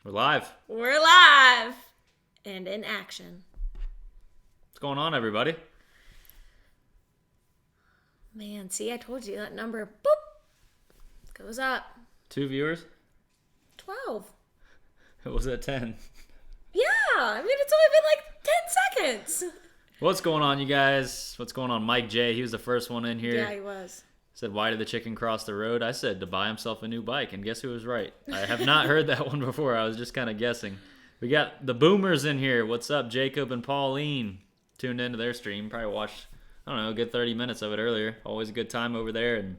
We're live. We're live and in action. What's going on, everybody? Man, see, I told you that number, boop, goes up. 2 viewers? 12. It was at 10. Yeah, I mean, it's only been like 10 seconds. What's going on, you guys? What's going on? Mike J, he was the first one in here. Yeah, he was. Said, why did the chicken cross the road? I said, to buy himself a new bike, and guess who was right? I have not heard that one before. I was just kind of guessing. We got the boomers in here. What's up, Jacob and Pauline? Tuned into their stream. Probably watched, I don't know, a good 30 minutes of it earlier. Always a good time over there, and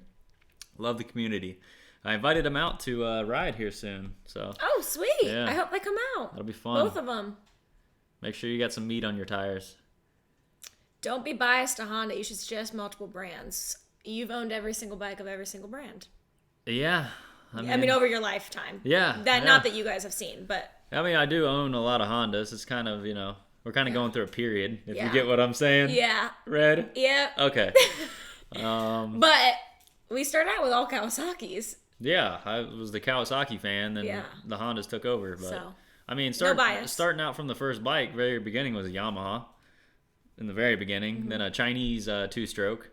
love the community. I invited them out to ride here soon. So. Oh, sweet. Yeah. I hope they come out. That'll be fun. Both of them. Make sure you got some meat on your tires. Don't be biased to Honda. You should suggest multiple brands. You've owned every single bike of every single brand. Yeah. I mean over your lifetime. Yeah. Not that you guys have seen, but. I mean, I do own a lot of Hondas. It's kind of, we're kind of going through a period, if you Yeah. get what I'm saying. Yeah. Red? Yep. Okay. But we started out with all Kawasaki's. Yeah, I was the Kawasaki fan, then Yeah. the Hondas took over. But So. I mean, No bias. starting out from the first bike, very beginning was a Yamaha. In the very beginning, then a Chinese two-stroke,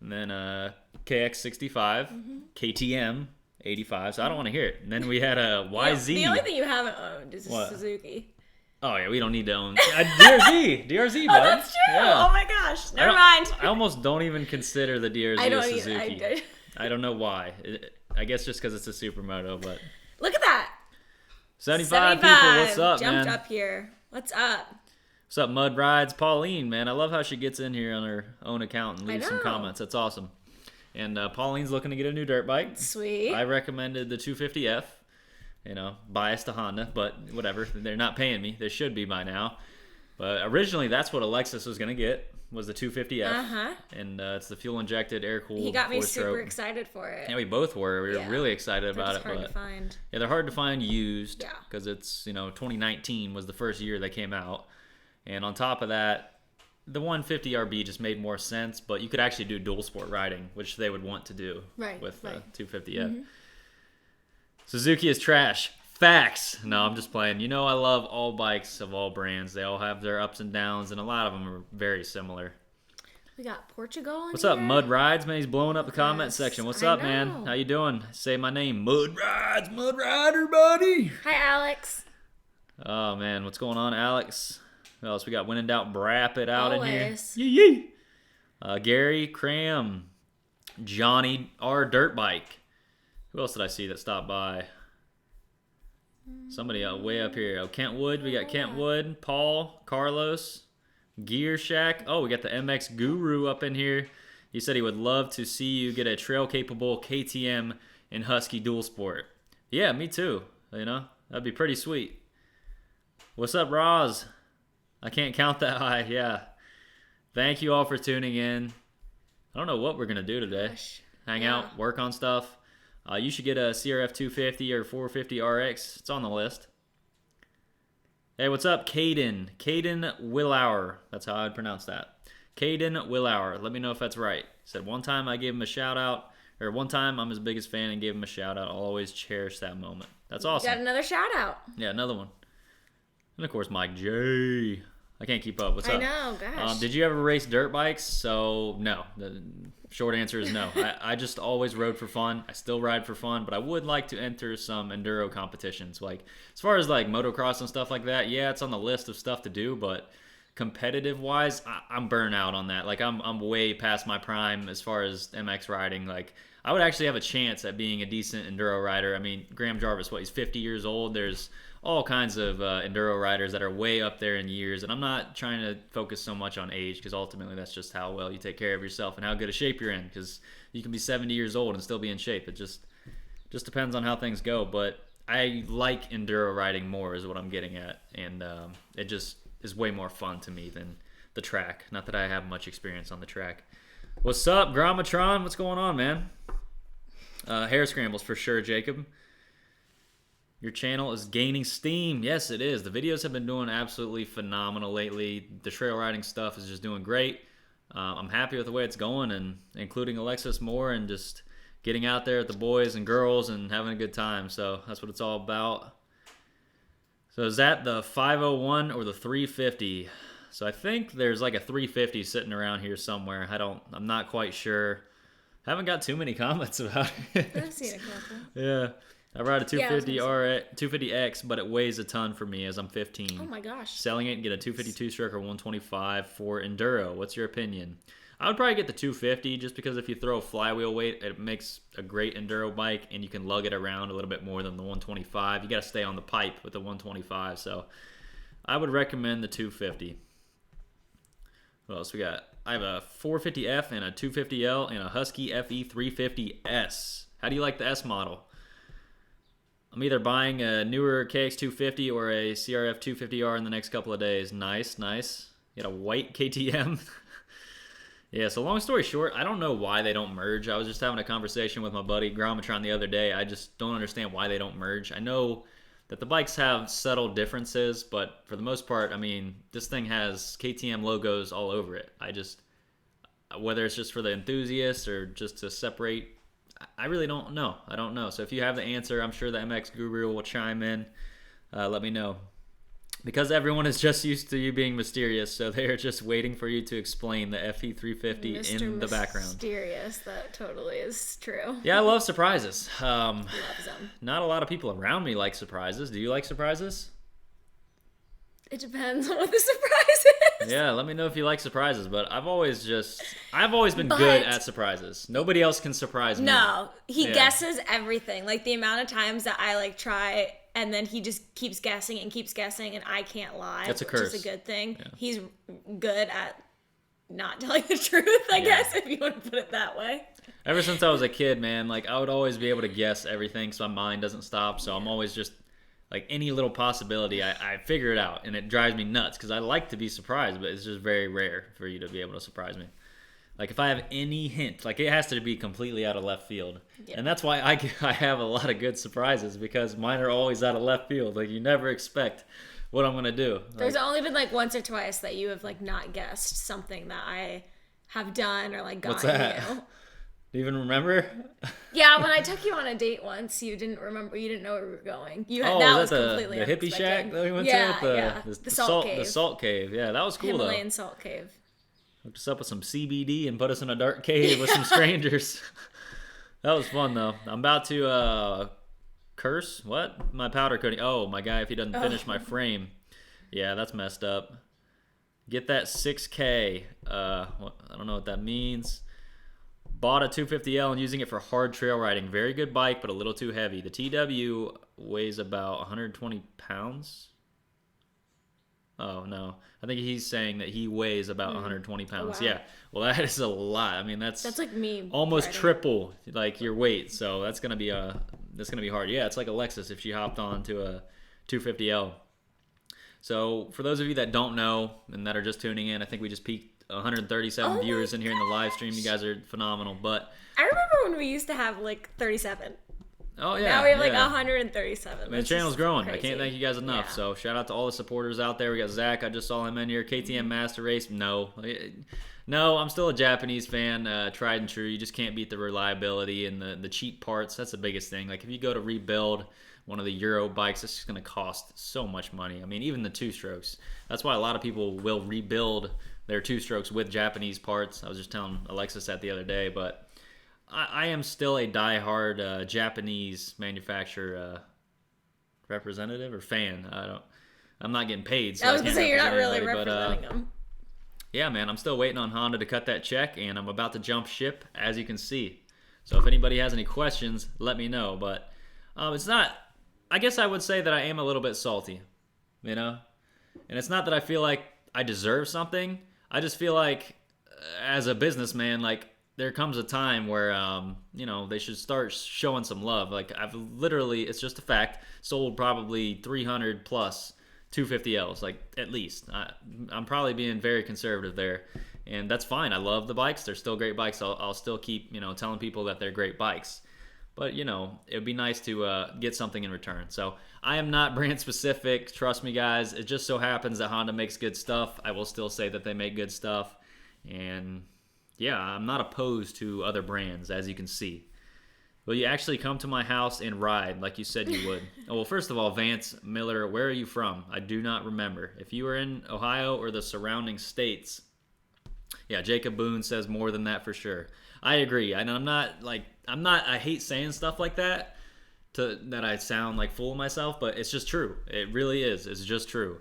and then a KX65, KTM 85. So I don't want to hear it. And then we had a YZ. The only thing you haven't owned is a What? Suzuki. Oh yeah, we don't need to own DRZ, DRZ, bud. Oh, that's true. Yeah. Oh my gosh. Never mind. I almost don't even consider the DRZ I a don't Suzuki. either. I don't know why. I guess just because it's a supermoto, but Look at that. 75 people. What's up, Jumped man? up here. What's up? What's up, Mud Rides? Pauline, man, I love how she gets in here on her own account and leaves some know. comments. That's awesome. And Pauline's looking to get a new dirt bike. Sweet. I recommended the 250F. Biased to Honda, but whatever. They're not paying me. They should be by now. But originally, that's what Alexis was going to get, was the 250F. Uh-huh. And it's the fuel-injected, air-cooled He got me four-stroke. super excited for it. Yeah, we both were. We were Yeah. really excited about It's it. hard But to find. yeah, they're hard to find used Yeah. because it's, 2019 was the first year they came out. And on top of that, the 150 RB just made more sense, but you could actually do dual sport riding, which they would want to do with the 250F. Suzuki is trash. Facts. No, I'm just playing. I love all bikes of all brands. They all have their ups and downs, and a lot of them are very similar. We got Portugal in What's here. up, Mud Rides? Man, he's blowing up the comment Yes, section. What's I up, man? know. How you doing? Say my name. Mud Rides. Mud Rider, buddy. Hi, Alex. Oh, man. What's going on, Alex? Who else? We got When in Doubt, Brap It out Always. in here. Yee yee. Gary Cram. Johnny R. Dirt Bike. Who else did I see that stopped by? Somebody way up here. Oh, Kent Wood. We got Kent Wood. Paul. Carlos. Gear Shack. Oh, we got the MX Guru up in here. He said he would love to see you get a trail-capable KTM in Husky Dual Sport. Yeah, me too. That'd be pretty sweet. What's up, Roz? I can't count that high. Yeah. Thank you all for tuning in. I don't know what we're going to do today. Gosh. Hang Yeah. out, work on stuff. You should get a CRF 250 or 450 RX. It's on the list. Hey, what's up, Caden? Caden Willauer. That's how I'd pronounce that. Caden Willauer. Let me know if that's right. Said one time I gave him a shout out, or one time I'm his biggest fan and gave him a shout out. I'll always cherish that moment. That's awesome. Got another shout out. Yeah, another one. And of course, Mike J. I can't keep up. What's up? I know, gosh. Did you ever race dirt bikes? So, no. The short answer is no. I just always rode for fun. I still ride for fun, but I would like to enter some enduro competitions. Like, as far as like motocross and stuff like that, yeah, it's on the list of stuff to do, but competitive-wise, I'm burnt out on that. Like, I'm way past my prime as far as MX riding. Like, I would actually have a chance at being a decent enduro rider. I mean, Graham Jarvis, he's 50 years old. There's all kinds of enduro riders that are way up there in years, and I'm not trying to focus so much on age because ultimately that's just how well you take care of yourself and how good a shape you're in, because you can be 70 years old and still be in shape. It just depends on how things go, but I like enduro riding more is what I'm getting at, and it just is way more fun to me than the track. Not that I have much experience on the track. What's up, Grammatron? What's going on, man? Hair scrambles for sure, Jacob. Your channel is gaining steam. Yes, it is. The videos have been doing absolutely phenomenal lately. The trail riding stuff is just doing great. I'm happy with the way it's going, and including Alexis more, and just getting out there with the boys and girls and having a good time. So that's what it's all about. So is that the 501 or the 350? So I think there's like a 350 sitting around here somewhere. I'm not quite sure. Haven't got too many comments about it. I've seen a couple. Yeah. I ride a Yeah, I was 250 gonna 250X, but it weighs a ton for me as I'm 15. Oh my gosh. Selling it and get a 252 stroke or 125 for enduro. What's your opinion? I would probably get the 250 just because if you throw a flywheel weight, it makes a great enduro bike and you can lug it around a little bit more than the 125. You got to stay on the pipe with the 125, so I would recommend the 250. What else we got? I have a 450F and a 250L and a Husky FE 350S. How do you like the S model? I'm either buying a newer KX250 or a CRF 250R in the next couple of days. Nice, nice. You got a white KTM. Yeah, so long story short, I don't know why they don't merge. I was just having a conversation with my buddy Gromatron the other day. I just don't understand why they don't merge. I know that the bikes have subtle differences, but for the most part, I mean, this thing has KTM logos all over it. Whether it's just for the enthusiasts or just to separate, I really don't know. I don't know. So if you have the answer, I'm sure the MX Guru will chime in. Let me know. Because everyone is just used to you being mysterious, so they're just waiting for you to explain the FE350 Mr. in the background. Mysterious, that totally is true. Yeah, I love surprises. Loves them. Not a lot of people around me like surprises. Do you like surprises? It depends on what the surprise is. Yeah, let me know if you like surprises. But I've always been good at surprises. Nobody else can surprise me. No, he Yeah. guesses everything. Like the amount of times that I like try and then he just keeps guessing and I can't lie. That's a which curse. is a good thing. Yeah. He's good at not telling the truth, I guess, if you want to put it that way. Ever since I was a kid, man, like I would always be able to guess everything, so my mind doesn't stop. So I'm always just like any little possibility, I figure it out, and it drives me nuts because I like to be surprised, but it's just very rare for you to be able to surprise me. Like if I have any hint, like it has to be completely out of left field, and that's why I have a lot of good surprises because mine are always out of left field. Like you never expect what I'm gonna do. There's only been like once or twice that you have like not guessed something that I have done or like What's gotten that? you. Do you even remember? Yeah, when I took you on a date once, you didn't remember. You didn't know where we were going. You had, Oh, that was was that completely the hippie unexpected. shack that we went yeah, to? Yeah, the salt cave. The salt cave. Yeah, that was cool Himalayan though. salt cave. Hooked us up with some CBD and put us in a dark cave with some strangers. That was fun though. I'm about to curse. What? My powder coating. Oh, my guy, if he doesn't finish my frame. Yeah, that's messed up. Get that 6K. I don't know what that means. Bought a 250L and using it for hard trail riding. Very good bike, but a little too heavy. The TW weighs about 120 pounds. Oh, no. I think he's saying that he weighs about 120 pounds. wow. Yeah. Well, that is a lot. I mean, that's like me. almost riding. triple like your weight. So that's gonna be hard. Yeah, it's like Alexis if she hopped on to a 250L. So for those of you that don't know and that are just tuning in, I think we just peaked 137 viewers in here in the live stream. You guys are phenomenal. But I remember when we used to have like 37. oh yeah, Now we have like yeah. 137. I mean, the That's channel's just growing. crazy. I can't thank you guys enough. Yeah. So shout out to all the supporters out there. We got Zach. I just saw him in here. KTM Master Race. No, I'm still a Japanese fan. Tried and true. You just can't beat the reliability and the cheap parts. That's the biggest thing. Like if you go to rebuild one of the Euro bikes, it's just going to cost so much money. I mean, even the two strokes. That's why a lot of people will rebuild their two strokes with Japanese parts. I was just telling Alexis that the other day, but I am still a diehard Japanese manufacturer representative or fan. I'm not getting paid, so I was I gonna can't say you're not represent really anybody, representing them. yeah, man, I'm still waiting on Honda to cut that check, and I'm about to jump ship, as you can see. So if anybody has any questions, let me know. But it's not. I guess I would say that I am a little bit salty, you know. And it's not that I feel like I deserve something. I just feel like, as a businessman, like there comes a time where they should start showing some love. Like I've literally, it's just a fact, sold probably 300 plus 250Ls, like at least. I'm probably being very conservative there, and that's fine. I love the bikes. They're still great bikes. I'll still keep telling people that they're great bikes. But it would be nice to get something in return. So I am not brand specific. Trust me, guys. It just so happens that Honda makes good stuff. I will still say that they make good stuff, and yeah, I'm not opposed to other brands, as you can see. Will you actually come to my house and ride like you said you would? Oh, well, first of all, Vance Miller, where are you from? I do not remember. If you are in Ohio or the surrounding states, yeah, Jacob Boone says more than that for sure. I agree. And I hate saying stuff like that that I sound like full of myself, but it's just true. It really is. It's just true.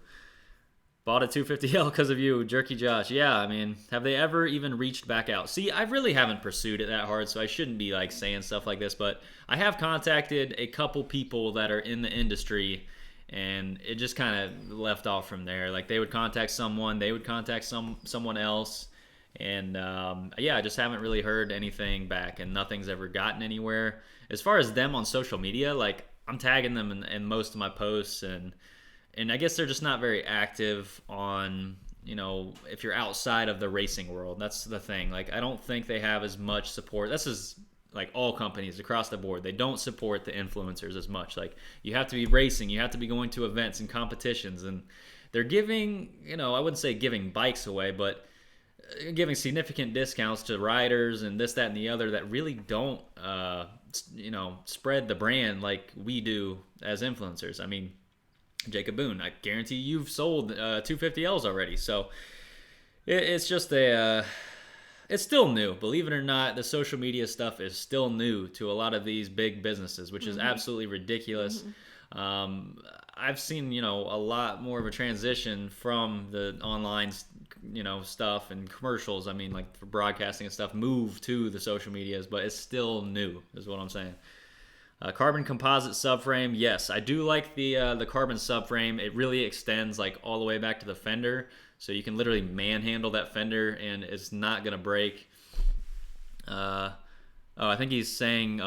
Bought a 250L because of you, Jerky Josh. Yeah, I mean, have they ever even reached back out? See, I really haven't pursued it that hard, so I shouldn't be like saying stuff like this, but I have contacted a couple people that are in the industry, and it just kind of left off from there. Like, they would contact someone, they would contact someone else, and yeah, I just haven't really heard anything back, and nothing's ever gotten anywhere. As far as them on social media, like, I'm tagging them in most of my posts, and I guess they're just not very active on, if you're outside of the racing world. That's the thing. Like, I don't think they have as much support. This is like all companies across the board. They don't support the influencers as much. Like, you have to be racing, you have to be going to events and competitions, and they're giving, I wouldn't say giving bikes away, but giving significant discounts to riders and this, that, and the other that really don't, spread the brand like we do as influencers. I mean, Jacob Boone, I guarantee you've sold 250Ls already. So it's just it's still new. Believe it or not, the social media stuff is still new to a lot of these big businesses, which is absolutely ridiculous. I've seen, a lot more of a transition from the online, stuff and commercials. I mean, like for broadcasting and stuff, move to the social medias, but it's still new, is what I'm saying. Carbon composite subframe, yes, I do like the carbon subframe. It really extends like all the way back to the fender, so you can literally manhandle that fender and it's not gonna break. I think he's saying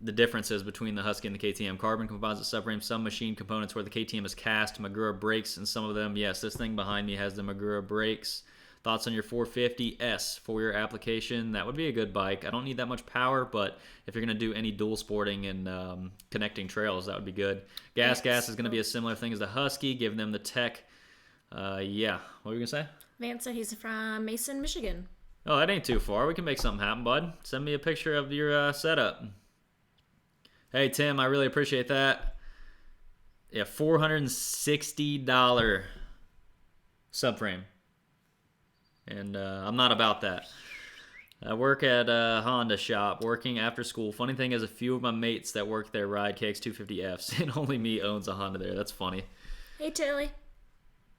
the differences between the Husky and the KTM. Carbon composite subframe, some machine components where the KTM is cast, Magura brakes, and some of them, yes, this thing behind me has the Magura brakes. Thoughts on your 450S for your application? That would be a good bike. I don't need that much power, but if you're going to do any dual sporting and connecting trails, that would be good. Gas is going to be a similar thing as the Husky. Give them the tech. Yeah. What were you going to say? Vance said he's from Mason, Michigan. Oh, that ain't too far. We can make something happen, bud. Send me a picture of your setup. Hey, Tim, I really appreciate that. Yeah, $460 subframe. And I'm not about that. I work at a Honda shop, working after school. Funny thing is, a few of my mates that work there ride KX250Fs, and only me owns a Honda there. That's funny. Hey, Tilly.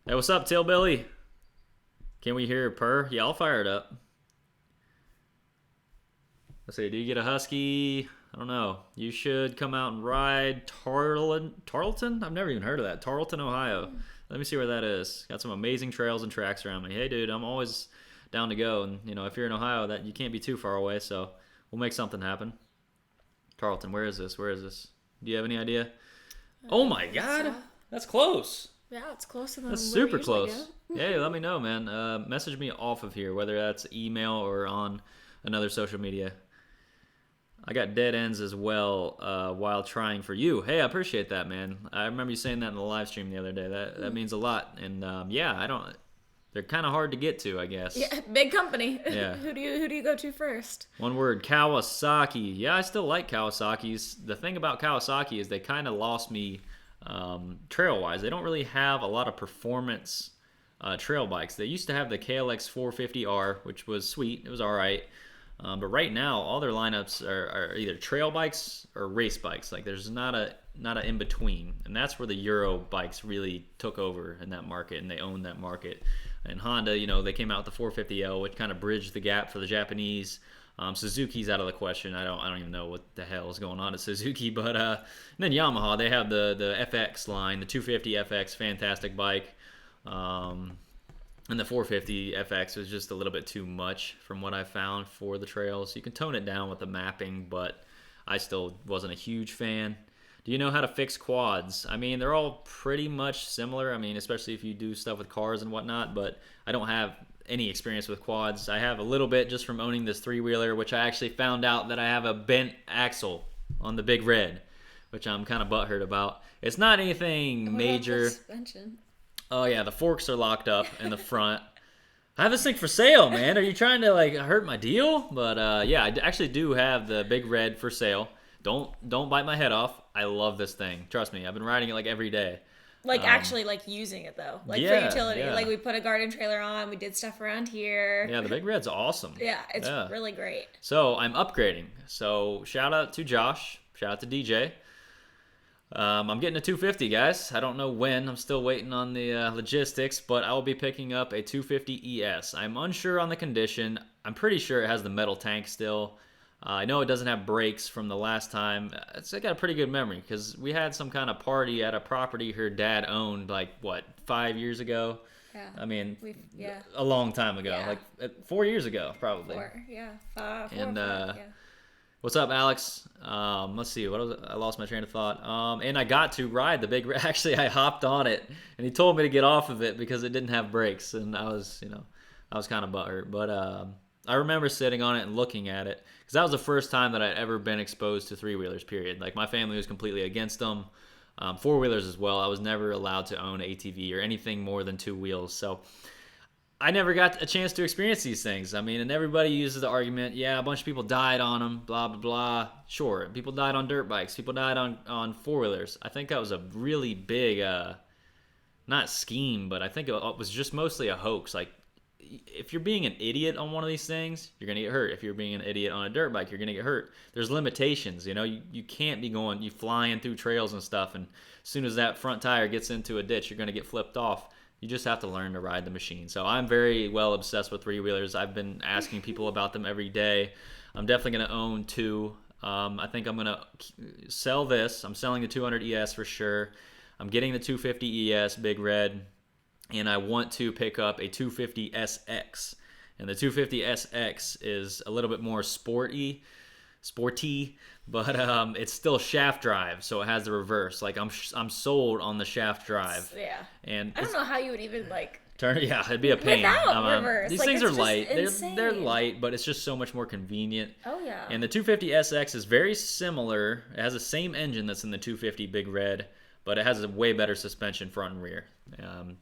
Hey, what's up, Tillbilly? Can we hear a purr? Yeah, I'll fire it up. Let's see, do you get a Husky? I don't know. You should come out and ride Tarleton? I've never even heard of that. Tarleton, Ohio. Let me see where that is. Got some amazing trails and tracks around me. Hey, dude, I'm always down to go. And, if you're in Ohio, that you can't be too far away, so we'll make something happen. Tarleton, where is this? Do you have any idea? Oh, my God. That's close. Yeah, it's closer than That's where super we usually close. go. Hey, let me know, man. Message me off of here, whether that's email or on another social media. I got dead ends as well while trying for you. Hey, I appreciate that, man. I remember you saying that in the live stream the other day. That means a lot. And yeah, they're kind of hard to get to, I guess. Yeah, big company. Yeah. Who do you go to first? One word, Kawasaki. Yeah, I still like Kawasaki's. The thing about Kawasaki is they kind of lost me trail-wise. They don't really have a lot of performance trail bikes. They used to have the KLX 450R, which was sweet. It was all right. But right now, all their lineups are either trail bikes or race bikes. Like, there's not a in between, and that's where the Euro bikes really took over in that market, and they owned that market. And Honda, they came out with the 450L, which kind of bridged the gap for the Japanese. Suzuki's out of the question. I don't even know what the hell is going on at Suzuki. But and then Yamaha, they have the FX line, the 250 FX, fantastic bike. And the 450 FX was just a little bit too much from what I found for the trails. You can tone it down with the mapping, but I still wasn't a huge fan. Do you know how to fix quads? I mean, they're all pretty much similar. I mean, especially if you do stuff with cars and whatnot, but I don't have any experience with quads. I have a little bit just from owning this three-wheeler, which I actually found out that I have a bent axle on the Big Red, which I'm kind of butthurt about. It's not anything major. Suspension. Oh, yeah, the forks are locked up in the front. I have this thing for sale, man. Are you trying to, hurt my deal? But, yeah, I actually do have the Big Red for sale. Don't bite my head off. I love this thing. Trust me, I've been riding it like every day. Like actually like using it though. Like for utility. Yeah. Like we put a garden trailer on, we did stuff around here. Yeah, the Big Red's awesome. Yeah, it's really great. So I'm upgrading. So shout out to Josh. Shout out to DJ. I'm getting a 250, guys. I don't know when. I'm still waiting on the logistics, but I will be picking up a 250 ES. I'm unsure on the condition. I'm pretty sure it has the metal tank still. I know it doesn't have brakes from the last time. It's got a pretty good memory because we had some kind of party at a property her dad owned, like, 5 years ago? Yeah. I mean, a long time ago. Yeah. Like 4 years ago, probably. 4, yeah. 5, 4, And, 5, yeah. What's up, Alex? Let's see. I lost my train of thought. And I got to ride the Big Red. Actually, I hopped on it, and he told me to get off of it because it didn't have brakes, and I was kind of butthurt. But I remember sitting on it and looking at it because that was the first time that I'd ever been exposed to three-wheelers, period. Like, my family was completely against them. Four-wheelers as well. I was never allowed to own an ATV or anything more than 2 wheels. So I never got a chance to experience these things. I mean, and everybody uses the argument, yeah, a bunch of people died on them, blah, blah, blah. Sure, people died on dirt bikes. People died on four-wheelers. I think that was a really big, not scheme, but I think it was just mostly a hoax. Like, if you're being an idiot on one of these things, you're going to get hurt. If you're being an idiot on a dirt bike, you're going to get hurt. There's limitations, you can't be you flying through trails and stuff, and as soon as that front tire gets into a ditch, you're going to get flipped off. You just have to learn to ride the machine. So I'm very well obsessed with three-wheelers. I've been asking people about them every day. I'm definitely going to own 2. I think I'm going to sell this. I'm selling the 200 ES for sure. I'm getting the 250 ES Big Red. And I want to pick up a 250 SX. And the 250 SX is a little bit more sporty, but it's still shaft drive, so it has the reverse. Like, I'm sold on the shaft drive. Yeah. And I don't know how you would even turn. Yeah, it'd be a pain. Without reverse. These things are light. They're light, but it's just so much more convenient. Oh yeah. And the 250 SX is very similar. It has the same engine that's in the 250 Big Red, but it has a way better suspension front and rear.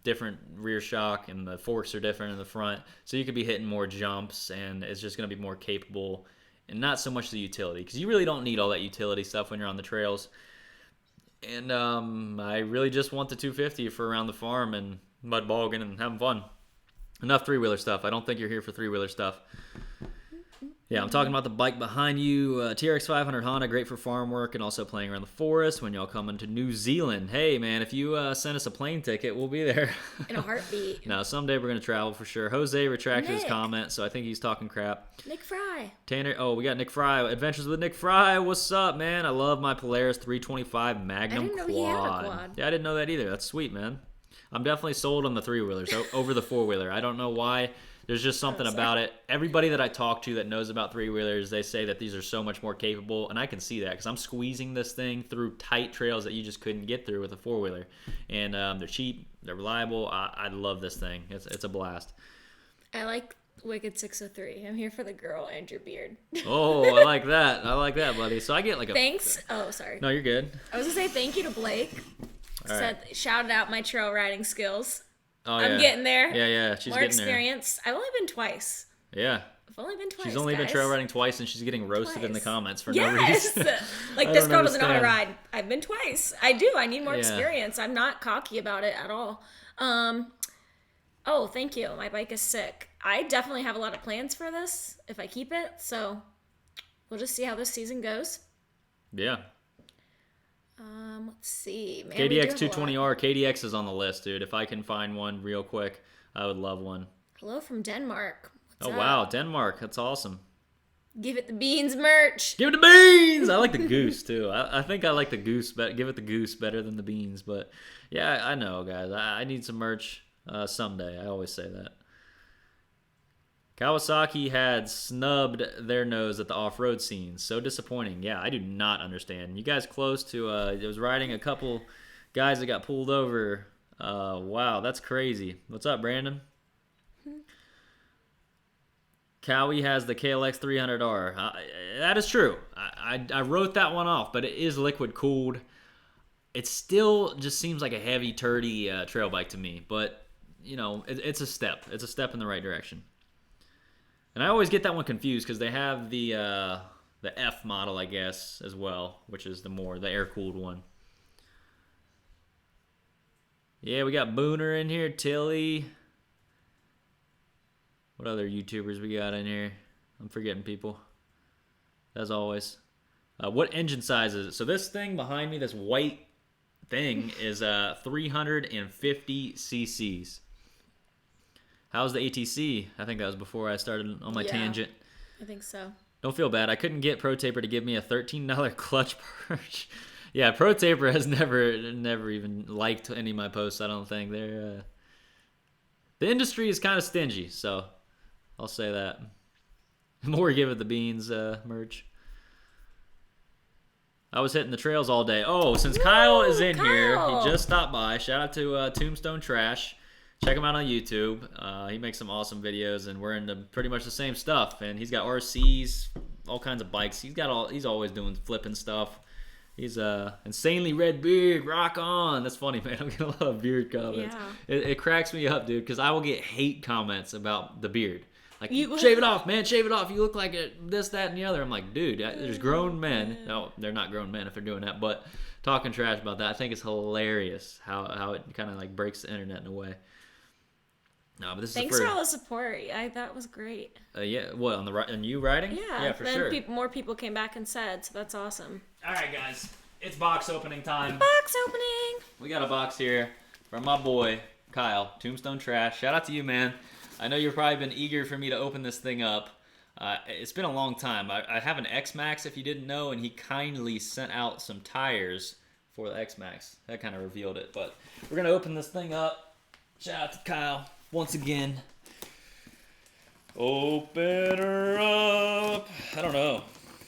Different rear shock, and the forks are different in the front, so you could be hitting more jumps, and it's just going to be more capable, and not so much the utility, because you really don't need all that utility stuff when you're on the trails. And I really just want the 250 for around the farm and mud bogging and having fun. Enough three-wheeler stuff. I don't think you're here for three-wheeler stuff. Yeah, I'm talking about the bike behind you, TRX 500 Honda, great for farm work and also playing around the forest when y'all come into New Zealand. Hey, man, if you send us a plane ticket, we'll be there. In a heartbeat. No, someday we're going to travel for sure. Jose retracted his comment, so I think he's talking crap. Nick Fry. Tanner, we got Nick Fry. Adventures with Nick Fry. What's up, man? I love my Polaris 325 Magnum I didn't know quad. he had a quad. Yeah, I didn't know that either. That's sweet, man. I'm definitely sold on the three-wheelers over the four-wheeler. I don't know why. There's just something about it. Everybody that I talk to that knows about three-wheelers, they say that these are so much more capable, and I can see that because I'm squeezing this thing through tight trails that you just couldn't get through with a four-wheeler. And they're cheap, they're reliable. I love this thing. It's a blast. I like Wicked 603. I'm here for the girl and your beard. Oh, I like that, buddy. So I get like a... Thanks. Oh, sorry. No, you're good. I was going to say thank you to Blake. Shouted out my trail riding skills. Oh, I'm getting there. Yeah, she's more getting experience. I've only been twice. Yeah. I've only been twice. She's only been guys. trail riding twice, and she's getting roasted in the comments for yes! no reason. Like, this girl doesn't know how to ride. I've been twice. I do. I need more experience. I'm not cocky about it at all. Oh, thank you. My bike is sick. I definitely have a lot of plans for this if I keep it. So we'll just see how this season goes. Yeah. Let's see. Man, KDX 220R. KDX is on the list, dude. If I can find one real quick, I would love one. Hello from Denmark. What's up? Wow, Denmark. That's awesome. Give it the beans merch. Give it the beans. I like the goose too. I think I like the goose, but give it the goose better than the beans. But yeah, I know, guys. I need some merch someday. I always say that. Kawasaki had snubbed their nose at the off-road scene. So disappointing. Yeah, I do not understand. You guys close to, I was riding a couple guys that got pulled over. Wow, that's crazy. What's up, Brandon? Cowie has the KLX 300R. That is true. I wrote that one off, but it is liquid cooled. It still just seems like a heavy, turdy trail bike to me. But, it's a step. It's a step in the right direction. And I always get that one confused because they have the the F model, I guess, as well, which is the air-cooled one. Yeah, we got Booner in here, Tilly. What other YouTubers we got in here? I'm forgetting people, as always. What engine size is it? So this thing behind me, this white thing, is 350 cc's. How's the ATC? I think that was before I started on my tangent. I think so. Don't feel bad. I couldn't get Pro Taper to give me a $13 clutch purge. Yeah, Pro Taper has never even liked any of my posts, I don't think. The industry is kind of stingy, so I'll say that. More give it the beans merch. I was hitting the trails all day. Oh, since Kyle is in here, he just stopped by. Shout out to Tombstone Trash. Check him out on YouTube. He makes some awesome videos, and we're into pretty much the same stuff. And he's got RCs, all kinds of bikes. He's always doing flipping stuff. He's insanely red beard. Rock on. That's funny, man. I'm getting a lot of beard comments. Yeah. It cracks me up, dude, because I will get hate comments about the beard. Like, shave it off, man. Shave it off. You look like this, that, and the other. I'm like, dude, there's grown men. No, they're not grown men if they're doing that. But talking trash about that, I think it's hilarious how it kind of like breaks the internet in a way. No, but this Thanks for all the support. That was great. Yeah, what on you riding? Yeah, for sure. More people came back and said, so that's awesome. All right, guys, it's box opening time. Box opening. We got a box here from my boy Kyle, Tombstone Trash. Shout out to you, man. I know you've probably been eager for me to open this thing up. It's been a long time. I have an X-Max, if you didn't know, and he kindly sent out some tires for the X-Max. That kind of revealed it. But we're gonna open this thing up. Shout out to Kyle. Once again, open her up. I don't know.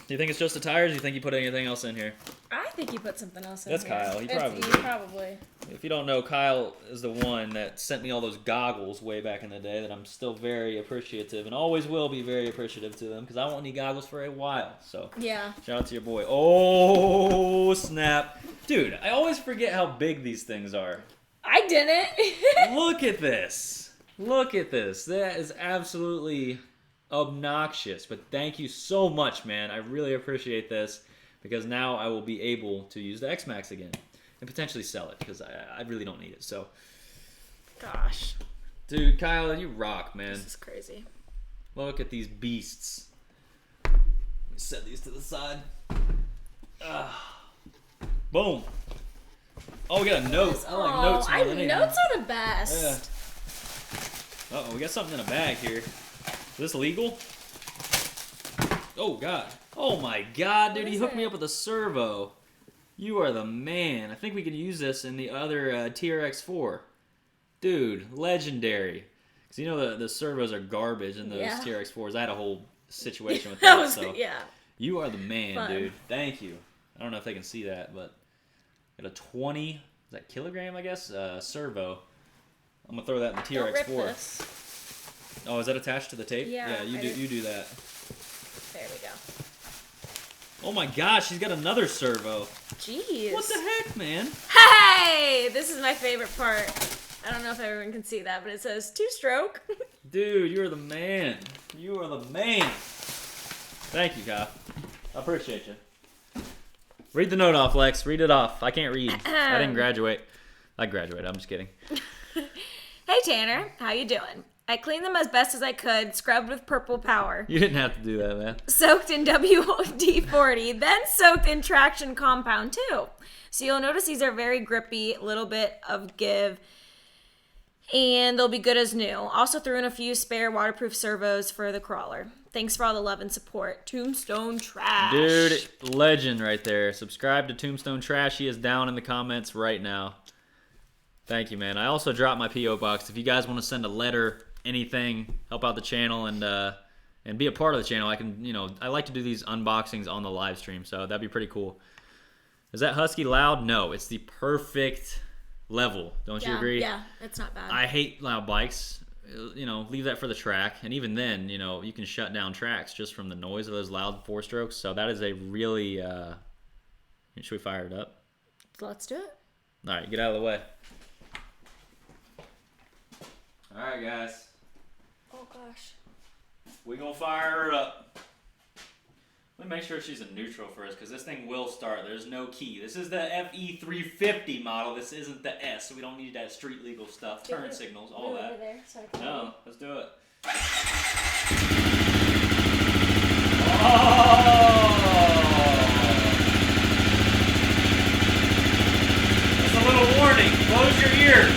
Do you think it's just the tires? Or do you think you put anything else in here? I think you put something else in That's here. Kyle. He probably did. Probably. If you don't know, Kyle is the one that sent me all those goggles way back in the day that I'm still very appreciative and always will be very appreciative to them because I won't need goggles for a while. So yeah. Shout out to your boy. Oh, snap. Dude, I always forget how big these things are. I didn't. Look at this. Look at this. That is absolutely obnoxious. But thank you so much, man. I really appreciate this because now I will be able to use the X-Max again and potentially sell it because I really don't need it. So, gosh. Dude, Kyle, you rock, man. This is crazy. Look at these beasts. Let me set these to the side. Boom. Oh, we got a note. I like notes more than anything. Notes are the best. Yeah. Uh-oh, we got something in a bag here. Is this legal? Oh, God. Oh, my God, dude. He hooked me up with a servo. You are the man. I think we could use this in the other TRX4. Dude, legendary. Because you know the servos are garbage in those TRX4s. I had a whole situation with that. You are the man, dude. Thank you. I don't know if they can see that, but got a 20, is that kilogram, I guess, servo. I'm gonna throw that in the TRX4. Oh, is that attached to the tape? Yeah. You do that. There we go. Oh my gosh, he's got another servo. Jeez. What the heck, man? Hey, this is my favorite part. I don't know if everyone can see that, but it says 2-stroke. Dude, you're the man. You are the man. Thank you, Kyle. I appreciate you. Read the note off, Lex. Read it off. I can't read. I didn't graduate. I graduated. I'm just kidding. Hey Tanner, how you doing? I cleaned them as best as I could, scrubbed with purple power. You didn't have to do that, man. Soaked in WD-40, then soaked in traction compound too. So you'll notice these are very grippy, little bit of give, and they'll be good as new. Also threw in a few spare waterproof servos for the crawler. Thanks for all the love and support. Tombstone Trash. Dude, legend right there. Subscribe to Tombstone Trash. He is down in the comments right now. Thank you, man. I also dropped my P.O. box. If you guys want to send a letter, anything, help out the channel and be a part of the channel, I can, I like to do these unboxings on the live stream, so that'd be pretty cool. Is that husky loud? No, it's the perfect level. Don't you agree? Yeah, it's not bad. I hate loud bikes. Leave that for the track, and even then, you can shut down tracks just from the noise of those loud 4-strokes. So that is a really. Should we fire it up? Let's do it. All right, get out of the way. All right, guys. Oh gosh. We gonna fire her up. Let me make sure she's in neutral first, because this thing will start. There's no key. This is the FE350 model. This isn't the S, so we don't need that street legal stuff. Turn signals, all that. Over there so I can No, let's do it. Oh! That's a little warning. Close your ears.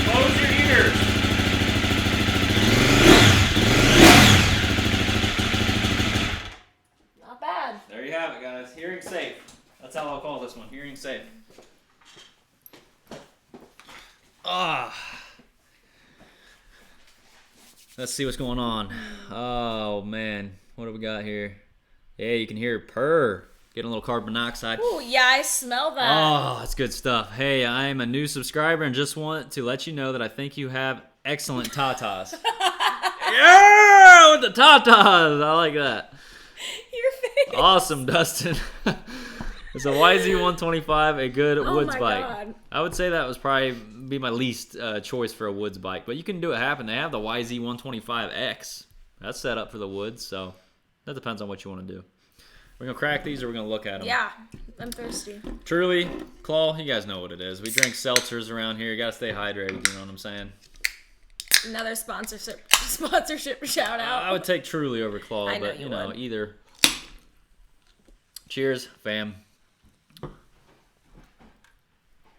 Close your ears. Not bad. There you have it, guys. Hearing safe. That's how I'll call this one. Hearing safe. Ah. Let's see what's going on. Oh, man. What do we got here? Yeah, you can hear it purr. Getting a little carbon monoxide. Ooh, yeah, I smell that. Oh, that's good stuff. Hey, I'm a new subscriber and just want to let you know that I think you have excellent tatas. Yeah, with the tatas. I like that. Your face. Awesome, Dustin. It's a YZ125, a good woods bike. God. I would say that was probably be my least choice for a woods bike, but you can do it happen. They have the YZ125X. That's set up for the woods, so that depends on what you want to do. We're going to crack these or we're going to look at them. Yeah, I'm thirsty. Truly, Claw, you guys know what it is. We drink seltzers around here. You got to stay hydrated, you know what I'm saying? Another sponsorship shout out. I would take Truly over Claw, I know but you you know, would. either. Cheers, fam.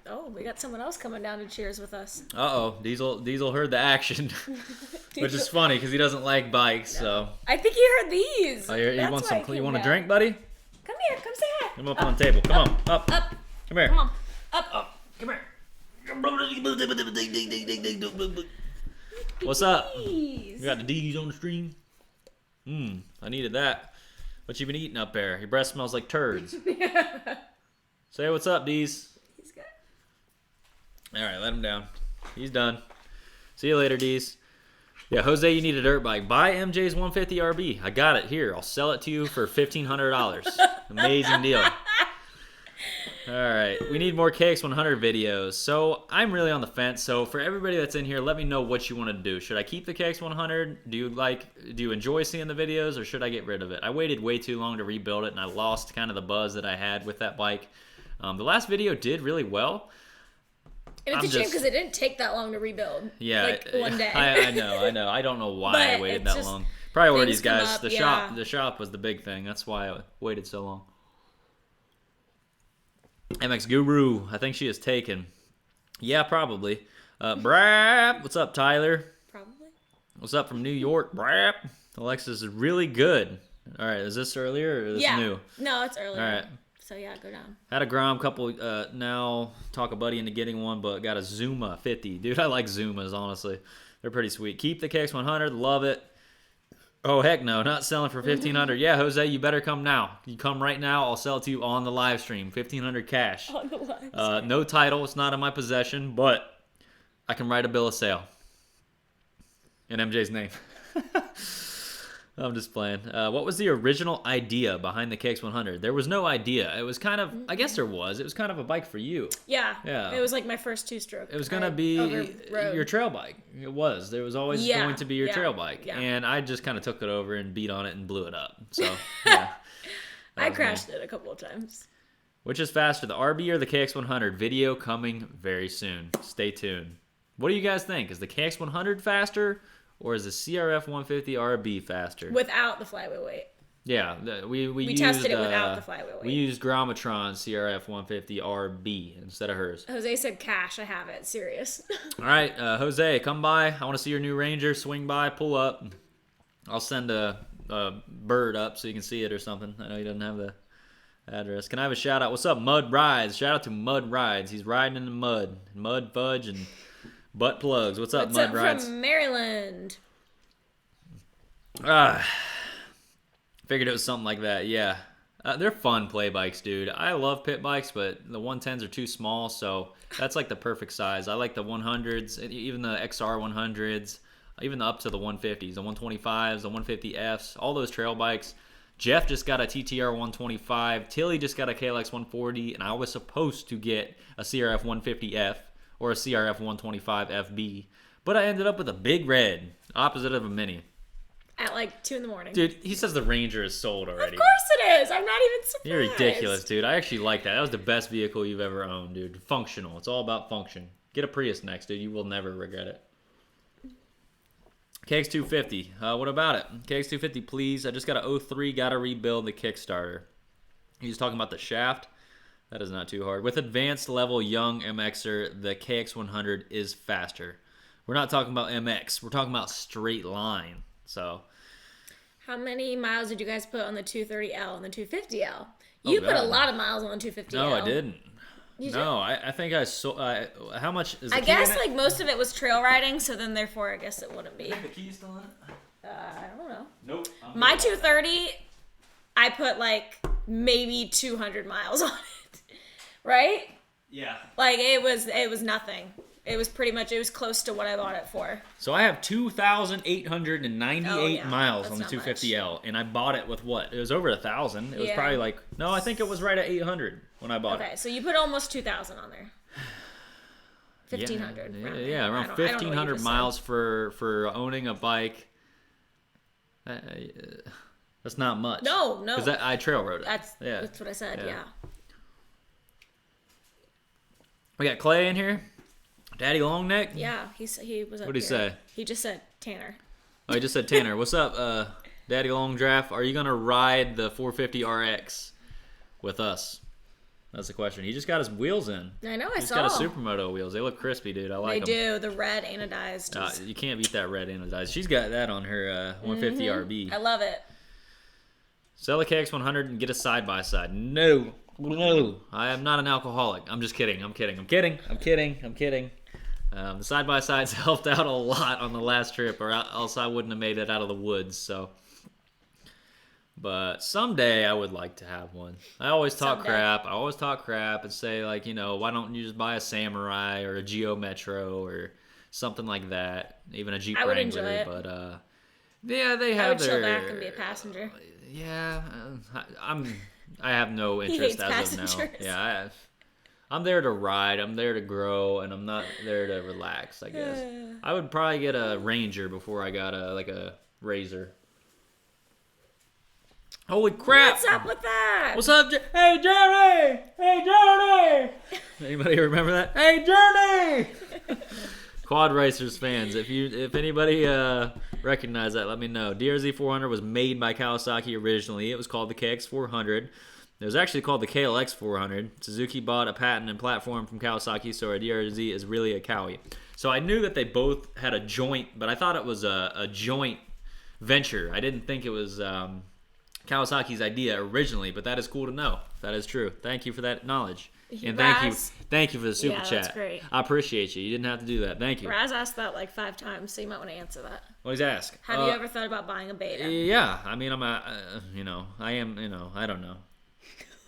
Oh, we got someone else coming down to cheers with us. Uh-oh, Diesel heard the action, which is funny because he doesn't like bikes. So I think he heard these. oh, you want some? You want a drink, buddy? Come here, come say hi. Come up on the table. Come on, up. Up. Come here. Come on, up. Come here. What's up? Jeez. You got the D's on the stream. I needed that. What you been eating up there? Your breath smells like turds. Say what's up, D's. He's good. All right, let him down. He's done. See you later, D's. Yeah, Jose, you need a dirt bike. Buy MJ's 150 RB. I got it here. I'll sell it to you for $1,500. Amazing deal. All right, we need more KX100 videos. So I'm really on the fence. So for everybody that's in here, let me know what you want to do. Should I keep the KX100? Do you enjoy seeing the videos, or should I get rid of it? I waited way too long to rebuild it, and I lost kind of the buzz that I had with that bike. The last video did really well. And it's a shame because it didn't take that long to rebuild. Yeah, like one day. I know. I don't know why I waited that long. Probably were these guys. The shop was the big thing. That's why I waited so long. MX Guru, I think she is taken. Yeah, probably. Brap, what's up, Tyler? Probably. What's up from New York, Brap? Alexis is really good. All right, is this earlier or is this new? No, it's earlier. All right. So yeah, go down. Had a Grom couple, now talk a buddy into getting one, but got a Zuma 50. Dude, I like Zumas, honestly. They're pretty sweet. Keep the KX100, love it. Oh, heck no, not selling for $1,500. Yeah, Jose, you better come now. You come right now, I'll sell it to you on the live stream. $1,500 cash. On the live stream. No title, it's not in my possession, but I can write a bill of sale. In MJ's name. I'm just playing. What was the original idea behind the KX100? There was no idea. It was kind of, I guess there was. It was kind of a bike for you. Yeah. Yeah. It was like my first two-stroke. It was going to be your trail bike. It was. There was always going to be your trail bike. Yeah. And I just kind of took it over and beat on it and blew it up. So, yeah. I crashed it a couple of times. Which is faster, the RB or the KX100? Video coming very soon. Stay tuned. What do you guys think? Is the KX100 faster? Or is the CRF 150 RB faster? Without the flywheel weight. Yeah, we used, tested it without the flywheel weight. We used Gromatron CRF 150 RB instead of hers. Jose said cash. I have it. Serious. All right, Jose, come by. I want to see your new Ranger. Swing by, pull up. I'll send a bird up so you can see it or something. I know he doesn't have the address. Can I have a shout out? What's up, Mud Rides? Shout out to Mud Rides. He's riding in the mud fudge and butt plugs. What's up, Mud Rides? From Maryland. Figured it was something like that. Yeah, they're fun play bikes, dude. I love pit bikes, but the 110s are too small, so that's like the perfect size. I like the 100s, even the XR 100s, even up to the 150s, the 125s, the 150Fs, all those trail bikes. Jeff just got a TTR 125. Tilly just got a KLX 140, and I was supposed to get a CRF 150F or a CRF 125 FB, but I ended up with a big red, opposite of a mini. At like 2 a.m. Dude, he says the Ranger is sold already. Of course it is. I'm not even surprised. You're ridiculous, dude. I actually like that. That was the best vehicle you've ever owned, dude. Functional. It's all about function. Get a Prius next, dude. You will never regret it. KX250. What about it? KX250, please. I just got a 03. Got to rebuild the Kickstarter. He's talking about the shaft. That is not too hard. With advanced level young MXer, the KX100 is faster. We're not talking about MX. We're talking about straight line. So, how many miles did you guys put on the 230L and the 250L? You put a lot of miles on the 250L. No, I didn't. I think I saw. How much is the key guess in it? like most of it was trail riding, so then therefore I guess it wouldn't be. The key's still in it? I don't know. Nope. My 230, I put like maybe 200 miles on it, right? Yeah. Like it was nothing. It was close to what I bought it for. So I have 2,898 miles on the That's not 250L, and I bought it with what? It was over 1,000. It was probably like I think it was right at 800 when I bought it. Okay, so you put almost 2,000 on there. 1,500. Yeah, around 1,500 miles for owning a bike. That's not much. No. Because I trail rode it. That's what I said. Yeah. We got Clay in here. Daddy Longneck? Yeah, he was up What'd he say? He just said Tanner. Oh, he just said Tanner. What's up, Daddy Long Draft? Are you going to ride the 450 RX with us? That's the question. He just got his wheels in. I know, He's got his Supermoto wheels. They look crispy, dude. I like them. They do. The red anodized. You can't beat that red anodized. She's got that on her 150 RB. I love it. Sell a KX100 and get a side-by-side. No. I am not an alcoholic. I'm just kidding. I'm kidding. The side-by-sides helped out a lot on the last trip, or else I wouldn't have made it out of the woods. So, but someday I would like to have one. I always talk crap and say, like, why don't you just buy a Samurai or a Geo Metro or something like that, even a Jeep Wrangler. Would enjoy it. But yeah, they have I would chill back and be a passenger. Yeah, I have no interest as passengers. of now. Yeah, I'm there to ride. I'm there to grow, and I'm not there to relax, I guess. I would probably get a Ranger before I got a Razor. Holy crap! What's up with that? What's up, Hey, Journey! Hey, Journey! Anybody remember that? Hey, Journey! Quad Racers fans, if anybody recognize that, let me know. DRZ 400 was made by Kawasaki originally. It was called the KX 400. It was actually called the KLX 400. Suzuki bought a patent and platform from Kawasaki, so our DRZ is really a Kawi. So I knew that they both had a joint, but I thought it was a joint venture. I didn't think it was Kawasaki's idea originally, but that is cool to know. That is true. Thank you for that knowledge. And thank you for the super chat. That's great. I appreciate you. You didn't have to do that. Thank you. Raz asked that like 5 times, so you might want to answer that. What did he ask? Have you ever thought about buying a Beta? Yeah, I mean, I don't know.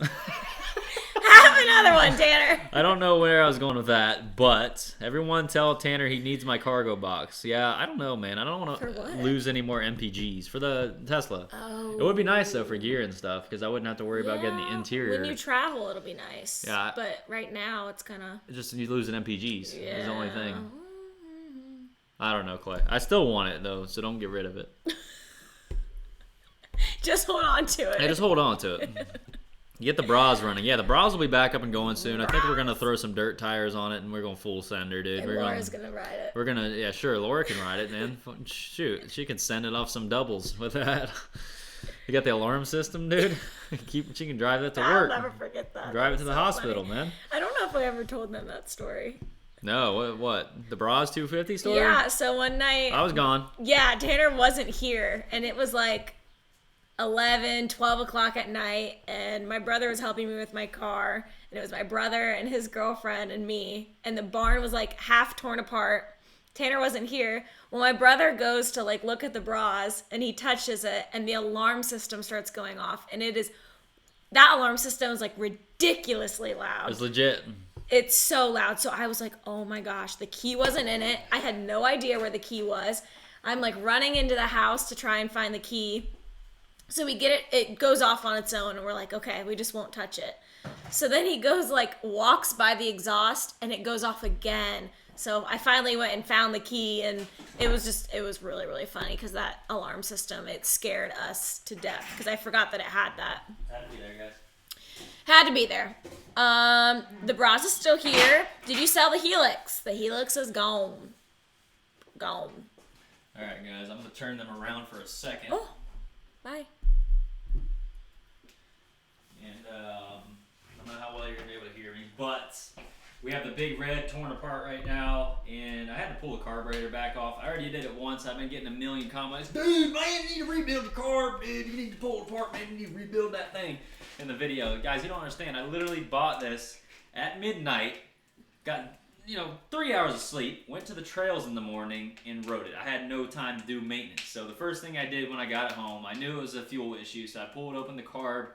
Have another one, Tanner. I don't know where I was going with that, but everyone tell Tanner he needs my cargo box. Yeah, I don't know, man. I don't want to lose any more MPGs for the Tesla. Oh. It would be nice, though, for gear and stuff, because I wouldn't have to worry about getting the interior. When you travel, it'll be nice. Yeah. But right now, it's kind of... Just you losing MPGs is the only thing. I don't know, Clay. I still want it, though, so don't get rid of it. Just hold on to it. Hey, just hold on to it. Get the bras running. Yeah, the bras will be back up and going soon. I think we're going to throw some dirt tires on it, and we're going to full send her, dude. And Laura's going to ride it. We're going to, yeah, sure, Laura can ride it, man. Shoot, she can send it off some doubles with that. You got the alarm system, dude? She can drive that to work. I'll never forget that. Drive it to the hospital, man. I don't know if I ever told them that story. No, what? The bras 250 story? Yeah, so one night... I was gone. Yeah, Tanner wasn't here, and it was like 11, 12 o'clock at night, and my brother was helping me with my car, and it was my brother and his girlfriend and me, and the barn was like half torn apart. Tanner wasn't here. Well, my brother goes to like look at the bras, and he touches it, and the alarm system starts going off, and that alarm system is like ridiculously loud. It's legit. It's so loud. So I was like, oh my gosh, the key wasn't in it. I had no idea where the key was. I'm like running into the house to try and find the key. So we get it, it goes off on its own, and we're like, okay, we just won't touch it. So then he goes, like, walks by the exhaust, and it goes off again. So I finally went and found the key, and it was really, really funny, because that alarm system, it scared us to death, because I forgot that it had that. Had to be there, guys. Had to be there. The Braz is still here. Did you sell the Helix? The Helix is gone. Gone. All right, guys, I'm going to turn them around for a second. Oh, bye. And I don't know how well you're going to be able to hear me, but we have the Big Red torn apart right now, and I had to pull the carburetor back off. I already did it once. I've been getting a million comments. Dude, man, you need to rebuild the carb, dude. You need to pull it apart, man. You need to rebuild that thing. In the video, guys, you don't understand. I literally bought this at midnight, got 3 hours of sleep, went to the trails in the morning, and rode it. I had no time to do maintenance. So the first thing I did when I got it home, I knew it was a fuel issue, so I pulled open the carb,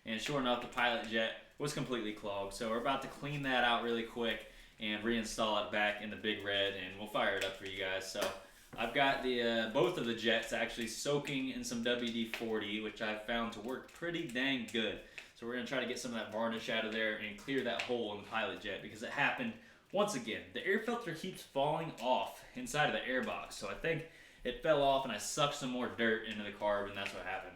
and sure enough, the pilot jet was completely clogged. So we're about to clean that out really quick and reinstall it back in the Big Red, and we'll fire it up for you guys. So I've got the both of the jets actually soaking in some WD-40, which I've found to work pretty dang good. So we're going to try to get some of that varnish out of there and clear that hole in the pilot jet, because it happened once again. The air filter keeps falling off inside of the air box. So I think it fell off and I sucked some more dirt into the carb, and that's what happened.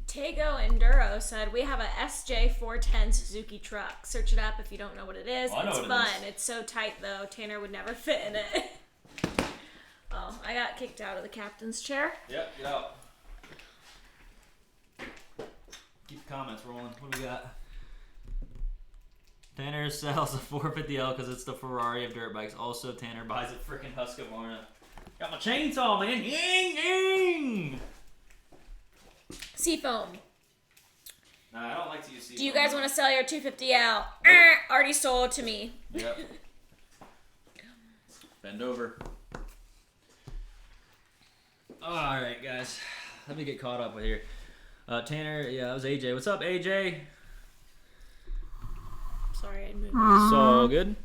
Tego Enduro said, we have a SJ410 Suzuki truck. Search it up if you don't know what it is. Oh, it's fun. It's so tight, though. Tanner would never fit in it. Oh, I got kicked out of the captain's chair. Yep, get out. Keep the comments rolling. What do we got? Tanner sells a 450L because it's the Ferrari of dirt bikes. Also, Tanner buys a freaking Husqvarna. Got my chainsaw, man. Ying, ying! Seafoam. Nah, I don't like to use seafoam. Do you guys want to sell your 250L? Already sold to me. Yep. Bend over. Alright, guys. Let me get caught up with here. Tanner, yeah, that was AJ. What's up, AJ? Sorry, I moved. It's all good.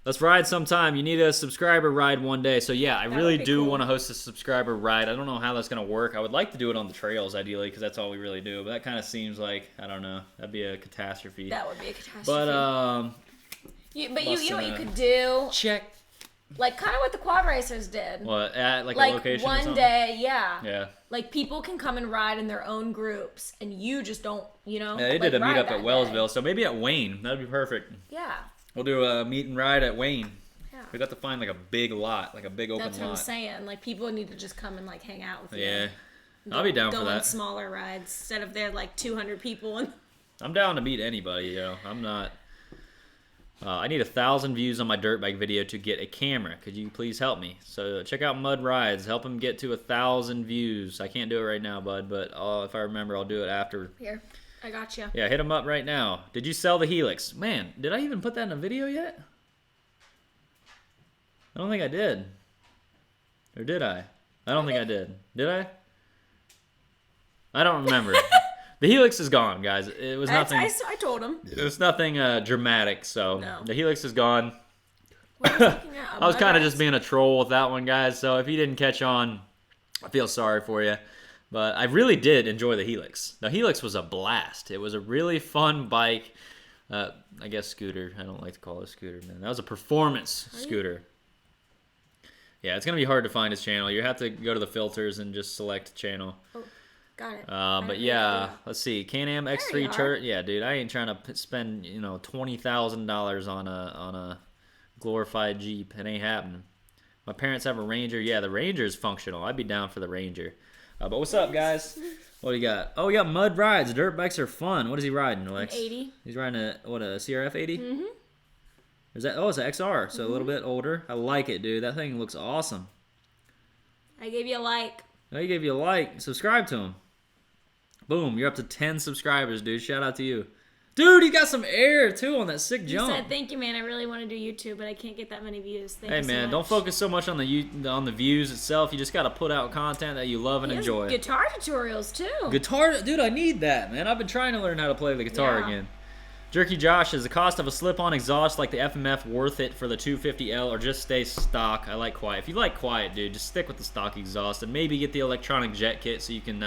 Let's ride sometime. You need a subscriber ride one day. So yeah, I really do want to host a subscriber ride. I don't know how that's going to work. I would like to do it on the trails, ideally, because that's all we really do. But that kind of seems like, I don't know, that'd be a catastrophe. That would be a catastrophe. But, you know what you could do? Check. Like, kind of what the quad racers did. What, at like a location or one something? day, yeah. Yeah. Like, people can come and ride in their own groups, and you just don't, Yeah, they did a meetup at Wellsville, so maybe at Wayne. That'd be perfect. Yeah. We'll do a meet and ride at Wayne. Yeah. We got to find like a big lot, like a big open lot. That's what I'm saying. Like, people need to just come and like hang out with you. Yeah. I'll be down for Go on that. smaller rides instead of there like 200 people. And I'm down to meet anybody, I'm not... I need 1,000 views on my dirt bike video to get a camera. Could you please help me? So check out Mud Rides. Help him get to 1,000 views. I can't do it right now, bud, but if I remember, I'll do it after. Here, I got you. Yeah, hit him up right now. Did you sell the Helix? Man, did I even put that in a video yet? I don't think I did. Or did I? I don't think I did. Did I? I don't remember. The Helix is gone, guys. It was nothing. I told him. It was nothing dramatic, so No. the Helix is gone. What are you looking at? I was kind of just being a troll with that one, guys. So if you didn't catch on, I feel sorry for you. But I really did enjoy the Helix. The Helix was a blast. It was a really fun bike. I guess scooter. I don't like to call it a scooter, man. That was a performance scooter. Yeah, it's going to be hard to find his channel. You have to go to the filters and just select channel. Oh, got it. But yeah, let's see. Can-Am X3 turret. Yeah, dude, I ain't trying to spend, $20,000 on a glorified Jeep. It ain't happening. My parents have a Ranger. Yeah, the Ranger is functional. I'd be down for the Ranger. But what's up, guys? What do you got? Oh, we got Mud Rides. Dirt bikes are fun. What is he riding, Alex? An 80. He's riding a CRF 80? Mm-hmm. Is that? Oh, it's an XR, so a little bit older. I like it, dude. That thing looks awesome. I gave you a like. Oh, he gave you a like. Subscribe to him. Boom, you're up to 10 subscribers, dude. Shout out to you. Dude, he got some air, too, on that sick jump. He said, thank you, man. I really want to do YouTube, but I can't get that many views. Thank you so man, much. don't focus so much on the views itself. You just got to put out content that you love and enjoy. Guitar tutorials, too. Guitar, dude, I need that, man. I've been trying to learn how to play the guitar again. Jerky Josh, is the cost of a slip-on exhaust like the FMF worth it for the 250L or just stay stock? I like quiet. If you like quiet, dude, just stick with the stock exhaust and maybe get the electronic jet kit so you can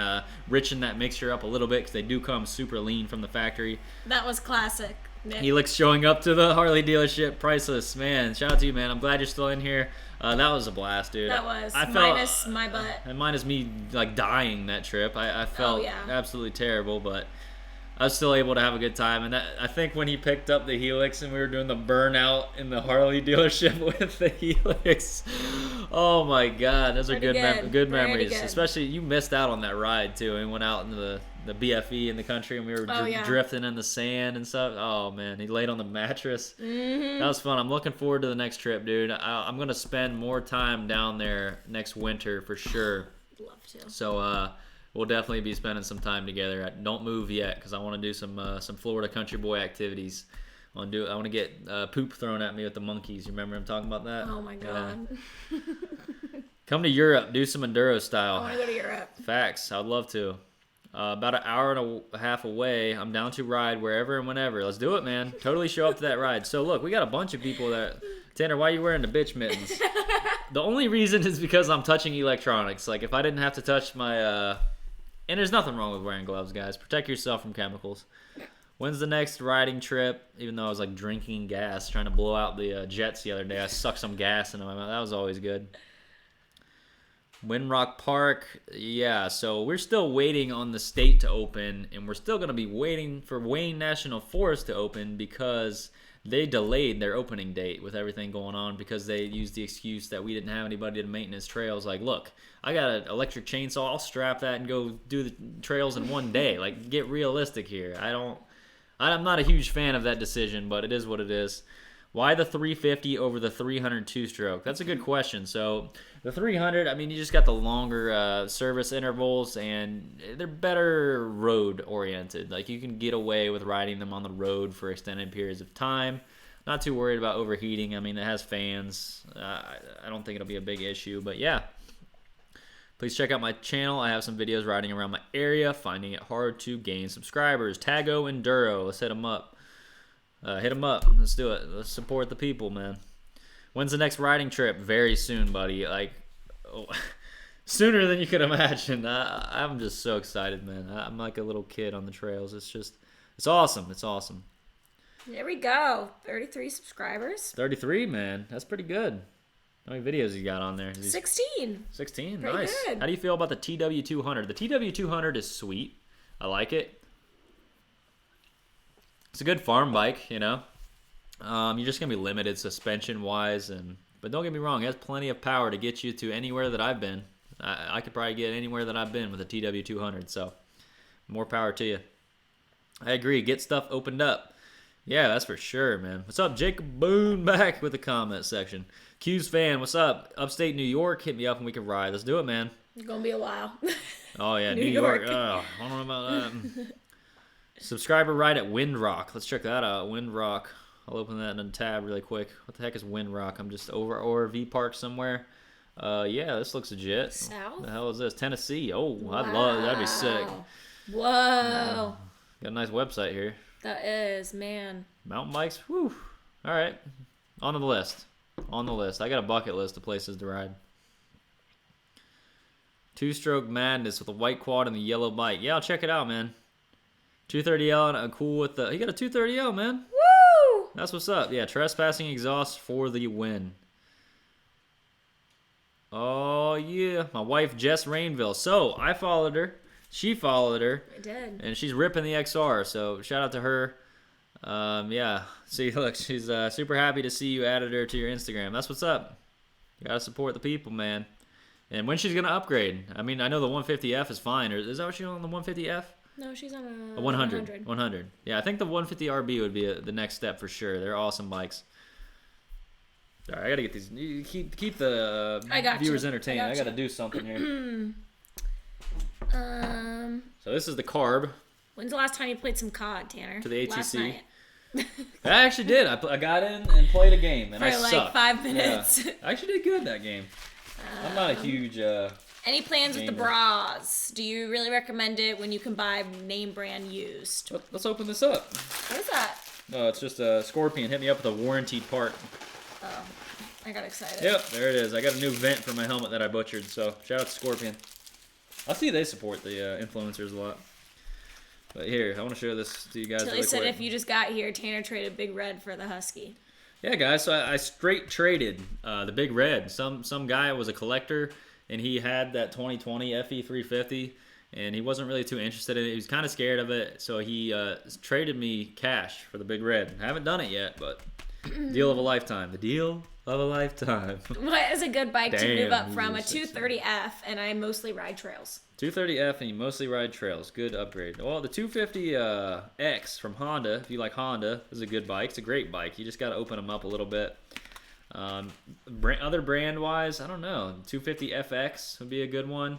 richen that mixture up a little bit because they do come super lean from the factory. That was classic. Helix showing up to the Harley dealership, priceless, man. Shout out to you, man. I'm glad you're still in here. That was a blast, dude. That was. Minus my butt. And minus me, like, dying that trip. I felt absolutely terrible, but I was still able to have a good time. And I think when he picked up the Helix and we were doing the burnout in the Harley dealership with the Helix, oh my God, those are good memories. Good. Especially you missed out on that ride too. And went out into the BFE in the country and we were drifting in the sand and stuff. Oh man, he laid on the mattress. That was fun. I'm looking forward to the next trip, dude. I'm gonna spend more time down there next winter for sure. Love to. So we'll definitely be spending some time together. Don't move yet because I want to do some Florida country boy activities. I want to get poop thrown at me with the monkeys. You remember him talking about that? Oh my God. Come to Europe, do some enduro style. I want to go to Europe. Facts. I'd love to. About an hour and a half away. I'm down to ride wherever and whenever. Let's do it, man. Totally show up to that ride. So look, we got a bunch of people that. Tanner, why are you wearing the bitch mittens? The only reason is because I'm touching electronics. Like if I didn't have to touch my. And there's nothing wrong with wearing gloves, guys. Protect yourself from chemicals. When's the next riding trip? Even though I was like drinking gas, trying to blow out the jets the other day, I sucked some gas into my mouth. That was always good. Windrock Park, yeah. So we're still waiting on the state to open, and we're still going to be waiting for Wayne National Forest to open because they delayed their opening date with everything going on because they used the excuse that we didn't have anybody to maintenance trails. Like, look, I got an electric chainsaw. I'll strap that and go do the trails in one day. Like, get realistic here. I'm not a huge fan of that decision, but it is what it is. Why the 350 over the 300 two-stroke? That's a good question. So the 300, I mean, you just got the longer service intervals, and they're better road-oriented. Like, you can get away with riding them on the road for extended periods of time. Not too worried about overheating. I mean, it has fans. I don't think it'll be a big issue, but yeah. Please check out my channel. I have some videos riding around my area, finding it hard to gain subscribers. Tago Enduro. Let's hit them up. Hit them up. Let's do it. Let's support the people, man. When's the next riding trip? Very soon, buddy. Like, sooner than you could imagine. I'm just so excited, man. I'm like a little kid on the trails. It's awesome. It's awesome. There we go. 33 subscribers. 33, man. That's pretty good. How many videos you got on there? 16. 16? Pretty Nice. good. How do you feel about the TW200? The TW200 is sweet. I like it. It's a good farm bike, you know. You're just going to be limited suspension-wise, but don't get me wrong, it has plenty of power to get you to anywhere that I've been. I could probably get anywhere that I've been with a TW200, so more power to you. I agree. Get stuff opened up. Yeah, that's for sure, man. What's up, Jacob Boone? Back with the comment section. Q's fan, what's up? Upstate New York, hit me up and we can ride. Let's do it, man. It's going to be a while. Oh, yeah, New York. Oh, I don't know about that. Subscriber ride at Windrock. Let's check that out. Windrock. I'll open that in a tab really quick. What the heck is Windrock? I'm just over ORV park somewhere. Yeah, this looks legit. South? What the hell is this? Tennessee. Oh, wow. I'd love that'd be sick. Whoa. Got a nice website here. That is, man. Mountain bikes. Whew. All right. On the list. On the list. I got a bucket list of places to ride. Two-stroke madness with a white quad and the yellow bike. Yeah, I'll check it out, man. 230L and a cool with the. You got a 230L, man. Woo! That's what's up. Yeah, trespassing exhaust for the win. Oh yeah, my wife Jess Rainville. So I followed her. She followed her. I did. And she's ripping the XR. So shout out to her. Yeah. See, look, she's super happy to see you added her to your Instagram. That's what's up. You gotta support the people, man. And when she's gonna upgrade. I mean, I know the 150F is fine. Or is that what she's on the 150F? No, she's on a 100. 100. Yeah, I think the 150RB would be the next step for sure. They're awesome bikes. All right, I got to get these. You keep the viewers entertained. I got to do something here. So this is the carb. When's the last time you played some COD, Tanner? To the ATC. Last night. I actually did. I got in and played a game, and for I like sucked. 5 minutes. Yeah. I actually did good that game. I'm not a huge... Any plans with the bras? Do you really recommend it when you can buy name brand used? Let's open this up. What is that? Oh, it's just a Scorpion. Hit me up with a warranted part. Oh, I got excited. Yep, there it is. I got a new vent for my helmet that I butchered, so shout out to Scorpion. I see they support the influencers a lot. But here, I want to show this to you guys. Tilly said if you just got here, Tanner traded Big Red for the Husky. Yeah, guys, so I straight traded the Big Red. Some guy was a collector, and he had that 2020 FE350, and he wasn't really too interested in it. He was kind of scared of it, so he traded me cash for the Big Red. I haven't done it yet, but deal of a lifetime. The deal of a lifetime. What is a good bike to move up from? A sexy. 230F, and I mostly ride trails. 230F, and you mostly ride trails. Good upgrade. Well, the 250X from Honda, if you like Honda, is a good bike. It's a great bike. You just got to open them up a little bit. Other brand-wise, I don't know. 250FX would be a good one.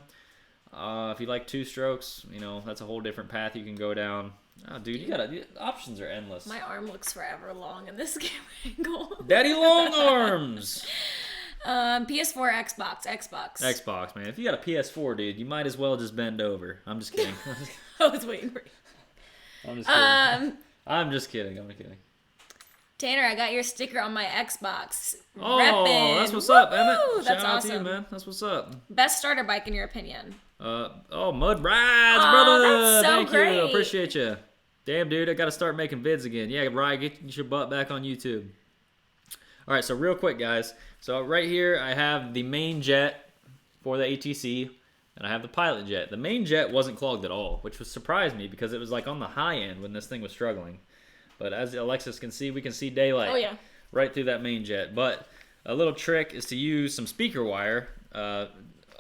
If you like two strokes, you know, that's a whole different path you can go down. Oh, dude, the options are endless. My arm looks forever long in this camera angle. Daddy long arms! PS4, Xbox, man. If you got a PS4, dude, you might as well just bend over. I'm just kidding. I was waiting for you. I'm just kidding. I'm just kidding. Tanner, I got your sticker on my Xbox. Oh, Reppin'. that's what's up, Emmett. That's Shout out awesome. to you, man. That's what's up. Best starter bike in your opinion? Mud rides, Aw, brother. that's so Thank great. you. Appreciate you. Damn, dude, I got to start making vids again. Yeah, Ryan, get your butt back on YouTube. All right, so real quick, guys. So right here, I have the main jet for the ATC, and I have the pilot jet. The main jet wasn't clogged at all, which surprised me because it was like on the high end when this thing was struggling. But as Alexis can see, we can see daylight. Oh, yeah. Right through that main jet. But a little trick is to use some speaker wire,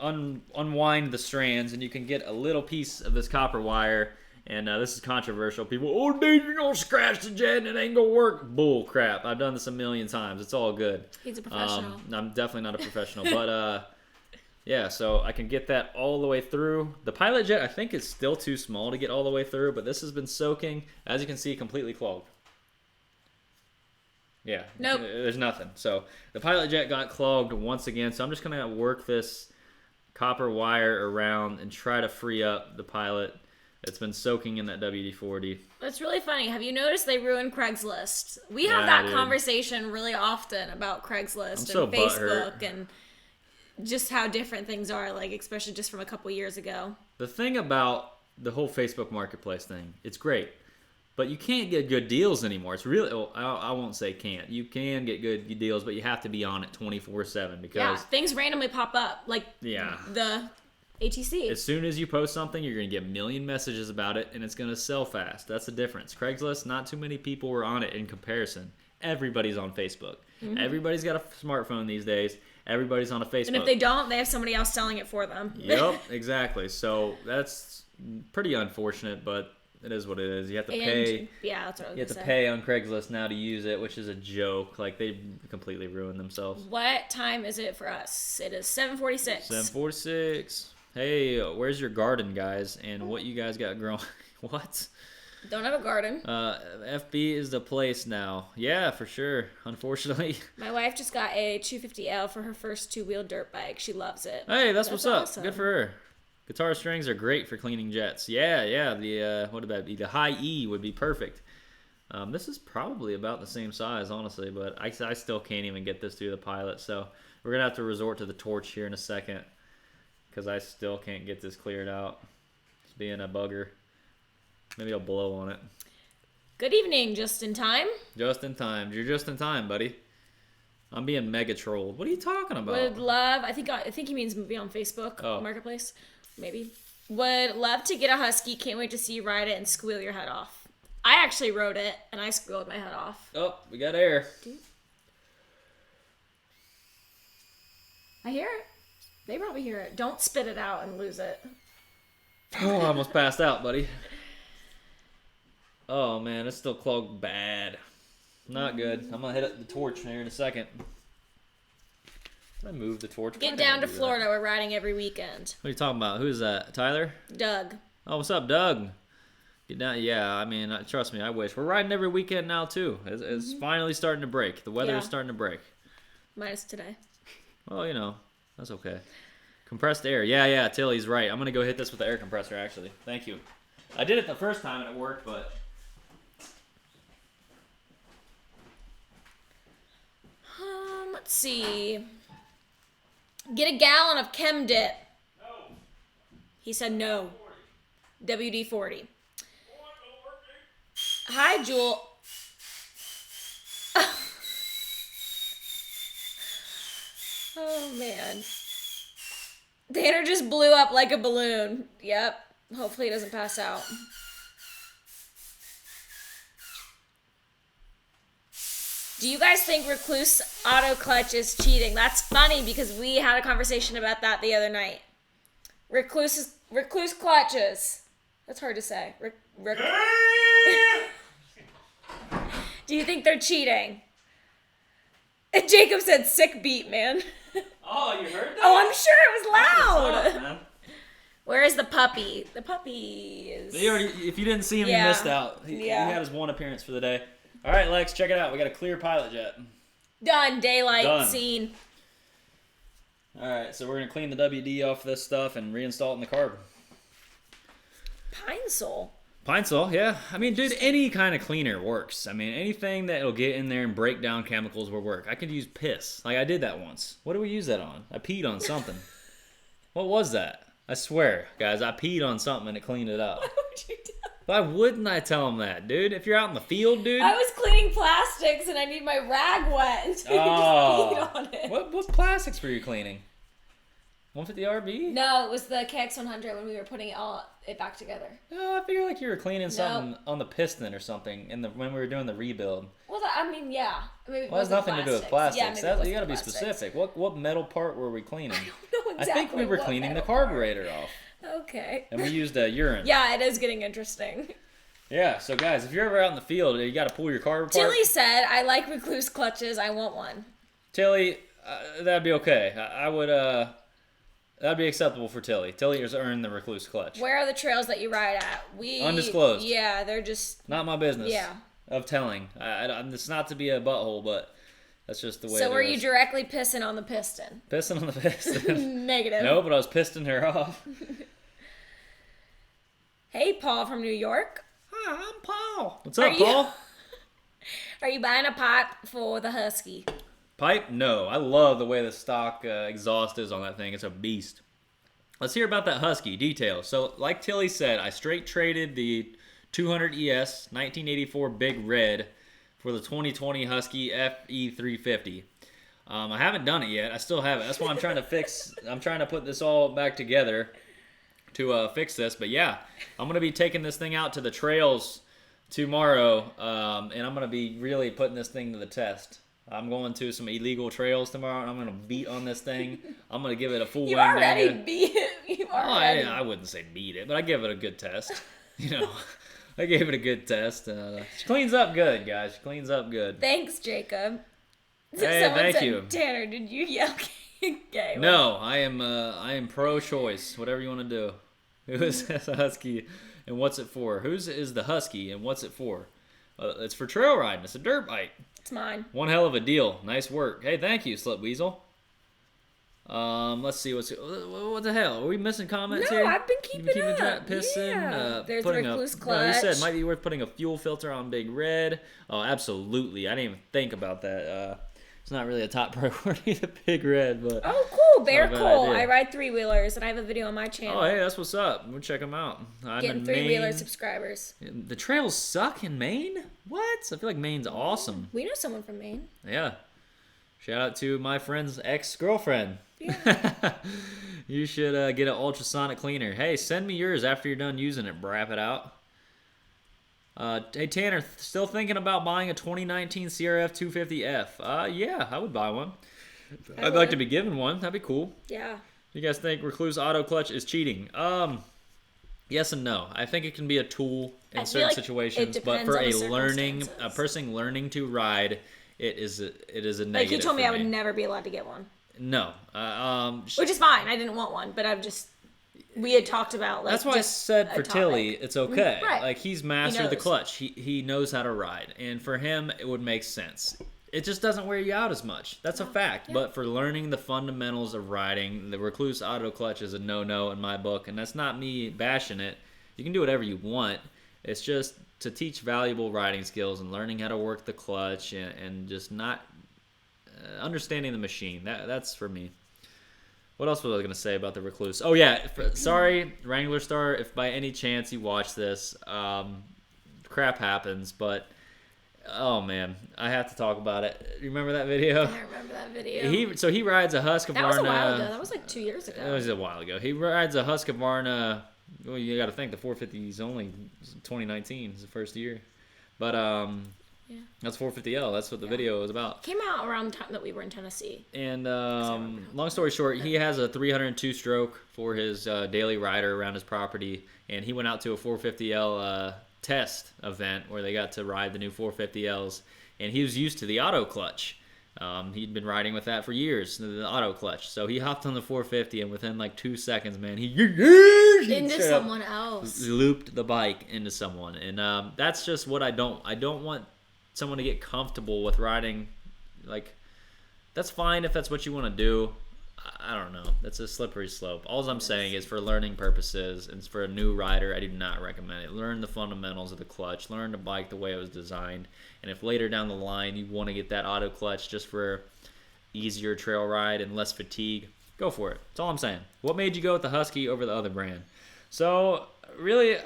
unwind the strands, and you can get a little piece of this copper wire. And this is controversial. People, oh, dude, you're going to scratch the jet and it ain't going to work. Bull crap. I've done this a million times. It's all good. He's a professional. I'm definitely not a professional. But, yeah, so I can get that all the way through. The pilot jet, I think, is still too small to get all the way through. But this has been soaking, as you can see, completely clogged. Yeah. Nope. There's nothing. So the pilot jet got clogged once again. So I'm just going to work this copper wire around and try to free up the pilot. It's been soaking in that WD-40. That's really funny. Have you noticed they ruined Craigslist? We have Yeah, that conversation really often about Craigslist so and Facebook butthurt. and just how different things are, like especially just from a couple years ago. The thing about the whole Facebook Marketplace thing, it's great, but you can't get good deals anymore. It's really, I won't say can't. You can get good deals, but you have to be on it 24/7 because Yeah, things randomly pop up, like yeah. the ATC. As soon as you post something, you're going to get a million messages about it, and it's going to sell fast. That's the difference. Craigslist, not too many people were on it in comparison. Everybody's on Facebook. Mm-hmm. Everybody's got a smartphone these days. Everybody's on a Facebook. And if they don't, they have somebody else selling it for them. Yep, exactly. So that's pretty unfortunate, but it is what it is. You have to pay. Yeah, that's what I was You have to say. pay on Craigslist now to use it, which is a joke. Like, they completely ruined themselves. What time is it for us? It is 7:46. 7:46. Hey, where's your garden, guys? And what you guys got growing? What? Don't have a garden. FB is the place now. Yeah, for sure. Unfortunately. My wife just got a 250L for her first two-wheel dirt bike. She loves it. Hey, that's what's up. awesome. Good for her. Guitar strings are great for cleaning jets. Yeah. The what would that be? The high E would be perfect. This is probably about the same size, honestly, but I still can't even get this through the pilot. So we're gonna have to resort to the torch here in a second because I still can't get this cleared out. It's being a bugger. Maybe I'll blow on it. Good evening, just in time. Just in time. You're just in time, buddy. I'm being mega trolled. What are you talking about? Would love. I think he means be on Facebook Marketplace. Maybe. Would love to get a Husky. Can't wait to see you ride it and squeal your head off. I actually rode it and I squealed my head off. Oh, we got air. I hear it. They probably hear it. Don't spit it out and lose it. Oh, I almost passed out, buddy. Oh, man, it's still clogged bad. Not good. I'm going to hit up the torch here in a second. Did I move the torch? Get down to Florida. We're riding every weekend. What are you talking about? Who's that? Tyler? Doug. Oh, what's up, Doug? Get down. Yeah, I mean, trust me, I wish. We're riding every weekend now, too. It's finally starting to break. The weather is starting to break. Minus today. Well, you know, that's okay. Compressed air. Yeah, Tilly's right. I'm going to go hit this with the air compressor, actually. Thank you. I did it the first time and it worked, but Let's see. Get a gallon of Chem Dip. No. He said no. WD-40. Hi, Jewel. Oh, man. Tanner just blew up like a balloon. Yep. Hopefully he doesn't pass out. Do you guys think Recluse auto clutch is cheating? That's funny because we had a conversation about that the other night. Recluse clutches. That's hard to say. Do you think they're cheating? And Jacob said sick beat, man. Oh, you heard that? Oh, I'm sure it was loud. What's up, man? Where is the puppy? The puppy is... If you didn't see him, Yeah. you missed out. He Yeah. had his one appearance for the day. All right, Lex, check it out. We got a clear pilot jet. Done. Daylight Done. scene. All right, so we're going to clean the WD off this stuff and reinstall it in the carb. Pine Sol. Pine Sol, yeah. I mean, dude, any kind of cleaner works. I mean, anything that'll get in there and break down chemicals will work. I could use piss. Like, I did that once. What did we use that on? I peed on something. What was that? I swear, guys, I peed on something and it cleaned it up. What would you do? Why wouldn't I tell them that, dude? If you're out in the field, dude. I was cleaning plastics and I need my rag wet. And so you just peed on it. What plastics were you cleaning? 150 RB? No, it was the KX100 when we were putting it back together. No, I figure like you were cleaning something on the piston or something when we were doing the rebuild. Well, I mean, yeah. Maybe it Well, it has wasn't nothing to do with plastics. Yeah, maybe it wasn't You got to be plastics. specific. What metal part were we cleaning? I don't know exactly. I think we were what cleaning the metal part. carburetor off. Okay. And we used urine. Yeah, it is getting interesting. Yeah, so guys, if you're ever out in the field, you got to pull your carb apart. Tilly said, I like Recluse clutches. I want one. Tilly, that'd be okay. I would, that'd be acceptable for Tilly. Tilly has earned the Recluse clutch. Where are the trails that you ride at? Undisclosed. Yeah, they're just... Not my business. Yeah. Of telling. It's not to be a butthole, but that's just the way So it were is. you directly pissing on the piston? Pissing on the piston? Negative. No, but I was pisting her off. Hey, Paul from New York. Hi, I'm Paul. What's Are up, you- Paul? Are you buying a pipe for the Husky? Pipe? No. I love the way the stock exhaust is on that thing. It's a beast. Let's hear about that Husky. Details. So, like Tilly said, I straight traded the 200 ES 1984 Big Red for the 2020 Husky FE350. I haven't done it yet. I still have it. That's why I'm trying to fix. I'm trying to put this all back together to fix this. But yeah, I'm gonna be taking this thing out to the trails tomorrow, and I'm gonna be really putting this thing to the test. I'm going to some illegal trails tomorrow, and I'm gonna beat on this thing. I'm gonna give it a full You wing already down. beat it. You already. I wouldn't say beat it, but I give it a good test. You know, I gave it a good test. She cleans up good, guys. She cleans up good. Thanks, Jacob. Hey, Someone thank said, you. Tanner, did you yell gay? No, I am pro-choice. Whatever you want to do. Who is this Husky, and what's it for? Whose is the Husky, and what's it for? It's for trail riding. It's a dirt bike. It's mine. One hell of a deal. Nice work. Hey, thank you, Slip Weasel. Let's see what the hell? Are we missing comments No, here? I've been keeping up. Track pissing. Yeah. There's putting Recluse you clutch. said it might be worth putting a fuel filter on Big Red. Oh, absolutely. I didn't even think about that. It's not really a top priority, the Big Red, but Oh, cool. They're Not a bad cool. idea. I ride three-wheelers, and I have a video on my channel. oh, hey, that's what's up. We'll check them out. I'm Getting in three-wheeler Maine. subscribers. The trails suck in Maine? What? I feel like Maine's awesome. We know someone from Maine. Yeah. Shout out to my friend's ex-girlfriend. Yeah. You should get an ultrasonic cleaner. Hey, send me yours after you're done using it. Brap it out. Hey, Tanner, still thinking about buying a 2019 CRF 250F? Yeah, I would buy one. I'd like to be given one. That'd be cool. Yeah. You guys think Recluse Auto Clutch is cheating? Yes and no. I think it can be a tool I in feel certain like situations, it but depends for on a the a person learning to ride, it is a negative. Like, he told me for I would never be allowed to get one. No. Which is fine. I didn't want one, but we had talked about, like, That's why I just said a for topic. Tilly, it's okay. Right. Like, he's mastered the knows. clutch. He knows how to ride. And for him, it would make sense. It just doesn't wear you out as much. That's a fact. Yeah. But for learning the fundamentals of riding, the Recluse Auto Clutch is a no-no in my book. And that's not me bashing it. You can do whatever you want. It's just to teach valuable riding skills and learning how to work the clutch and just not understanding the machine. That's for me. What else was I going to say about the Recluse? Oh, yeah. Sorry, Wrangler Star, if by any chance you watch this, crap happens, but, oh, man, I have to talk about it. You remember that video? I remember that video. So he rides a Husqvarna. That was a while ago. That was like 2 years ago. It was a while ago. He rides a Husqvarna. Well, you got to think the 450 is only 2019. It's the first year. But, yeah. That's 450L. That's what the video was about. Came out around the time that we were in Tennessee. And long story short, he has a 302 stroke for his daily rider around his property. And he went out to a 450L test event where they got to ride the new 450Ls. And he was used to the auto clutch. He'd been riding with that for years, the auto clutch. So he hopped on the 450, and within like 2 seconds, man, he into someone else. Looped the bike into someone. And that's just what I don't want someone to get comfortable with riding. Like, that's fine if that's what you want to do. I don't know. That's a slippery slope. All I'm saying is for learning purposes and for a new rider, I do not recommend it. Learn the fundamentals of the clutch. Learn the bike the way it was designed. And if later down the line you want to get that auto clutch just for easier trail ride and less fatigue, go for it. That's all I'm saying. What made you go with the Husky over the other brand? So, really,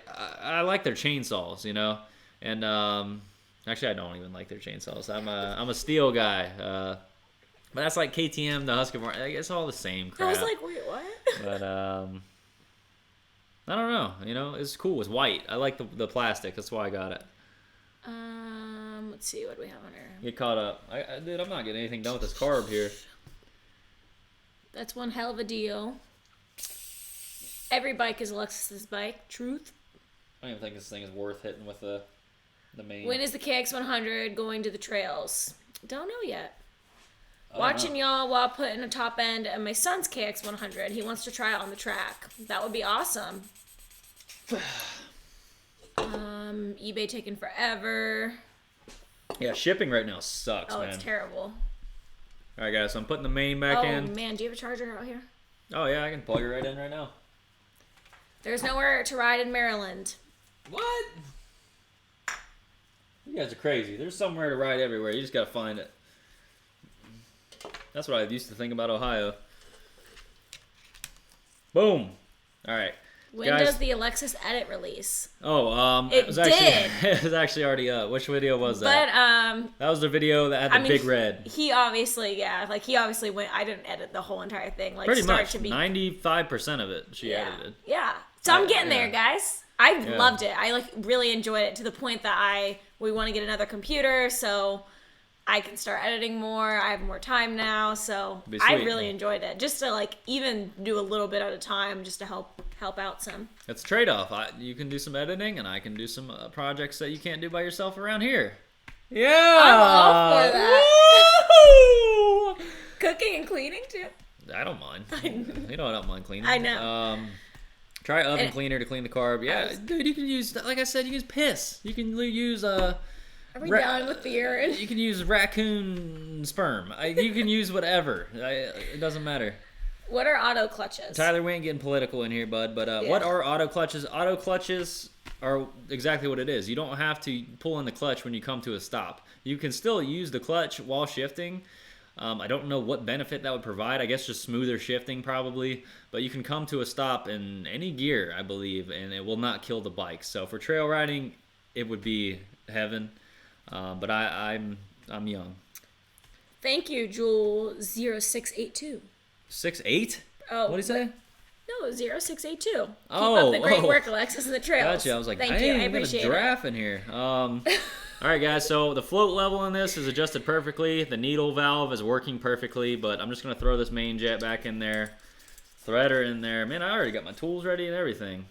I like their chainsaws, you know? And, actually, I don't even like their chainsaws. I'm a steel guy. But that's like KTM, the Husqvarna. It's all the same crap. I was like, wait, what? But I don't know. You know, it's cool. It's white. I like the plastic. That's why I got it. Let's see what we have on here. Get caught up. Dude, I'm not getting anything done with this carb here. That's one hell of a deal. Every bike is Alexis's bike. Truth. I don't even think this thing is worth hitting with the main. When is the KX100 going to the trails? Don't know yet. Watching y'all while putting a top end of my son's KX100. He wants to try it on the track. That would be awesome. eBay taking forever. Yeah, shipping right now sucks, man. Oh, it's terrible. All right, guys, so I'm putting the main back in. Oh, man, do you have a charger out here? Oh, yeah, I can plug it right in right now. There's nowhere to ride in Maryland. What? You guys are crazy. There's somewhere to ride everywhere. You just got to find it. That's what I used to think about Ohio. Boom. All right. When guys, does the Alexis Edit release? Oh, it was did. Actually, it was actually already up. Which video was that? But that was the video that had the big red. He obviously, went. I didn't edit the whole entire thing. Like pretty start much. to be 95% of it she edited. Yeah. So I'm getting there, guys. I loved it. I really enjoyed it to the point that we want to get another computer so I can start editing more. I have more time now, so I really enjoyed it. Just to even do a little bit at a time, just to help out some. It's a trade-off. You can do some editing, and I can do some projects that you can't do by yourself around here. Yeah, I'm all for that. Woo! Cooking and cleaning too. I don't mind. You know I don't mind cleaning. I know. Try oven cleaner to clean the carb. Yeah, dude, you can use, like I said, you can use piss. You can use Are we done with the urine? You can use raccoon sperm. You can use whatever. It doesn't matter. What are auto clutches? Tyler, we ain't getting political in here, bud. But what are auto clutches? Auto clutches are exactly what it is. You don't have to pull in the clutch when you come to a stop. You can still use the clutch while shifting. I don't know what benefit that would provide. I guess just smoother shifting probably. But you can come to a stop in any gear, I believe, and it will not kill the bike. So for trail riding, it would be heaven. But I'm young. Thank you, Jewel 0682. 6'8"? Oh, what did he say? No, 0682. Keep Oh, up the great work, Alexis, and the trails. Gotcha. I was like, thank you. I appreciate a giraffe in here. All right, guys. So the float level in this is adjusted perfectly. The needle valve is working perfectly, but I'm just gonna throw this main jet back in there, threader in there. Man, I already got my tools ready and everything.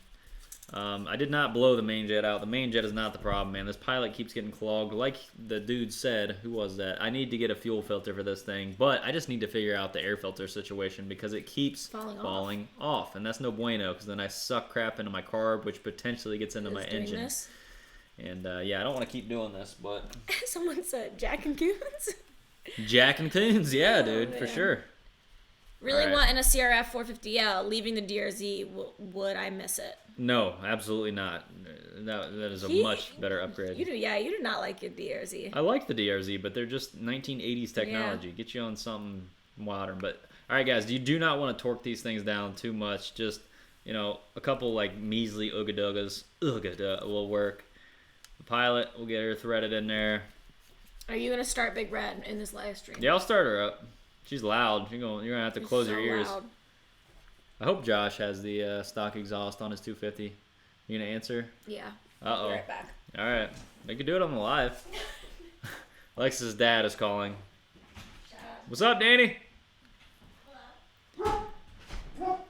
I did not blow the main jet out. The main jet is not the problem, man. This pilot keeps getting clogged. Like the dude said, who was that? I need to get a fuel filter for this thing, but I just need to figure out the air filter situation because it keeps falling off. And that's no bueno because then I suck crap into my carb, which potentially gets into my engine. This? And yeah, I don't want to keep doing this, but... Someone said Jack and Coons? Jack and Coons, yeah, dude, for sure. Really All right. wanting a CRF 450L, leaving the DRZ, would I miss it? No, absolutely not. That is a much better upgrade. You do not like your DRZ. I like the DRZ, but they're just 1980s technology. Get you on something modern. But all right, guys, you do not want to torque these things down too much. Just, you know, a couple like measly ooga-doogas will work. The pilot, we'll get her threaded in there. Are you gonna start Big Red in this live stream? Yeah, I'll start her up. She's loud. You're gonna have to close your ears. Loud. I hope Josh has the stock exhaust on his 250. You gonna answer? Yeah. Uh-oh. Be right back. All right. They could do it on the live. Alexa's dad is calling. What's up, Danny?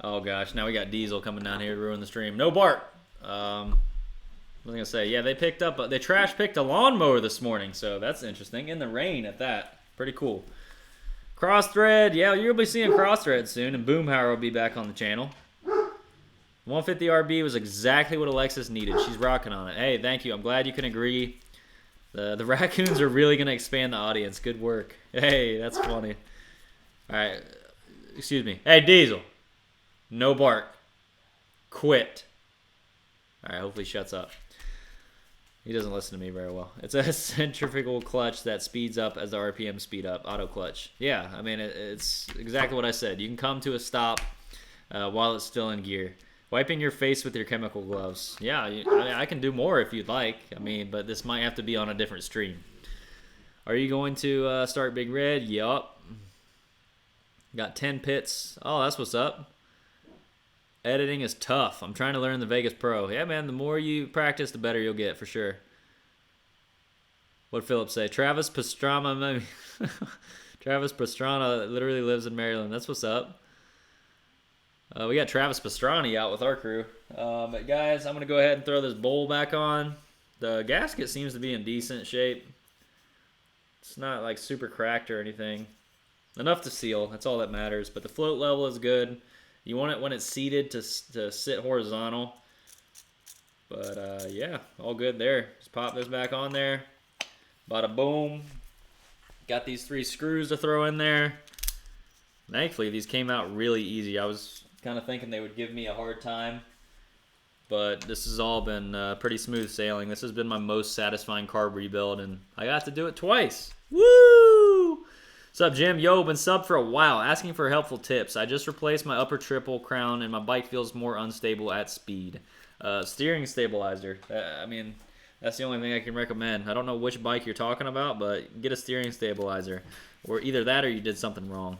Oh, gosh. Now we got Diesel coming down here to ruin the stream. No Bart. What was I going to say? Yeah, they trash picked a lawnmower this morning, so that's interesting. In the rain at that. Pretty cool. Crossthread. Yeah, you'll be seeing Crossthread soon, and Boomhauer will be back on the channel. 150 RB was exactly what Alexis needed. She's rocking on it. Hey, thank you. I'm glad you can agree. The raccoons are really going to expand the audience. Good work. Hey, that's funny. All right. Excuse me. Hey, Diesel. No bark. Quit. All right, hopefully he shuts up. He doesn't listen to me very well. It's a centrifugal clutch that speeds up as the RPM speed up. Auto clutch. Yeah, I mean, it's exactly what I said. You can come to a stop while it's still in gear. Wiping your face with your chemical gloves. Yeah, I can do more if you'd like. I mean, but this might have to be on a different stream. Are you going to start Big Red? Yup. Got 10 pits. Oh, that's what's up. Editing is tough. I'm trying to learn the Vegas Pro. Yeah, man, the more you practice, the better you'll get, for sure. What'd Philip say? Travis Pastrana, maybe. Travis Pastrana literally lives in Maryland. That's what's up. We got Travis Pastrani out with our crew. But guys, I'm going to go ahead and throw this bowl back on. The gasket seems to be in decent shape. It's not like super cracked or anything. Enough to seal. That's all that matters. But the float level is good. You want it when it's seated to sit horizontal. But yeah, all good there. Just pop this back on there. Bada boom. Got these 3 screws to throw in there. Thankfully, these came out really easy. I was kind of thinking they would give me a hard time, but this has all been pretty smooth sailing. This has been my most satisfying carb rebuild, and I got to do it twice. Woo! What's up, Jim? Yo, been sub for a while, asking for helpful tips. I just replaced my upper triple crown, and my bike feels more unstable at speed. Steering stabilizer. I mean, that's the only thing I can recommend. I don't know which bike you're talking about, but get a steering stabilizer, or either that or you did something wrong.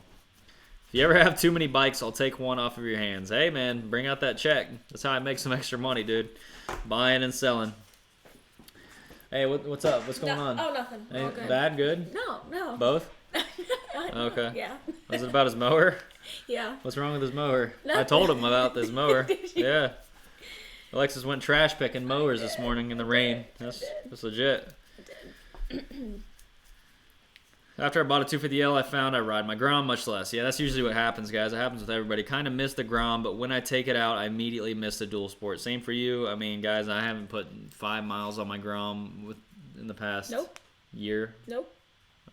If you ever have too many bikes, I'll take one off of your hands. Hey, man, bring out that check. That's how I make some extra money, dude. Buying and selling. Hey, what's up? What's going on? Oh, nothing. Hey, All good. bad, good? No. Both? Okay. Yeah. Was it about his mower? Yeah. What's wrong with his mower? Nothing. I told him about this mower. Yeah. Alexis went trash picking mowers this morning in the rain. That's legit. I did. After I bought a 250L, I found I ride my Grom much less. Yeah, that's usually what happens, guys. It happens with everybody. Kind of miss the Grom, but when I take it out, I immediately miss the dual sport. Same for you. I mean, guys, I haven't put 5 miles on my Grom in the past year. Nope.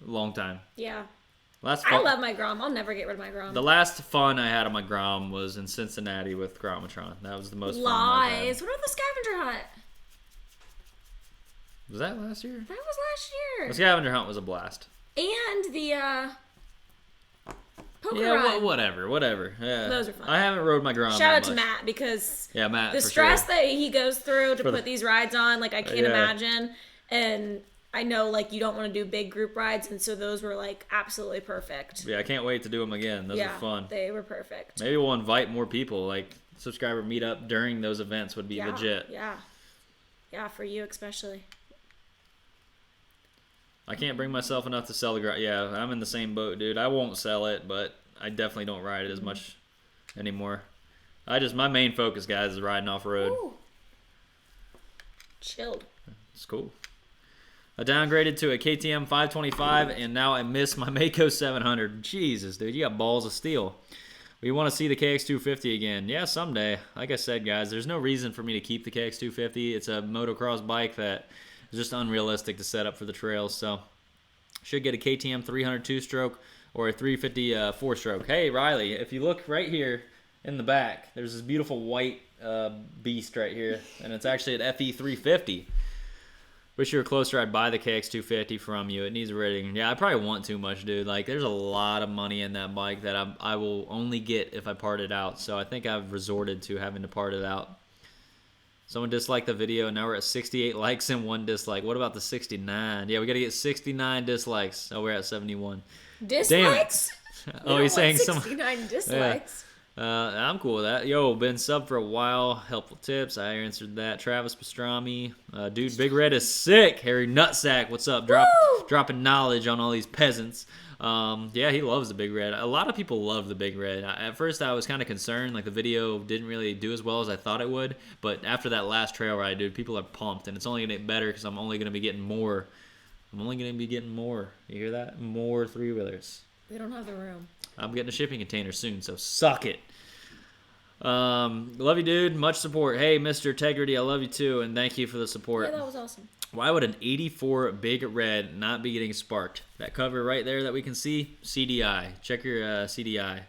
Long time. Yeah. I love my Grom. I'll never get rid of my Grom. The last fun I had on my Grom was in Cincinnati with Gromatron. That was the most fun I've had. Lies. What about the scavenger hunt? Was that last year? That was last year. The scavenger hunt was a blast. And the poker Yeah, ride. whatever. Yeah. Those are fun. I haven't rode my Grom Shout that out to much. Matt, because Matt, the for stress sure. that he goes through to put these rides on, like, I can't Yeah. imagine. And I know, like, you don't want to do big group rides, and so those were, like, absolutely perfect. Yeah, I can't wait to do them again. Those are fun. They were perfect. Maybe we'll invite more people. Like, subscriber meetup during those events would be legit. Yeah, for you especially. I can't bring myself enough to sell the Grom. Yeah, I'm in the same boat, dude. I won't sell it, but I definitely don't ride it as much anymore. My main focus, guys, is riding off-road. Ooh. Chilled. It's cool. I downgraded to a KTM 525, and now I miss my Mako 700. Jesus, dude, you got balls of steel. We want to see the KX250 again. Yeah, someday. Like I said, guys, there's no reason for me to keep the KX250. It's a motocross bike that is just unrealistic to set up for the trails. So, should get a KTM 300 two-stroke or a 350 four-stroke. Hey, Riley, if you look right here in the back, there's this beautiful white beast right here, and it's actually an FE 350. Wish you were closer. I'd buy the KX250 from you. It needs rating. Yeah, I probably want too much, dude. Like, there's a lot of money in that bike that I will only get if I part it out. So I think I've resorted to having to part it out. Someone disliked the video, and now we're at 68 likes and 1 dislike. What about the 69? Yeah, we got to get 69 dislikes. Oh, we're at 71. Dislikes? Oh, he's saying 69 dislikes. I'm cool with that. Yo, been sub for a while. Helpful tips. I answered that. Travis Pastrami. Dude, Big Red is sick. Harry Nutsack. What's up? Dropping knowledge on all these peasants. Yeah, he loves the Big Red. A lot of people love the Big Red. At first, I was kind of concerned. Like, the video didn't really do as well as I thought it would. But after that last trail ride, dude, people are pumped. And it's only going to get better because I'm only going to be getting more. You hear that? More three-wheelers. We don't have the room. I'm getting a shipping container soon, so suck it. Love you, dude. Much support. Hey, Mr. Integrity, I love you too, and thank you for the support. Yeah, that was awesome. Why would an 84 Big Red not be getting sparked? That cover right there that we can see, CDI. Check your CDI.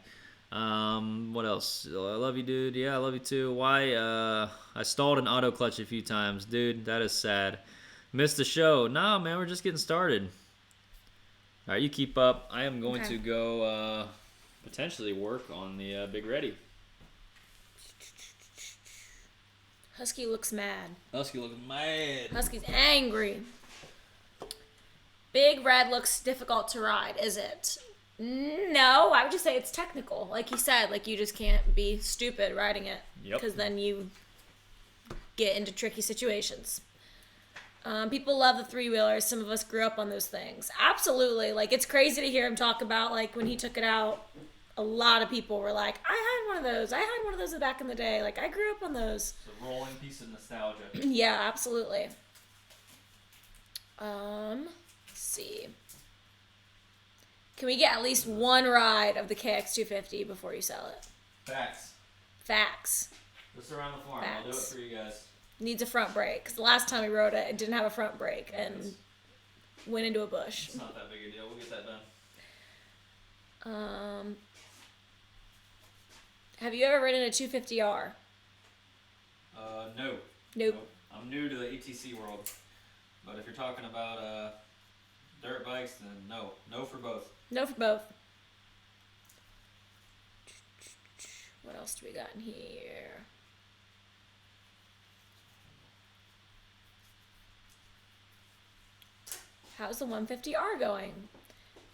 What else? I love you, dude. Yeah, I love you too. Why? I stalled an auto clutch a few times, dude. That is sad. Missed the show. Nah, man, we're just getting started. All right, you keep up. I am going to go potentially work on the Big Reddy. Husky looks mad. Husky's angry. Big Red looks difficult to ride, is it? No, I would just say it's technical. Like you said, like you just can't be stupid riding it. Yep. Because then you get into tricky situations. People love the three-wheelers. Some of us grew up on those things. Absolutely. Like, it's crazy to hear him talk about, like, when he took it out, a lot of people were like, I had one of those. I had one of those back in the day. Like, I grew up on those. It's a rolling piece of nostalgia. Yeah, absolutely. Let's see. Can we get at least one ride of the KX250 before you sell it? Facts. Just around the farm. I'll do it for you guys. Needs a front brake. Because the last time we rode it, it didn't have a front brake and went into a bush. It's not that big a deal. We'll get that done. Have you ever ridden a 250R? No. Nope. I'm new to the ATC world. But if you're talking about dirt bikes, then no. No for both. No for both. What else do we got in here? How's the 150R going?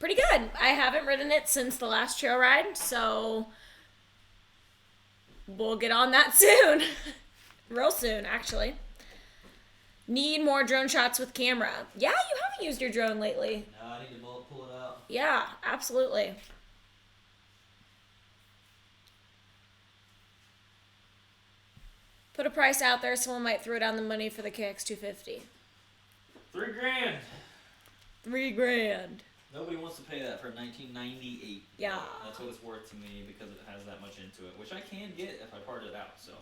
Pretty good. I haven't ridden it since the last trail ride, so we'll get on that soon. Real soon, actually. Need more drone shots with camera. Yeah, you haven't used your drone lately. No, I need to pull it out. Yeah, absolutely. Put a price out there. Someone might throw down the money for the KX250. $3,000. $3,000. Nobody wants to pay that for 1998. Yeah. That's what it's worth to me because it has that much into it, which I can get if I part it out. So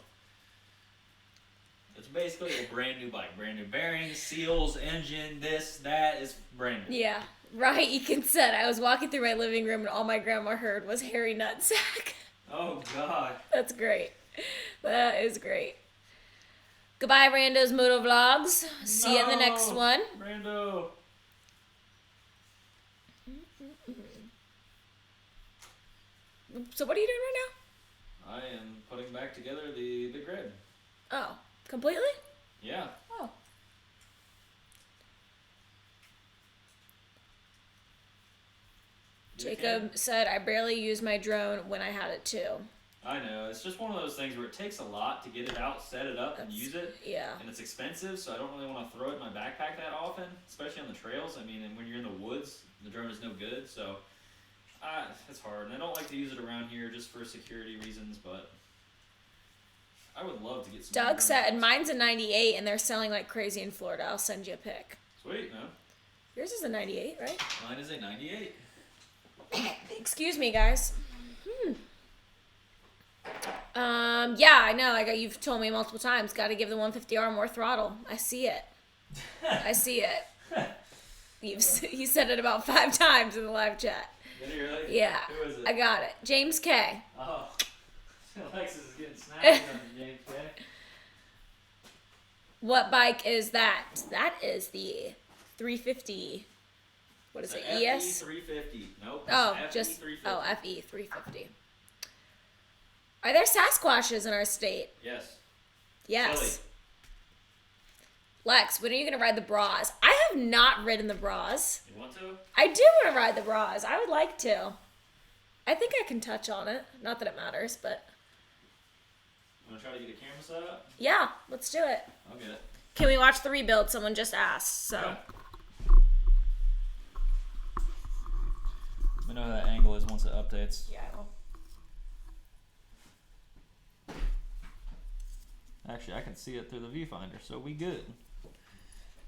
it's basically a brand new bike, brand new bearings, seals, engine, this, that is brand new. Yeah, right. You can said I was walking through my living room and all my grandma heard was Harry Nutsack. Oh God. That's great. That is great. Goodbye, Rando's Moto Vlogs. See you in the next one. Rando. So what are you doing right now? I am putting back together the Big Red. Oh, completely? Yeah. Oh. Jacob said, I barely used my drone when I had it too. I know. It's just one of those things where it takes a lot to get it out, set it up, and use it. Yeah. And it's expensive, so I don't really want to throw it in my backpack that often, especially on the trails. I mean, and when you're in the woods, the drone is no good, so it's hard. And I don't like to use it around here just for security reasons, but I would love to get some. Doug said, mine's a 98, and they're selling like crazy in Florida. I'll send you a pic. Sweet, man. Yours is a 98, right? Mine is a 98. Excuse me, guys. Yeah, I know. You've told me multiple times. Got to give the 150R more throttle. I see it. I see it. You said it about 5 times in the live chat. Did he really? Yeah. Who is it? I got it. James K. Oh. Alexis is getting snappy on James K. What bike is that? That is the 350. What is it? ES? FE 350. Nope. Oh, FE just 350. FE 350. Are there Sasquatches in our state? Yes. Yes. Silly. Lex, when are you gonna ride the bras? I have not ridden the bras. You want to? I do want to ride the bras. I would like to. I think I can touch on it. Not that it matters, but You want to try to get a camera set up? yeah, let's do it. I'll get it. Can we watch the rebuild? Someone just asked. So. Okay. Let me know how that angle is once it updates. Yeah, I will. Actually, I can see it through the viewfinder, so we good.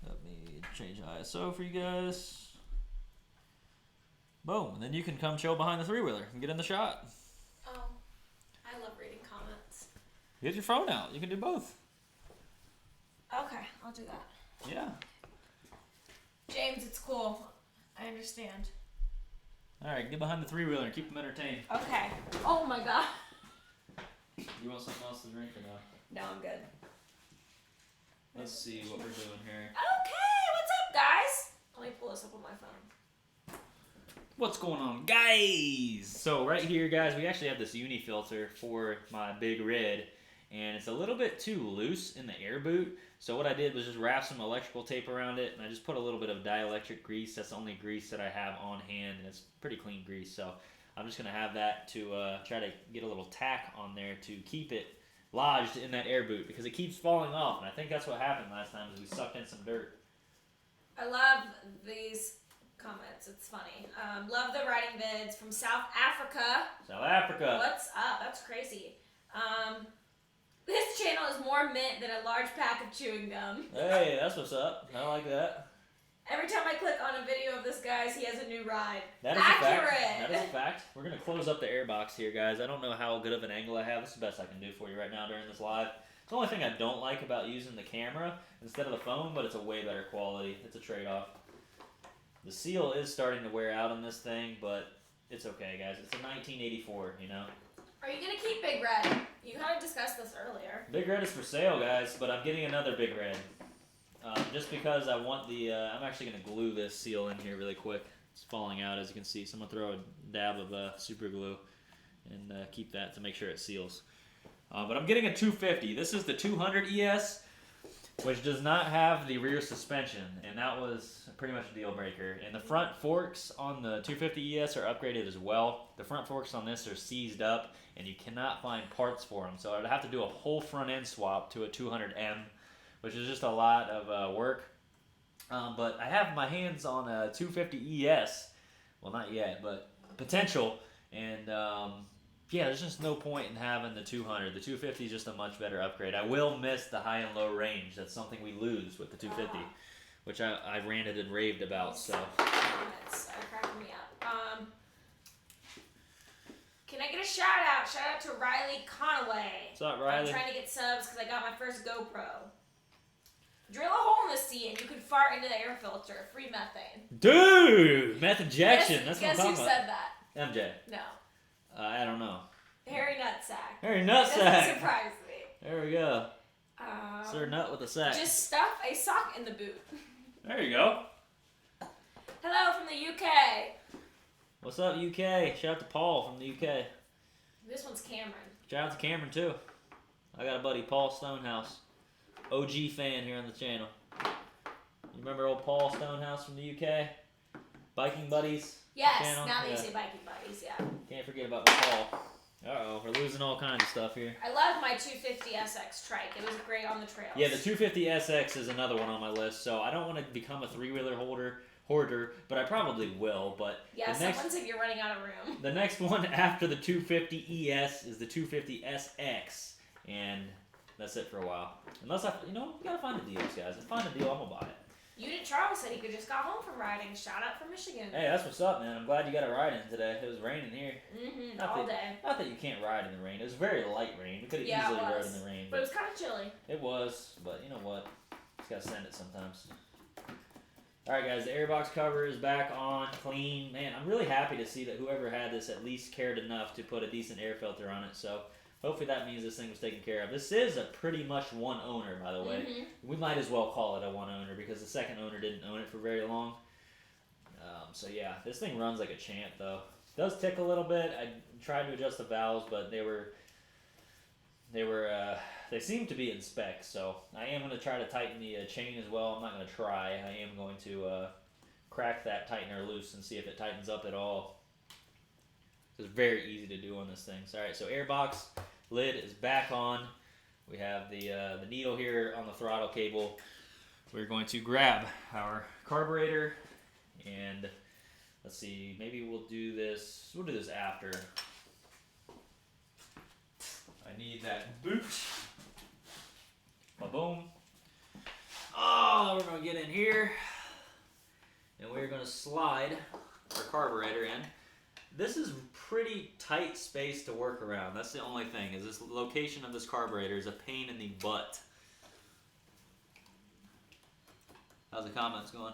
Let me change ISO for you guys. Boom. And then you can come chill behind the three-wheeler and get in the shot. Oh, I love reading comments. Get your phone out. You can do both. Okay, I'll do that. Yeah. James, it's cool. I understand. All right, get behind the three-wheeler and keep them entertained. Okay. Oh my god. You want something else to drink or no? No, I'm good. Let's see what we're doing here. Okay, what's up, guys? Let me pull this up on my phone. What's going on, guys? So right here, guys, we actually have this uni filter for my big red, and it's a little bit too loose in the air boot. So what I did was just wrap some electrical tape around it, and I just put a little bit of dielectric grease. That's the only grease that I have on hand, and it's pretty clean grease. So I'm just gonna have that to try to get a little tack on there to keep it lodged in that air boot, because it keeps falling off, and I think that's what happened last time is we sucked in some dirt. I love these comments. It's funny. Love the writing vids from South Africa. South Africa. What's up? That's crazy. This channel is more mint than a large pack of chewing gum. Hey, that's what's up. I like that. Every time I click on a video of this, guys, he has a new ride. That is Accurate. a fact. That is a fact. We're going to close up the air box here, guys. I don't know how good of an angle I have. This is the best I can do for you right now during this live. It's the only thing I don't like about using the camera instead of the phone, but it's a way better quality. It's a trade-off. The seal is starting to wear out on this thing, but it's okay, guys. It's a 1984, you know? Are you going to keep Big Red? You kind of discussed this earlier. Big Red is for sale, guys, but I'm getting another Big Red. Just because I want the, I'm actually going to glue this seal in here really quick. It's falling out, as you can see. So I'm going to throw a dab of super glue and keep that to make sure it seals. But I'm getting a 250. This is the 200 ES, which does not have the rear suspension, and that was pretty much a deal breaker. And the front forks on the 250 ES are upgraded as well. The front forks on this are seized up, and you cannot find parts for them. So I'd have to do a whole front end swap to a 200M, which is just a lot of work. But I have my hands on a 250 ES. Well, not yet, but potential. And yeah, there's just no point in having the 200. The 250 is just a much better upgrade. I will miss the high and low range. That's something we lose with the 250, which I ranted and raved about. So Comments are cracking me up. Can I get a shout out? Shout out to Riley Conaway. What's up, Riley? I'm trying to get subs because I got my first GoPro. Drill a hole in the seat and you can fart into the air filter. Free methane. Dude, meth injection. That's what I'm Guess talking who about. said that? MJ. No. I don't know. Harry Nutsack. Harry Doesn't Nutsack. surprise me. There we go. Sir Nut with a sack. Just stuff a sock in the boot. There you go. Hello from the UK. What's up, UK? Shout out to Paul from the UK. This one's Cameron. Shout out to Cameron, too. I got a buddy, Paul Stonehouse. OG fan here on the channel. You remember old Paul Stonehouse from the UK? Biking Buddies? Yes, channel? now that you Yeah. say biking buddies, yeah. Can't forget about my Paul. Uh-oh, we're losing all kinds of stuff here. I love my 250 SX trike. It was great on the trails. Yeah, the 250 SX is another one on my list, so I don't want to become a three-wheeler hoarder, but I probably will. But yeah, the next, someone said you're running out of room. the next one after the 250 ES is the 250 SX, and that's it for a while. Unless you gotta find the deals, guys. If I find a deal, I'm gonna buy it. Unit Charles said he could just got home from riding. Shout out from Michigan. Hey, that's what's up, man. I'm glad you got a ride in today. It was raining here. All day. Not that you can't ride in the rain. It was very light rain. We could have Yeah, easily it rode was. in the rain. But it was kind of chilly. It was, but you know what? Just gotta send it sometimes. All right, guys, the airbox cover is back on, clean. Man, I'm really happy to see that whoever had this at least cared enough to put a decent air filter on it. So hopefully that means this thing was taken care of. This is a pretty much one owner, by the way. We might as well call it a one owner because the second owner didn't own it for very long. So yeah, this thing runs like a champ, though. It does tick a little bit. I tried to adjust the valves, but they seem to be in spec, so I am going to try to tighten the chain as well. I'm not going to try. I am going to crack that tightener loose and see if it tightens up at all. It's very easy to do on this thing. So, all right, so airbox lid is back on. We have the needle here on the throttle cable. We're going to grab our carburetor and let's see, maybe we'll do this after. I need that boot. Boom. Oh, we're going to get in here and we're going to slide our carburetor in. This is pretty tight space to work around. That's the only thing, is this location of this carburetor is a pain in the butt. How's the comments going?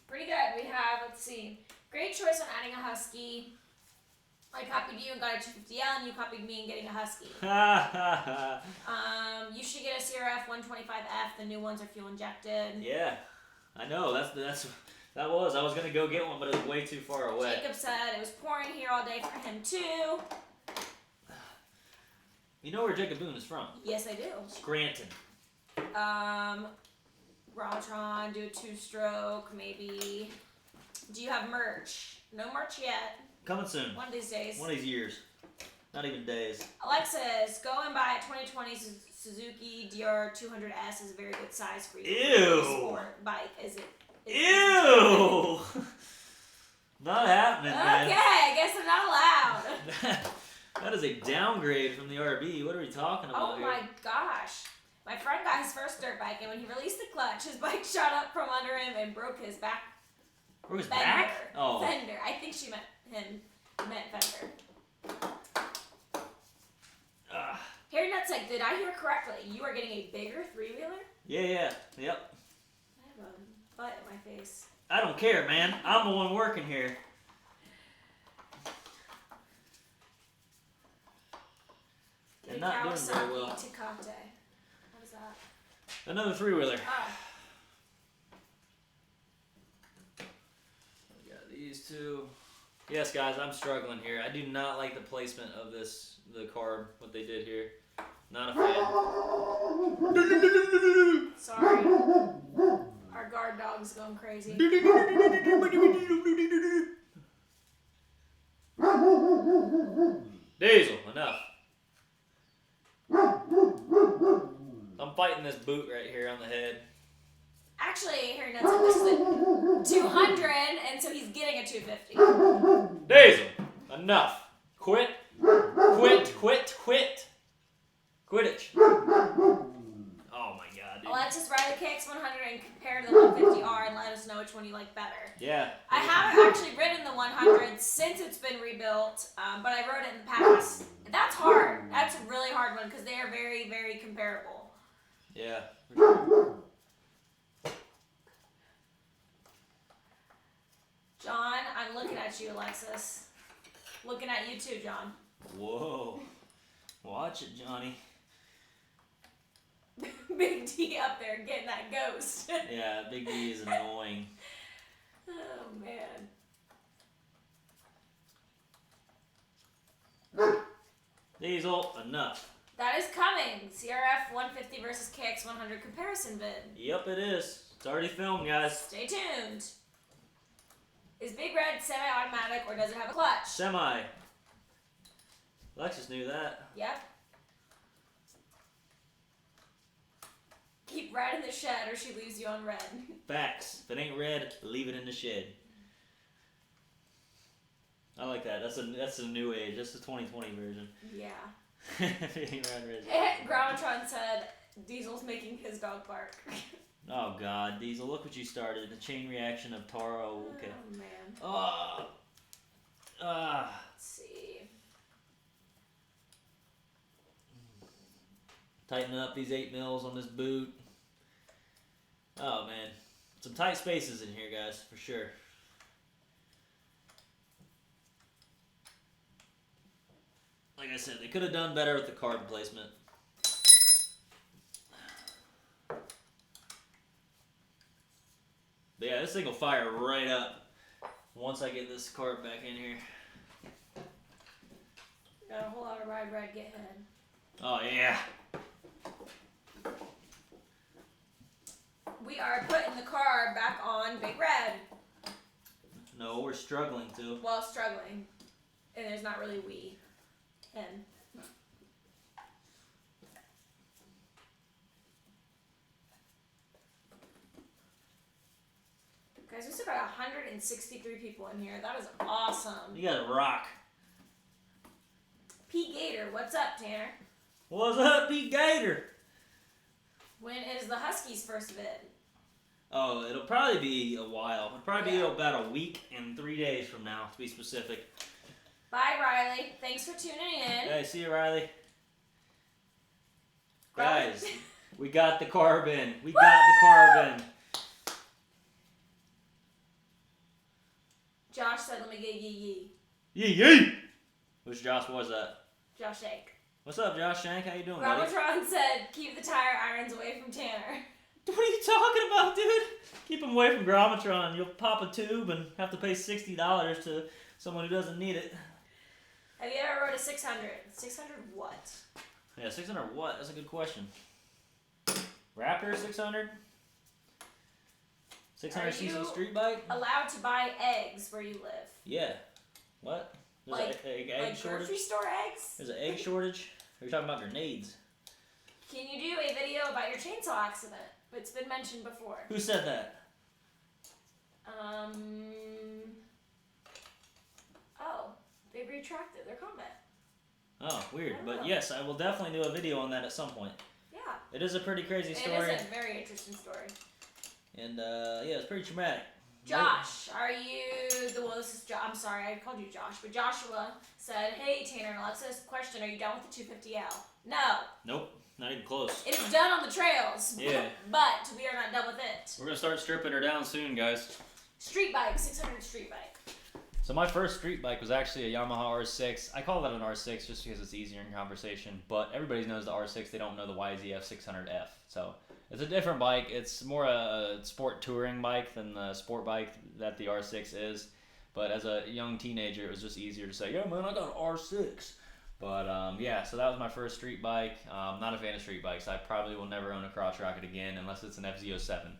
Pretty good. We have, let's see, great choice on adding a Husky. I copied you and got a 250L, and you copied me and getting a Husky. You should get a CRF 125F. The new ones are fuel injected. Yeah, I know. I was gonna go get one, but it was way too far away. Jacob said it was pouring here all day for him too. You know where Jacob Boone is from? Yes, I do. Scranton. Robotron, do a 2-stroke, maybe. Do you have merch? No merch yet. Coming soon. One of these days. One of these years. Not even days. Alexis, go and buy a 2020 Suzuki DR200S is a very good size for you. Ew. Sport bike. Is it? Ew. Not happening, man. Okay, I guess I'm not allowed. That is a downgrade from the RB. What are we talking about here? Oh my gosh. My friend got his first dirt bike, and when he released the clutch, his bike shot up from under him and broke his back. Broke his fender. back? Oh. Fender. I think she meant him. Meant fender. Harry Nuts like, did I hear correctly? You are getting a bigger 3-wheeler? Yeah. Yep. I have a butt in my face. I don't care, man. I'm the one working here. Get And not doing very Kawasaki well. Tecate. What is that? Another 3-wheeler. Oh. We got these two. Yes, guys, I'm struggling here. I do not like the placement of the carb, what they did here. Not a fan. Sorry. Our guard dog's going crazy. Diesel, enough. I'm fighting this boot right here on the head. Actually, Harry Nuts said this is a 200, and so he's getting a 250. Diesel, enough. Quit. Quidditch. Oh my god, dude. Let's just ride the KX100 and compare to the 150R and let us know which one you like better. Yeah. I haven't actually ridden the 100 since it's been rebuilt, but I rode it in the past. That's hard. That's a really hard one because they are very, very comparable. Yeah. For sure. John, I'm looking at you, Alexis. Looking at you too, John. Whoa. Watch it, Johnny. Big D up there getting that ghost. Yeah, Big D is annoying. Oh, man. Diesel, enough. That is coming. CRF 150 versus KX 100 comparison vid. Yep, it is. It's already filmed, guys. Stay tuned. Is Big Red semi-automatic or does it have a clutch? Semi. Alexis knew that. Yep. Keep red in the shed or she leaves you on red. Facts. If it ain't red, leave it in the shed. I like that. That's a new age. That's the 2020 version. Yeah. If it ain't red. Gravitron said Diesel's making his dog bark. Oh God, Diesel! Look what you started. The chain reaction of Taro. Okay. Oh man. Ah. Let's see. Tighten up these 8 mils on this boot. Oh man, Some tight spaces in here, guys, for sure. Like I said, they could have done better with the carb placement. But yeah, this thing will fire right up once I get this carb back in here. Got a whole lot of ride, get head. Oh, yeah. We are putting the carb back on Big Red. No, we're struggling to. Well, struggling. And there's not really we. Him. Guys, we still got 163 people in here. That is awesome. You gotta rock. Pete Gator, what's up, Tanner? What's up, Pete Gator? When is the Huskies' first vid? Oh, it'll probably be a while. It'll probably be about a week and 3 days from now, to be specific. Bye, Riley. Thanks for tuning in. Hey, see you, Riley. Guys, we got the carb in. We got the carb in. Josh said, let me get yee. Yee yee. Which Josh was that? Josh Shank. What's up, Josh Shank? How you doing, buddy? Robotron said, keep the tire irons away from Tanner. What are you talking about, dude? Keep them away from Grammatron. You'll pop a tube and have to pay $60 to someone who doesn't need it. Have you ever rode a 600? 600 what? Yeah, 600 what? That's a good question. Raptor 600? 600cc street bike? Allowed to buy eggs where you live? Yeah. What? There's Like, an egg like shortage? grocery store eggs? There's an egg shortage? Are you talking about grenades? Can you do a video about your chainsaw accident? It's been mentioned before. Who said that? Oh, they've retracted their comment. Oh, weird. But yes, I will definitely do a video on that at some point. Yeah. It is a pretty crazy story. It is a very interesting story. And yeah, it's pretty traumatic. Josh, are you well, this is I'm sorry, I called you Josh, but Joshua said, hey Tanner and Alexis, question, are you done with the 250L? No. Nope, not even close. It is done on the trails. Yeah. But we are not done with it. We're gonna start stripping her down soon, guys. Street bike, 600 street bike. So my first street bike was actually a Yamaha R6. I call that an R6 just because it's easier in conversation, but everybody knows the R6, they don't know the YZF 600F. So it's a different bike. It's more a sport touring bike than the sport bike that the R6 is. But as a young teenager, it was just easier to say, yeah, man, I got an R6. But yeah, so that was my first street bike. Not a fan of street bikes. I probably will never own a crotch rocket again unless it's an FZ07.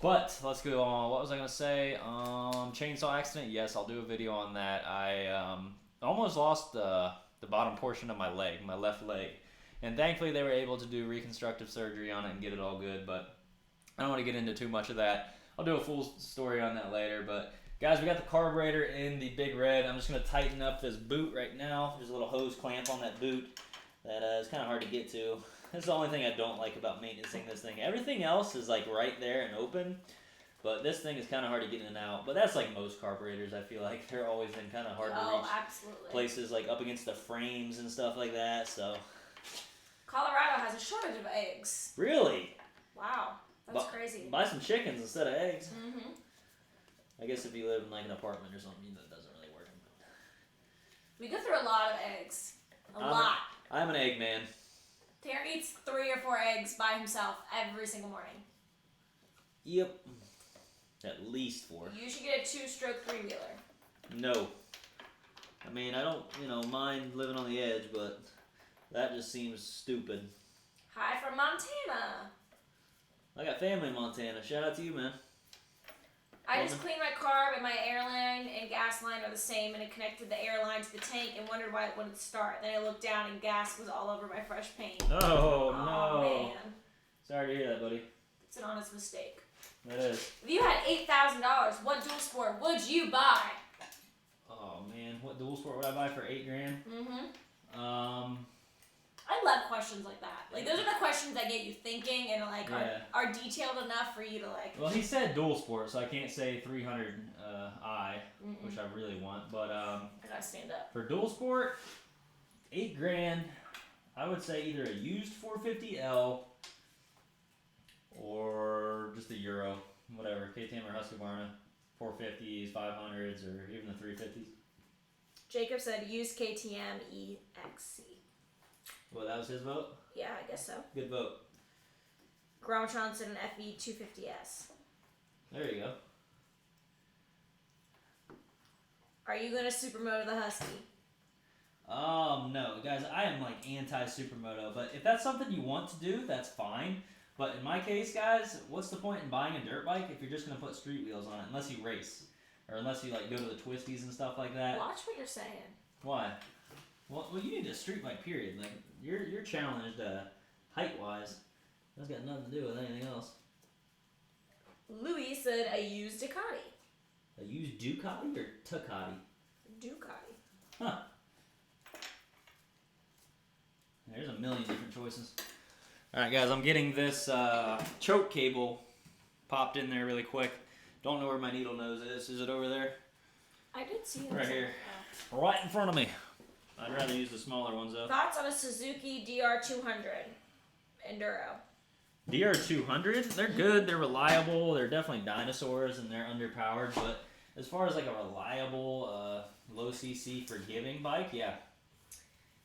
But let's go on. What was I going to say? Chainsaw accident. Yes, I'll do a video on that. I almost lost the bottom portion of my leg, my left leg. And thankfully they were able to do reconstructive surgery on it and get it all good. But I don't want to get into too much of that. I'll do a full story on that later. But guys, we got the carburetor in the Big Red. I'm just going to tighten up this boot right now. There's a little hose clamp on that boot that is kind of hard to get to. That's the only thing I don't like about maintaining this thing. Everything else is like right there and open, but this thing is kind of hard to get in and out. But that's like most carburetors, I feel like. They're always in kind of hard to reach places like up against the frames and stuff like that, so. Colorado has a shortage of eggs. Really? Wow, that's crazy. Buy some chickens instead of eggs. Mm-hmm. I guess if you live in like an apartment or something, that doesn't really work. We go through a lot of eggs. A lot. I'm an egg man. Tanner eats 3 or 4 eggs by himself every single morning. Yep. At least 4. You should get a 2-stroke 3-wheeler. No. I mean, I don't, mind living on the edge, but that just seems stupid. Hi from Montana. I got family in Montana. Shout out to you, man. I just cleaned my carb and my air line and gas line are the same, and it connected the air line to the tank and wondered why it wouldn't start. Then I looked down and gas was all over my fresh paint. Oh, no. Man. Sorry to hear that, buddy. It's an honest mistake. It is. If you had $8,000, what dual sport would you buy? Oh, man. What dual sport would I buy for $8,000? Mm-hmm. I love questions like that. Like, those are the questions that get you thinking and, like, are detailed enough for you to, like... Well, he said dual sport, so I can't say 300i, which I really want. But, I gotta stand up. For dual sport, $8,000, I would say either a used 450L or just a Euro. whatever, KTM or Husqvarna, 450s, 500s, or even the 350s. Jacob said use KTM EXC. Well, that was his vote? Yeah, I guess so. Good vote. Gromtron said an FE 250S. There you go. Are you going to supermoto the Husky? No, guys, I am like anti-supermoto, but if that's something you want to do, that's fine. But in my case, guys, what's the point in buying a dirt bike if you're just going to put street wheels on it, unless you race? Or unless you like go to the twisties and stuff like that. Watch what you're saying. Why? Well, you need a street bike, period. Like, you're challenged height-wise. That's got nothing to do with anything else. Louis said a used Ducati. A used Ducati or Ducati? Ducati. Huh. There's a million different choices. Alright guys, I'm getting this choke cable popped in there really quick. Don't know where my needle nose is. Is it over there? I did see it. Right here. Right in front of me. I'd rather use the smaller ones though. Thoughts on a Suzuki DR200 Enduro? DR200, they're good, they're reliable, they're definitely dinosaurs and they're underpowered, but as far as like a reliable, low CC forgiving bike, yeah.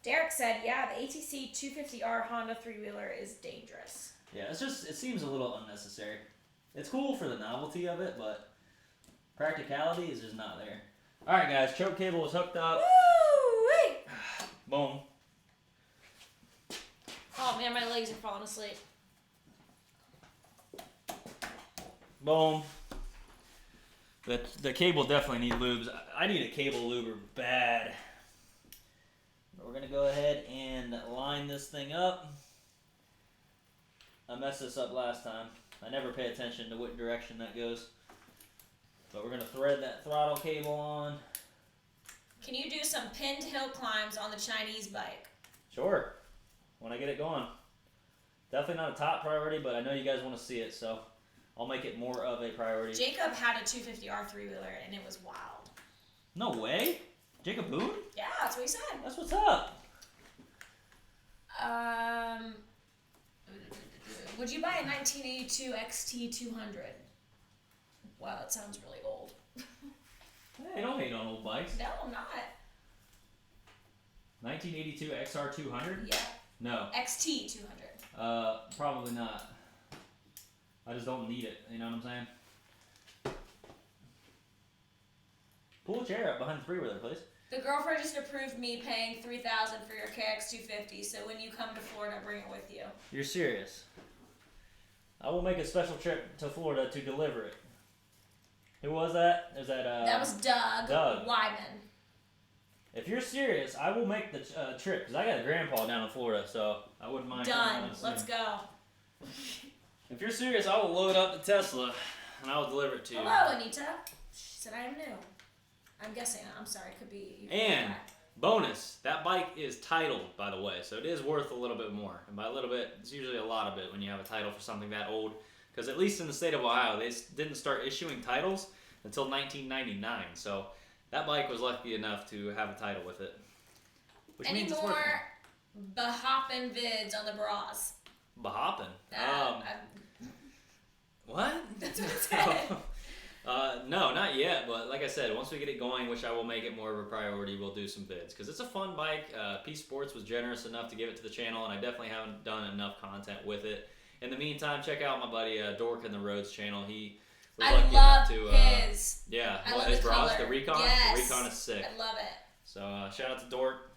Derek said, yeah, the ATC 250R Honda 3-wheeler is dangerous. Yeah, it seems a little unnecessary. It's cool for the novelty of it, but practicality is just not there. Alright guys, choke cable is hooked up. Woo! Boom. Oh man, my legs are falling asleep. Boom. The cable definitely need lubes. I need a cable luber bad. We're going to go ahead and line this thing up. I messed this up last time. I never pay attention to what direction that goes. But we're going to thread that throttle cable on. Can you do some pinned hill climbs on the Chinese bike? Sure. When I get it going. Definitely not a top priority, but I know you guys want to see it, so I'll make it more of a priority. Jacob had a 250R 3-wheeler, and it was wild. No way? Jacob Boone? Yeah, that's what he said. That's what's up. Would you buy a 1982 XT200? Wow, that sounds really old. Hey, don't hate on old bikes. No, I'm not. 1982 XR200? Yeah. No. XT200. Probably not. I just don't need it, you know what I'm saying? Pull a chair up behind the three-wheeler, please. The girlfriend just approved me paying $3,000 for your KX250, so when you come to Florida, bring it with you. You're serious? I will make a special trip to Florida to deliver it. Who was that? Is that that was Doug Wyman. If you're serious, I will make the trip, because I got a grandpa down in Florida, so I wouldn't mind. Done. Let's go. If you're serious, I will load up the Tesla, and I will deliver it to you. Hello, Anita. She said I am new. I'm guessing. I'm sorry. It could be. And bonus, that bike is titled, by the way, so it is worth a little bit more. And by a little bit, it's usually a lot of it when you have a title for something that old. Because at least in the state of Ohio, they didn't start issuing titles until 1999. So that bike was lucky enough to have a title with it. Which Any means it's more worth Bahoppin vids on the bras? Bahoppin? What? That's what it said. No, not yet, but like I said, once we get it going, which I will make it more of a priority, we'll do some bids. Because it's a fun bike. P Sports was generous enough to give it to the channel, and I definitely haven't done enough content with it. In the meantime, check out my buddy Dork in the Roads channel. He was lucky enough to his. Yeah, I love his the bras, color. the Recon. Yes. The Recon is sick. I love it. So shout out to Dork.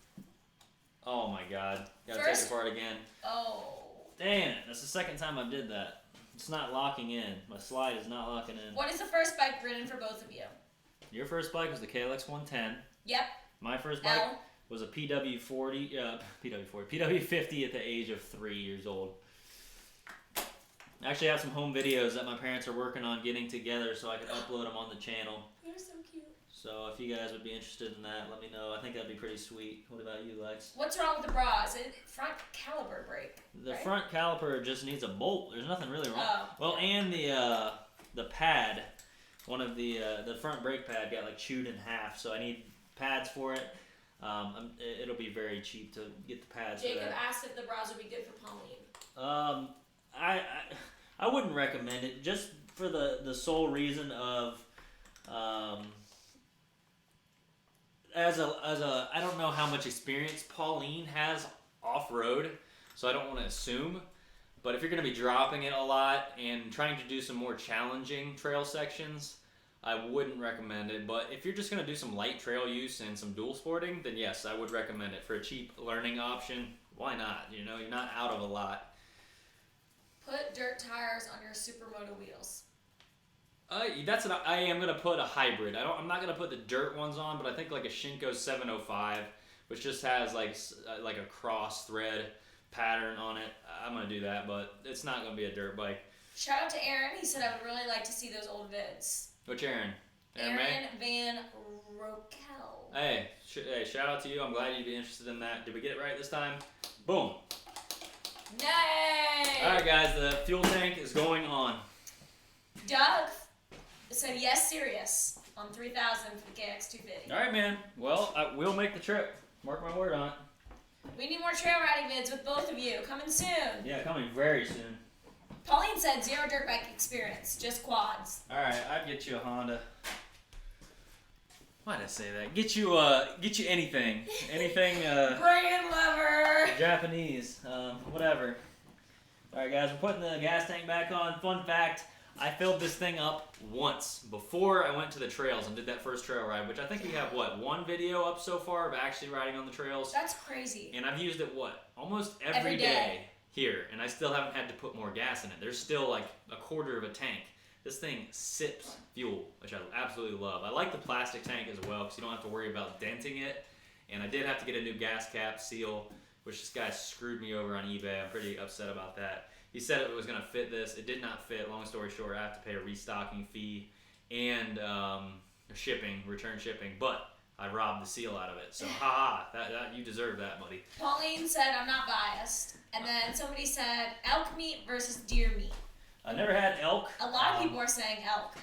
Oh my God, gotta take it apart again. Oh. Dang it, that's the second time I did that. It's not locking in. My slide is not locking in. What is the first bike ridden for both of you? Your first bike was the KLX 110. Yep. My first bike was a PW50 at the age of 3 years old. I actually have some home videos that my parents are working on getting together so I can upload them on the channel. You're so cute. So if you guys would be interested in that, let me know. I think that'd be pretty sweet. What about you, Lex? What's wrong with the bras? Front caliper break. The right? front caliper just needs a bolt. There's nothing really wrong. Oh. Well, and the pad, one of the front brake pad got like chewed in half, so I need pads for it. It'll be very cheap to get the pads. Jacob for that. asked if the bras would be good for Pauline. I wouldn't recommend it. Just for the sole reason of as a I don't know how much experience Pauline has off-road, so I don't want to assume. But if you're going to be dropping it a lot and trying to do some more challenging trail sections, I wouldn't recommend it. But if you're just going to do some light trail use and some dual sporting, then yes, I would recommend it. For a cheap learning option, why not? You know, you're not out of a lot. Put dirt tires on your supermoto wheels. That's what I am going to put a hybrid. I'm not going to put the dirt ones on, but I think like a Shinko 705, which just has like a cross thread pattern on it. I'm going to do that, but it's not going to be a dirt bike. Shout out to Aaron. He said I would really like to see those old vids. Which Aaron? Aaron Van Rokel. Hey, shout out to you. I'm glad you'd be interested in that. Did we get it right this time? Boom. Nay! All right, guys, the fuel tank is going on. Doug said yes, serious on 3,000 for the KX250. All right, man. Well, we'll make the trip. Mark my word on it. We need more trail riding vids with both of you. Coming soon. Yeah, coming very soon. Pauline said 0 dirt bike experience, just quads. All right, I'd get you a Honda. Why did I say that? Get you anything, Brand lover. Japanese, whatever. All right, guys, we're putting the gas tank back on. Fun fact: I filled this thing up once before I went to the trails and did that first trail ride, which I think we have one video up so far of actually riding on the trails. That's crazy. And I've used it almost every day here, and I still haven't had to put more gas in it. There's still like a quarter of a tank. This thing sips fuel, which I absolutely love. I like the plastic tank as well because you don't have to worry about denting it. And I did have to get a new gas cap seal, which this guy screwed me over on eBay. I'm pretty upset about that. He said it was going to fit this. It did not fit. Long story short, I have to pay a restocking fee and return shipping. But I robbed the seal out of it. So, that you deserve that, buddy. Pauline said I'm not biased. And then somebody said elk meat versus deer meat. I never had elk. A lot of people are saying elk.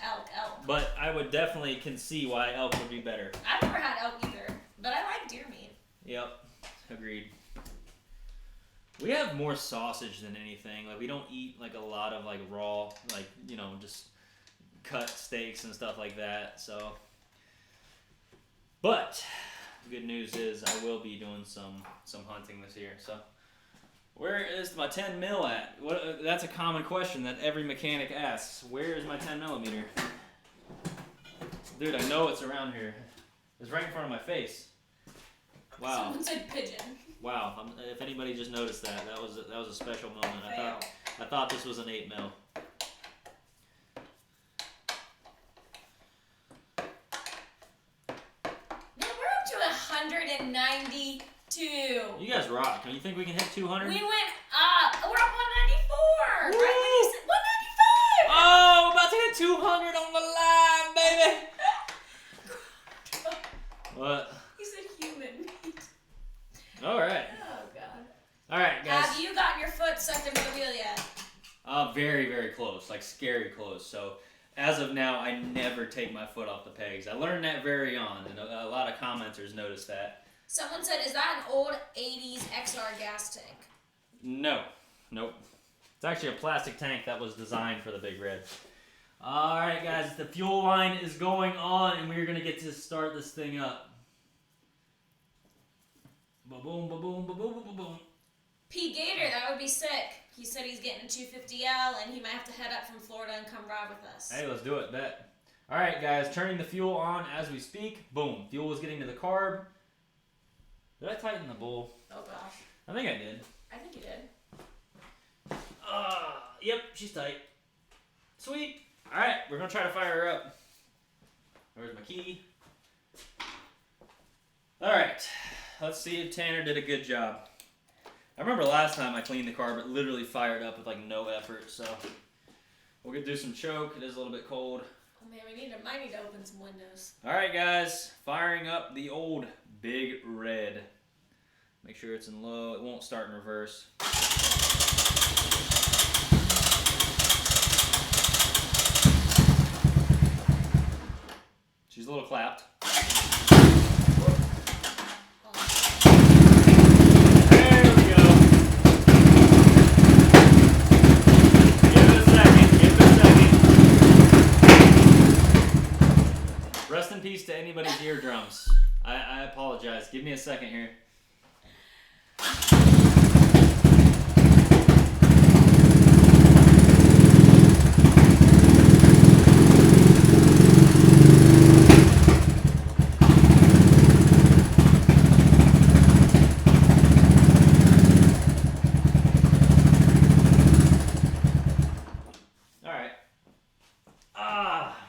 But I would definitely can see why elk would be better. I've never had elk either, but I like deer meat. Yep, agreed. We have more sausage than anything. Like, we don't eat like a lot of like raw, like, you know, just cut steaks and stuff like that. So, but the good news is I will be doing some hunting this year. So. Where is my 10 mil at? That's a common question that every mechanic asks. Where is my 10 millimeter? Dude, I know it's around here. It's right in front of my face. Wow. Someone said pigeon. Wow. If anybody just noticed that was a special moment. I thought this was an 8 mil. Man, we're up to 192. You guys rock. Do you think we can hit 200? We went up. We're up 194. Woo! Right when you said 195. Oh, about to hit 200 on the line, baby. What? You said human meat. All right. Oh, God. All right, guys. Have you gotten your foot sucked into the wheel yet? Very, very close. Like, scary close. So, as of now, I never take my foot off the pegs. I learned that very on, and a lot of commenters noticed that. Someone said, is that an old 80s XR gas tank? No. Nope. It's actually a plastic tank that was designed for the Big Red. Alright, guys. The fuel line is going on, and we're going to get to start this thing up. Ba-boom, ba-boom, ba-boom, ba-boom. P. Gator, that would be sick. He said he's getting a 250L, and he might have to head up from Florida and come ride with us. Hey, let's do it. Bet. Alright, guys. Turning the fuel on as we speak. Boom. Fuel is getting to the carb. Did I tighten the bowl? Oh, gosh. I think I did. I think you did. Yep, she's tight. Sweet. Alright, we're going to try to fire her up. Where's my key? Alright, let's see if Tanner did a good job. I remember last time I cleaned the carb, it literally fired up with like no effort, so we're going to do some choke. It is a little bit cold. Oh, man, might need to open some windows. Alright, guys, firing up the old Big Red. Make sure it's in low. It won't start in reverse. She's a little clapped. There we go. Give it a second. Rest in peace to anybody's eardrums. I apologize. Give me a second here.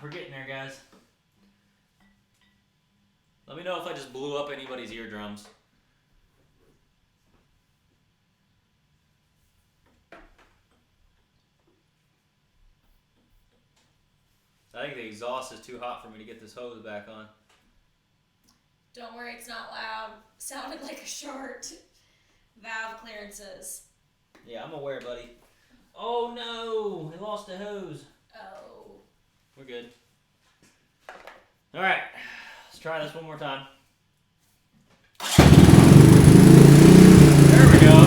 We're getting there, guys. Let me know if I just blew up anybody's eardrums. I think the exhaust is too hot for me to get this hose back on. Don't worry, it's not loud. Sounded like a short. Valve clearances. Yeah, I'm aware, buddy. Oh no, I lost the hose. Oh. We're good. All right, let's try this one more time. There we go.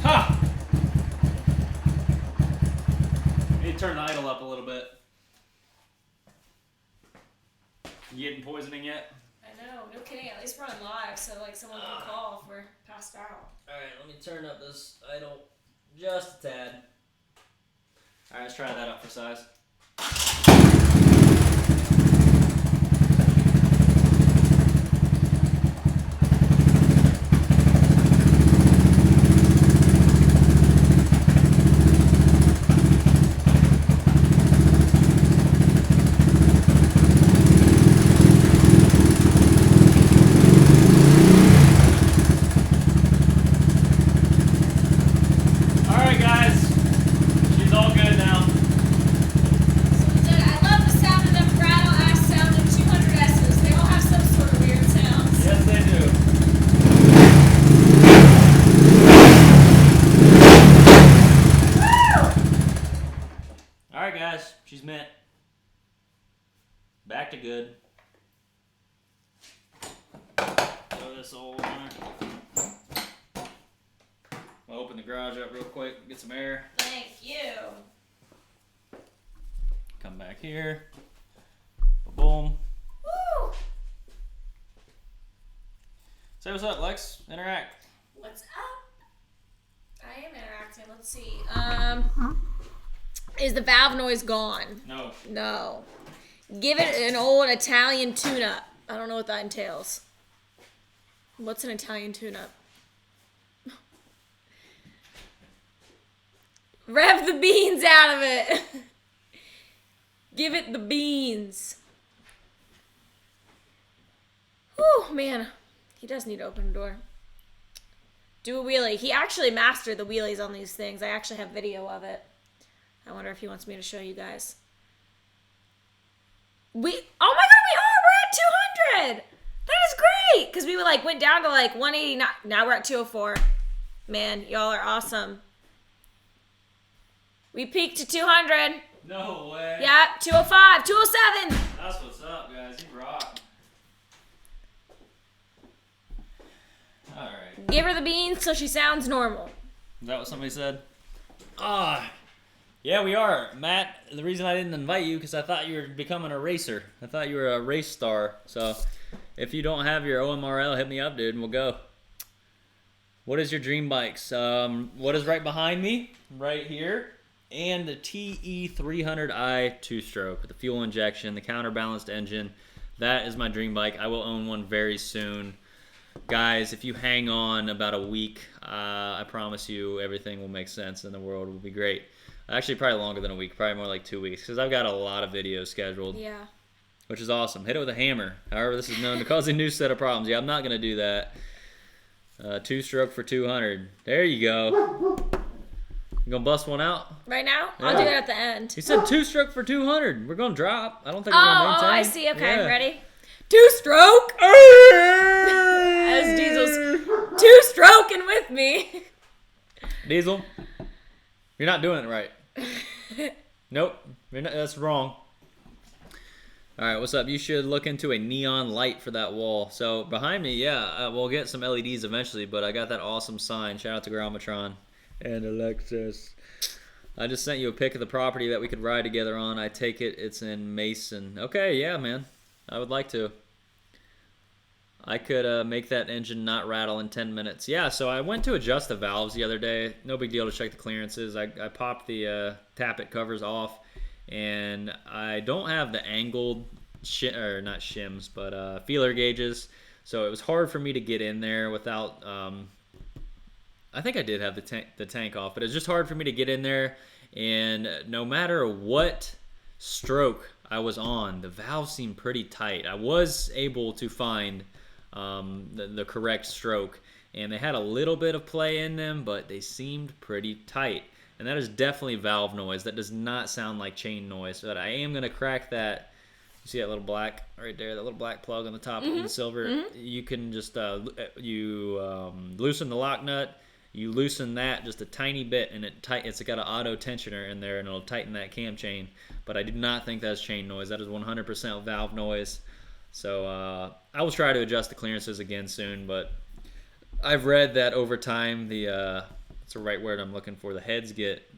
Ha! Need to turn the idle up a little bit. You getting poisoning yet? I know, no kidding. At least we're on live, so like someone can call if we're passed out. Alright, let me turn up this idle just a tad. Alright, let's try that up for size. She's mint. Back to good. Throw this old on her. I'll open the garage up real quick, get some air. Thank you. Come back here. Boom. Woo! Say what's up, Lex. Interact. What's up? I am interacting. Let's see. Is the valve noise gone? No. No. Give it an old Italian tune-up. I don't know what that entails. What's an Italian tune-up? Rev the beans out of it. Give it the beans. Whew, man. He does need to open a door. Do a wheelie. He actually mastered the wheelies on these things. I actually have video of it. I wonder if he wants me to show you guys. Oh my god, we're at 200! That is great! Because we went down to 180. Now we're at 204. Man, y'all are awesome. We peaked to 200. No way. Yeah, 205, 207. That's what's up, guys. You rock. Alright. Give her the beans so she sounds normal. Is that what somebody said? Yeah, we are. Matt, the reason I didn't invite you because I thought you were becoming a racer. I thought you were a race star. So if you don't have your OMRL, hit me up, dude, and we'll go. What is your dream bikes? What is right behind me? Right here. And the TE300i two-stroke with the fuel injection, the counterbalanced engine. That is my dream bike. I will own one very soon. Guys, if you hang on about a week, I promise you everything will make sense and the world will be great. Actually, probably longer than a week, probably more like 2 weeks, because I've got a lot of videos scheduled. Yeah. Which is awesome. Hit it with a hammer. However, this is known to cause a new set of problems. Yeah, I'm not going to do that. Two-stroke for 200. There you go. You going to bust one out? Right now? Yeah. I'll do it at the end. He said two-stroke for 200. We're going to drop. I don't think we're going to maintain. Oh, I see. Okay, Yeah. ready? Two-stroke! As Diesel's two-stroking with me. Diesel, you're not doing it right. Nope, that's wrong. All All right, what's up? You should look into a neon light for that wall. So behind me, yeah, we'll get some LEDs eventually, but I got that awesome sign. Shout out to Grammatron and Alexis. I just sent you a pic of the property that we could ride together on. I take it it's in Mason. Okay, yeah, man. I would like to. I could make that engine not rattle in 10 minutes. Yeah, so I went to adjust the valves the other day. No big deal to check the clearances. I popped the tappet covers off, and I don't have the angled, or not shims, but feeler gauges. So it was hard for me to get in there without... I think I did have the tank off, but it's just hard for me to get in there. And no matter what stroke I was on, the valves seemed pretty tight. I was able to find the correct stroke, and they had a little bit of play in them, but they seemed pretty tight. And that is definitely valve noise. That does not sound like chain noise. But I am going to crack that. You see that little black right there, that little black plug on the top of the silver? You can just loosen the lock nut. You loosen that just a tiny bit, and it's got an auto tensioner in there, and it'll tighten that cam chain. But I do not think that's chain noise. That is 100% valve noise. So I will try to adjust the clearances again soon. But I've read that over time, that's the right word I'm looking for, the heads get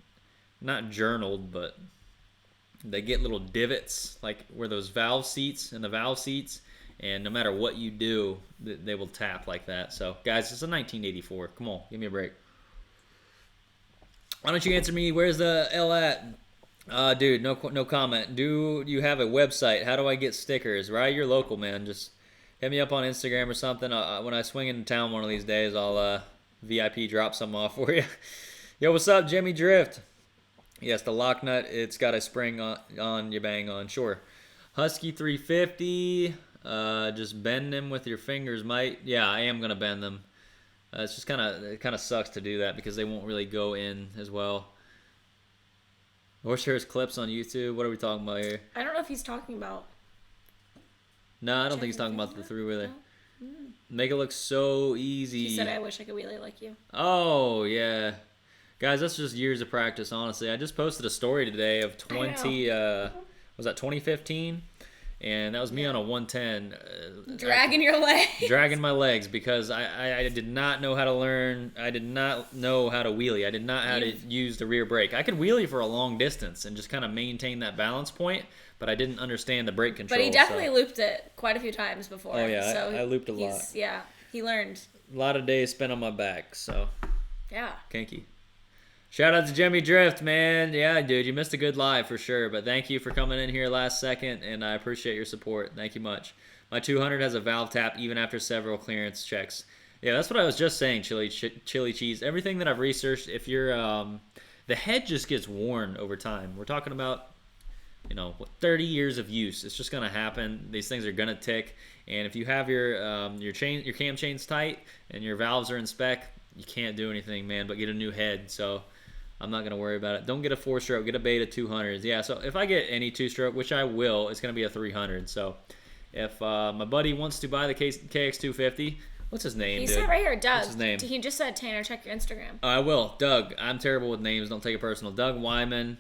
not journaled, but they get little divots, like where those valve seats and the valve seats. And no matter what you do, they will tap like that. So, guys, it's a 1984. Come on, give me a break. Why don't you answer me? Where's the L at? Dude, no comment. Do you have a website? How do I get stickers? Right, you're local, man. Just hit me up on Instagram or something. When I swing into town one of these days, I'll VIP drop some off for you. Yo, what's up, Jimmy Drift? Yes, the lock nut, it's got a spring on you bang on. Sure. Husky 350. Just bend them with your fingers, mate. Yeah, I am gonna bend them. It's just it kind of sucks to do that because they won't really go in as well. Horsehair's clips on YouTube. What are we talking about here? I don't know if he's talking about. No, I don't think he's talking about the three-wheeler. No? Make it look so easy. He said, "I wish I could wheelie like you." Oh yeah, guys, that's just years of practice. Honestly, I just posted a story today of 2015. And that was me on a 110. Dragging your legs. Dragging my legs because I did not know how to learn. I did not know how to wheelie. I did not know how to use the rear brake. I could wheelie for a long distance and just kind of maintain that balance point, but I didn't understand the brake control. But he definitely looped it quite a few times before. Oh, yeah. So I looped a lot. Yeah, he learned. A lot of days spent on my back, so. Yeah. Kinky. Shout out to Jimmy Drift, man. Yeah, dude, you missed a good live for sure. But thank you for coming in here last second, and I appreciate your support. Thank you much. My 200 has a valve tap even after several clearance checks. Yeah, that's what I was just saying, chili cheese. Everything that I've researched, if you're, the head just gets worn over time. We're talking about, 30 years of use. It's just gonna happen. These things are gonna tick, and if you have your cam chains tight and your valves are in spec, you can't do anything, man, but get a new head. So. I'm not going to worry about it. Don't get a 4-stroke. Get a beta 200s. Yeah, so if I get any 2-stroke, which I will, it's going to be a 300. So if my buddy wants to buy the KX250, what's his name, He dude? said right here, Doug. What's his name? He just said, Tanner, check your Instagram. I will. Doug. I'm terrible with names. Don't take it personal. Doug Wyman.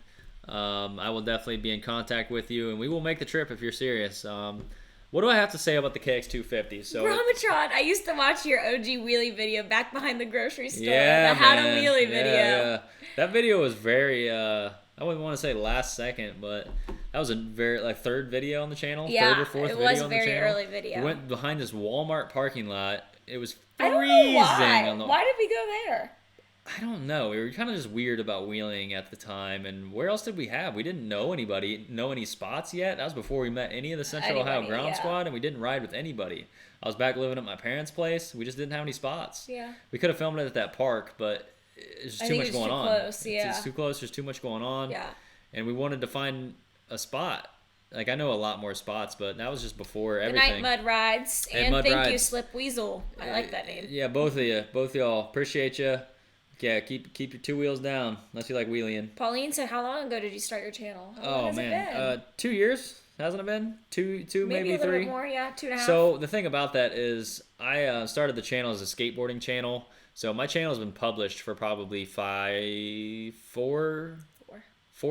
I will definitely be in contact with you, and we will make the trip if you're serious. What do I have to say about the KX250? So Grammatron, I used to watch your OG wheelie video back behind the grocery store. Yeah, the How to Wheelie video. Yeah. That video was very, I wouldn't want to say last second, but that was a very, third video on the channel. Yeah, third or fourth it video was on the very channel. early video. We went behind this Walmart parking lot. It was I freezing. don't know why. Why did we go there? I don't know. We were kind of just weird about wheeling at the time. And where else did we have? We didn't know any spots yet. That was before we met any of the Central Ohio Ground Squad, and we didn't ride with anybody. I was back living at my parents' place. We just didn't have any spots. Yeah. We could have filmed it at that park, but it's just too much going on. Close, yeah. It's too close. There's too much going on. Yeah. And we wanted to find a spot. Like, I know a lot more spots, but that was just before everything. The Night Mud Rides. And thank you, Slip Weasel. I like that name. Yeah, both of you. Both of y'all. Appreciate you. Yeah, keep your two wheels down, unless you like wheeling. Pauline said, how long ago did you start your channel? How long has man. it been? 2 years. Hasn't it been? Two, maybe a little 3. Bit more, yeah, 2.5. So the thing about that is I started the channel as a skateboarding channel. So my channel has been published for probably 4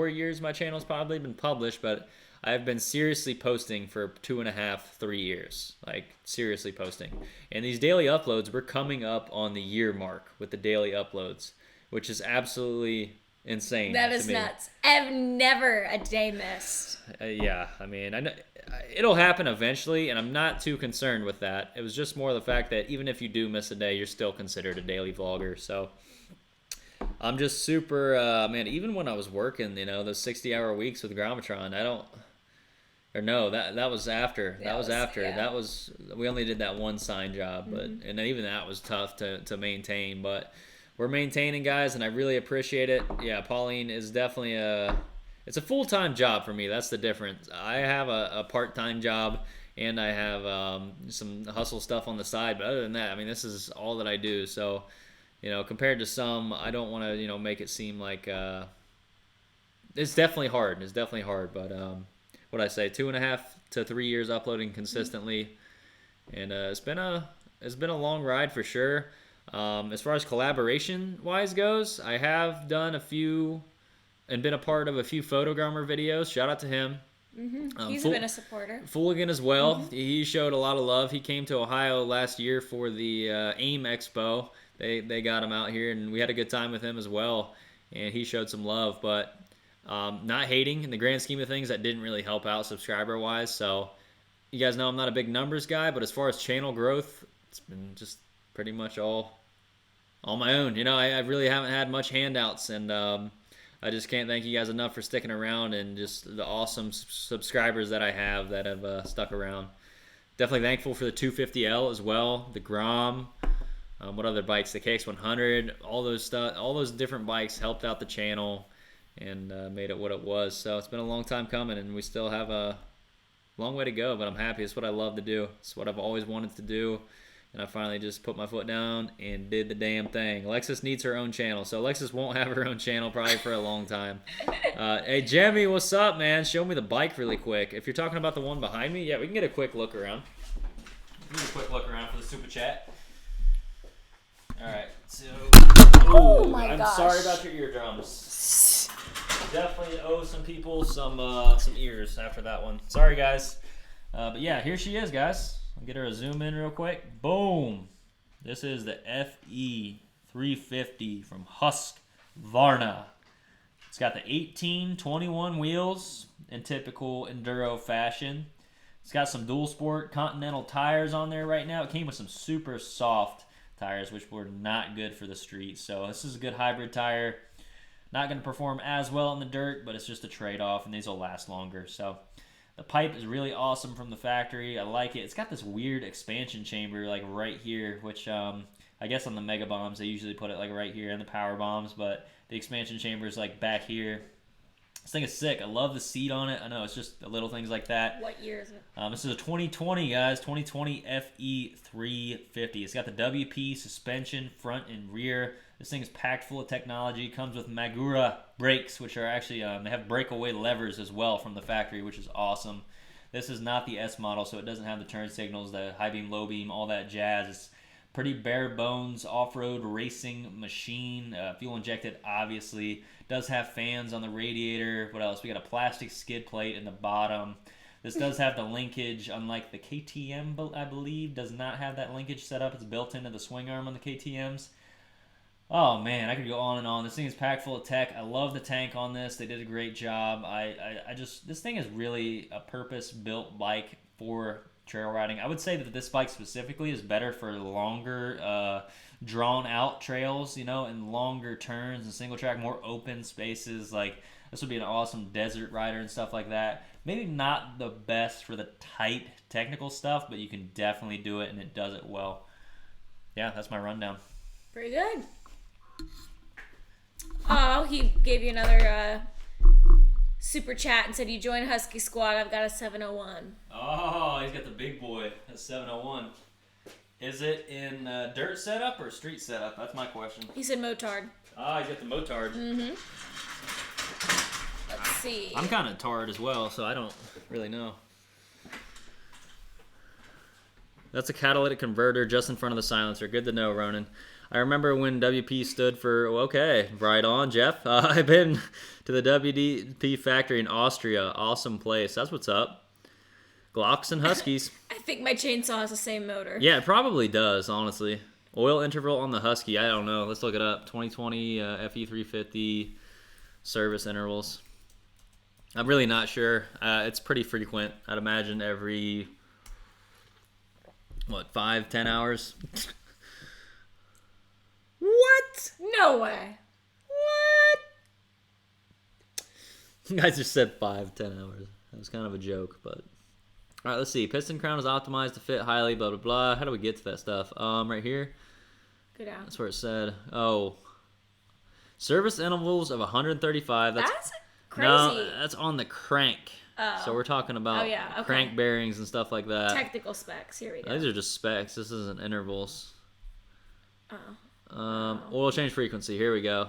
years. My channel's probably been published, but I've been seriously posting for 2.5, 3 years. Like, seriously posting. And these daily uploads, we're coming up on the year mark with the daily uploads, which is absolutely insane. That is to me. nuts. I've never a day missed. Yeah, I mean, I know it'll happen eventually, and I'm not too concerned with that. It was just more the fact that even if you do miss a day, you're still considered a daily vlogger. So I'm just super, man, even when I was working, those 60-hour weeks with Grammatron, that was after. Yeah. We only did that one sign job, but and even that was tough to maintain, but we're maintaining, guys, and I really appreciate it. Yeah, Pauline is definitely it's a full-time job for me. That's the difference. I have a part-time job, and I have some hustle stuff on the side, but other than that, I mean, this is all that I do. So, compared to some, I don't want to, make it seem like it's definitely hard. It's definitely hard, but what I say, 2.5 to 3 years uploading consistently, and it's been a long ride for sure. As far as collaboration-wise goes, I have done a few and been a part of a few Photogrammer videos. Shout out to him. He's been a supporter. Fooligan as well. He showed a lot of love. He came to Ohio last year for the AIM Expo. They got him out here, and we had a good time with him as well. And he showed some love, but not hating. In the grand scheme of things, that didn't really help out subscriber-wise. So you guys know I'm not a big numbers guy, but as far as channel growth, it's been just pretty much all my own. I really haven't had much handouts, and I just can't thank you guys enough for sticking around and just the awesome subscribers that I have that have stuck around. Definitely thankful for the 250L as well, the Grom, what other bikes, the KX100, all those different bikes helped out the channel and made it what it was. So it's been a long time coming, and we still have a long way to go, but I'm happy. It's what I love to do. It's what I've always wanted to do. And I finally just put my foot down and did the damn thing. Alexis needs her own channel. So Alexis won't have her own channel probably for a long time. Hey, Jemmy, what's up, man? Show me the bike really quick. If you're talking about the one behind me, yeah, we can get a quick look around. Get a quick look around for the super chat. All right. So, oh my I'm gosh. sorry about your eardrums. Definitely owe some people some ears after that one. Sorry, guys. But yeah, here she is, guys. I'll get her a zoom in real quick. Boom. This is the FE350 from Husqvarna. It's got the 1821 wheels in typical enduro fashion. It's got some dual sport Continental tires on there right now. It came with some super soft tires, which were not good for the street. So this is a good hybrid tire. Not going to perform as well in the dirt, but it's just a trade-off, and these will last longer. So the pipe is really awesome from the factory. I like it. It's got this weird expansion chamber like right here, which I guess on the Mega Bombs they usually put it like right here in the Power Bombs, but the expansion chamber is like back here. This thing is sick. I love the seat on it. I know, it's just the little things like that. What year is it? This is a 2020, guys. 2020 FE350. It's got the WP suspension front and rear. This thing is packed full of technology. Comes with Magura brakes, which are actually, they have breakaway levers as well from the factory, which is awesome. This is not the S model, so it doesn't have the turn signals, the high beam, low beam, all that jazz. It's pretty bare bones off-road racing machine. Fuel injected, obviously. Does have fans on the radiator. What else? We got a plastic skid plate in the bottom. This does have the linkage, unlike the KTM, I believe, does not have that linkage set up. It's built into the swing arm on the KTMs. Oh man, I could go on and on. This thing is packed full of tech. I love the tank on this. They did a great job. This thing is really a purpose-built bike for trail riding. I would say that this bike specifically is better for longer, drawn-out trails, and longer turns and single track, more open spaces. Like, this would be an awesome desert rider and stuff like that. Maybe not the best for the tight technical stuff, but you can definitely do it, and it does it well. Yeah, that's my rundown. Pretty good. Oh, he gave you another super chat and said, you join Husky Squad, I've got a 701. Oh, he's got the big boy, a 701. Is it in dirt setup or street setup? That's my question. He said motard. Ah, he's got the motard. Mm-hmm. Let's see. I'm kind of tard as well, so I don't really know. That's a catalytic converter just in front of the silencer. Good to know, Ronan. I remember when WP stood for, okay, right on, Jeff. I've been to the WDP factory in Austria. Awesome place. That's what's up. Glocks and Huskies. I think my chainsaw has the same motor. Yeah, it probably does, honestly. Oil interval on the Husky, I don't know. Let's look it up. 2020 FE350 service intervals. I'm really not sure. It's pretty frequent. I'd imagine every, 5-10 hours? What? No way. What? You guys just said 5-10 hours. That was kind of a joke, but... All right, let's see. Piston crown is optimized to fit highly, blah, blah, blah. How do we get to that stuff? Right here. Go down. That's where it said. Oh. Service intervals of 135. That's crazy. No, that's on the crank. Oh. So we're talking about crank bearings and stuff like that. Technical specs. Here we go. These are just specs. This isn't intervals. Oh. Oil change frequency. Here we go.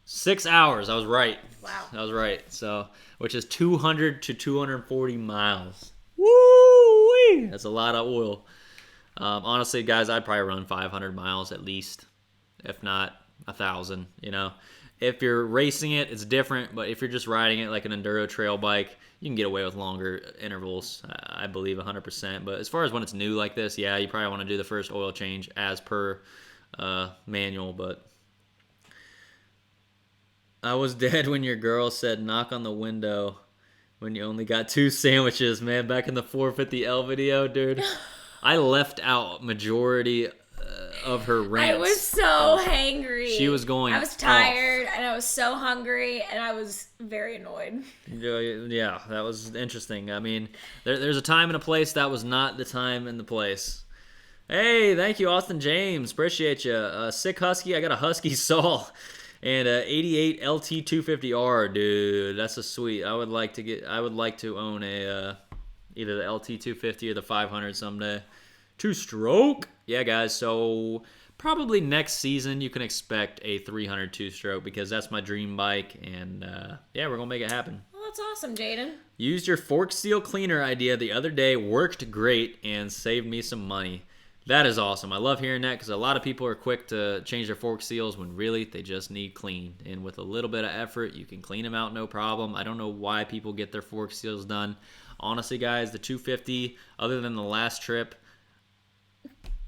6 hours. I was right. Wow. I was right. So, which is 200 to 240 miles. Woo! That's a lot of oil. Honestly, guys, I'd probably run 500 miles at least, if not 1,000. You know, if you're racing it, it's different. But if you're just riding it like an enduro trail bike, you can get away with longer intervals. I believe 100%. But as far as when it's new like this, yeah, you probably want to do the first oil change as per manual. But I was dead when your girl said knock on the window when you only got 2 sandwiches, man. Back in the 450L video, dude. I left out majority of her rants. I was so hangry. She was going I was tired, and I was so hungry, and I was very annoyed. Yeah, that was interesting. I mean, there's a time and a place that was not the time and the place. Hey, thank you, Austin James. Appreciate you. Sick Husky. I got a Husky Saul. And 88 LT 250R, dude. That's a sweet. I would like to own a either the LT 250 or the 500 someday. 2-stroke. Yeah, guys. So probably next season you can expect a 300 2-stroke because that's my dream bike, and yeah, we're gonna make it happen. Well, that's awesome, Jaden. Used your fork seal cleaner idea the other day. Worked great and saved me some money. That is awesome. I love hearing that because a lot of people are quick to change their fork seals when really they just need clean. And with a little bit of effort, you can clean them out no problem. I don't know why people get their fork seals done. Honestly, guys, the 250, other than the last trip,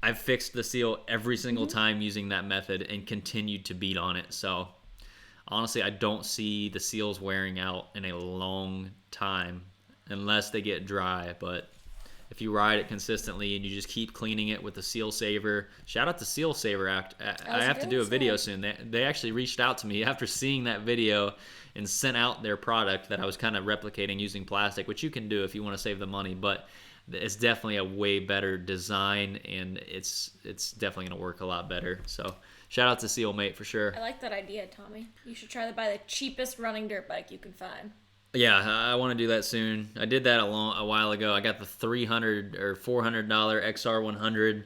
I've fixed the seal every single time using that method and continued to beat on it. So honestly, I don't see the seals wearing out in a long time unless they get dry. But if you ride it consistently and you just keep cleaning it with the Seal Saver, shout out to Seal Saver Act. I have to do a video soon. They actually reached out to me after seeing that video and sent out their product that I was kind of replicating using plastic, which you can do if you want to save the money, but it's definitely a way better design and it's definitely going to work a lot better. So shout out to Seal Mate for sure. I like that idea, Tommy. You should try to buy the cheapest running dirt bike you can find. Yeah, I want to do that soon. I did that a while ago. I got the $300 or $400 XR100.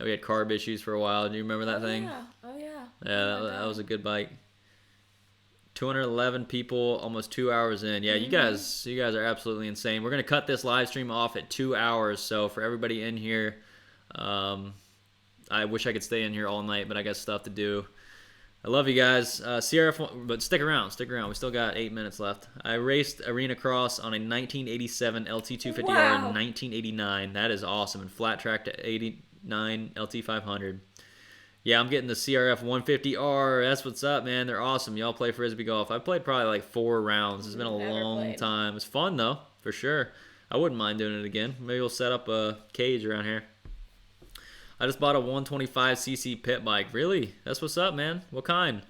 We had carb issues for a while. Do you remember that thing? Yeah. Oh, yeah. Yeah, that was a good bike. 211 people, almost 2 hours in. Yeah, you guys are absolutely insane. We're going to cut this live stream off at 2 hours. So for everybody in here, I wish I could stay in here all night, but I got stuff to do. I love you guys. CRF, but stick around. We still got 8 minutes left. I raced Arena Cross on a 1987 LT250R in 1989. That is awesome. And flat track to 89 LT500. Yeah, I'm getting the CRF 150R. That's what's up, man. They're awesome. Y'all play Frisbee golf. I played probably like 4 rounds. It's been a long time. It's fun, though, for sure. I wouldn't mind doing it again. Maybe we'll set up a cage around here. I just bought a 125cc pit bike. Really? That's what's up, man. What kind?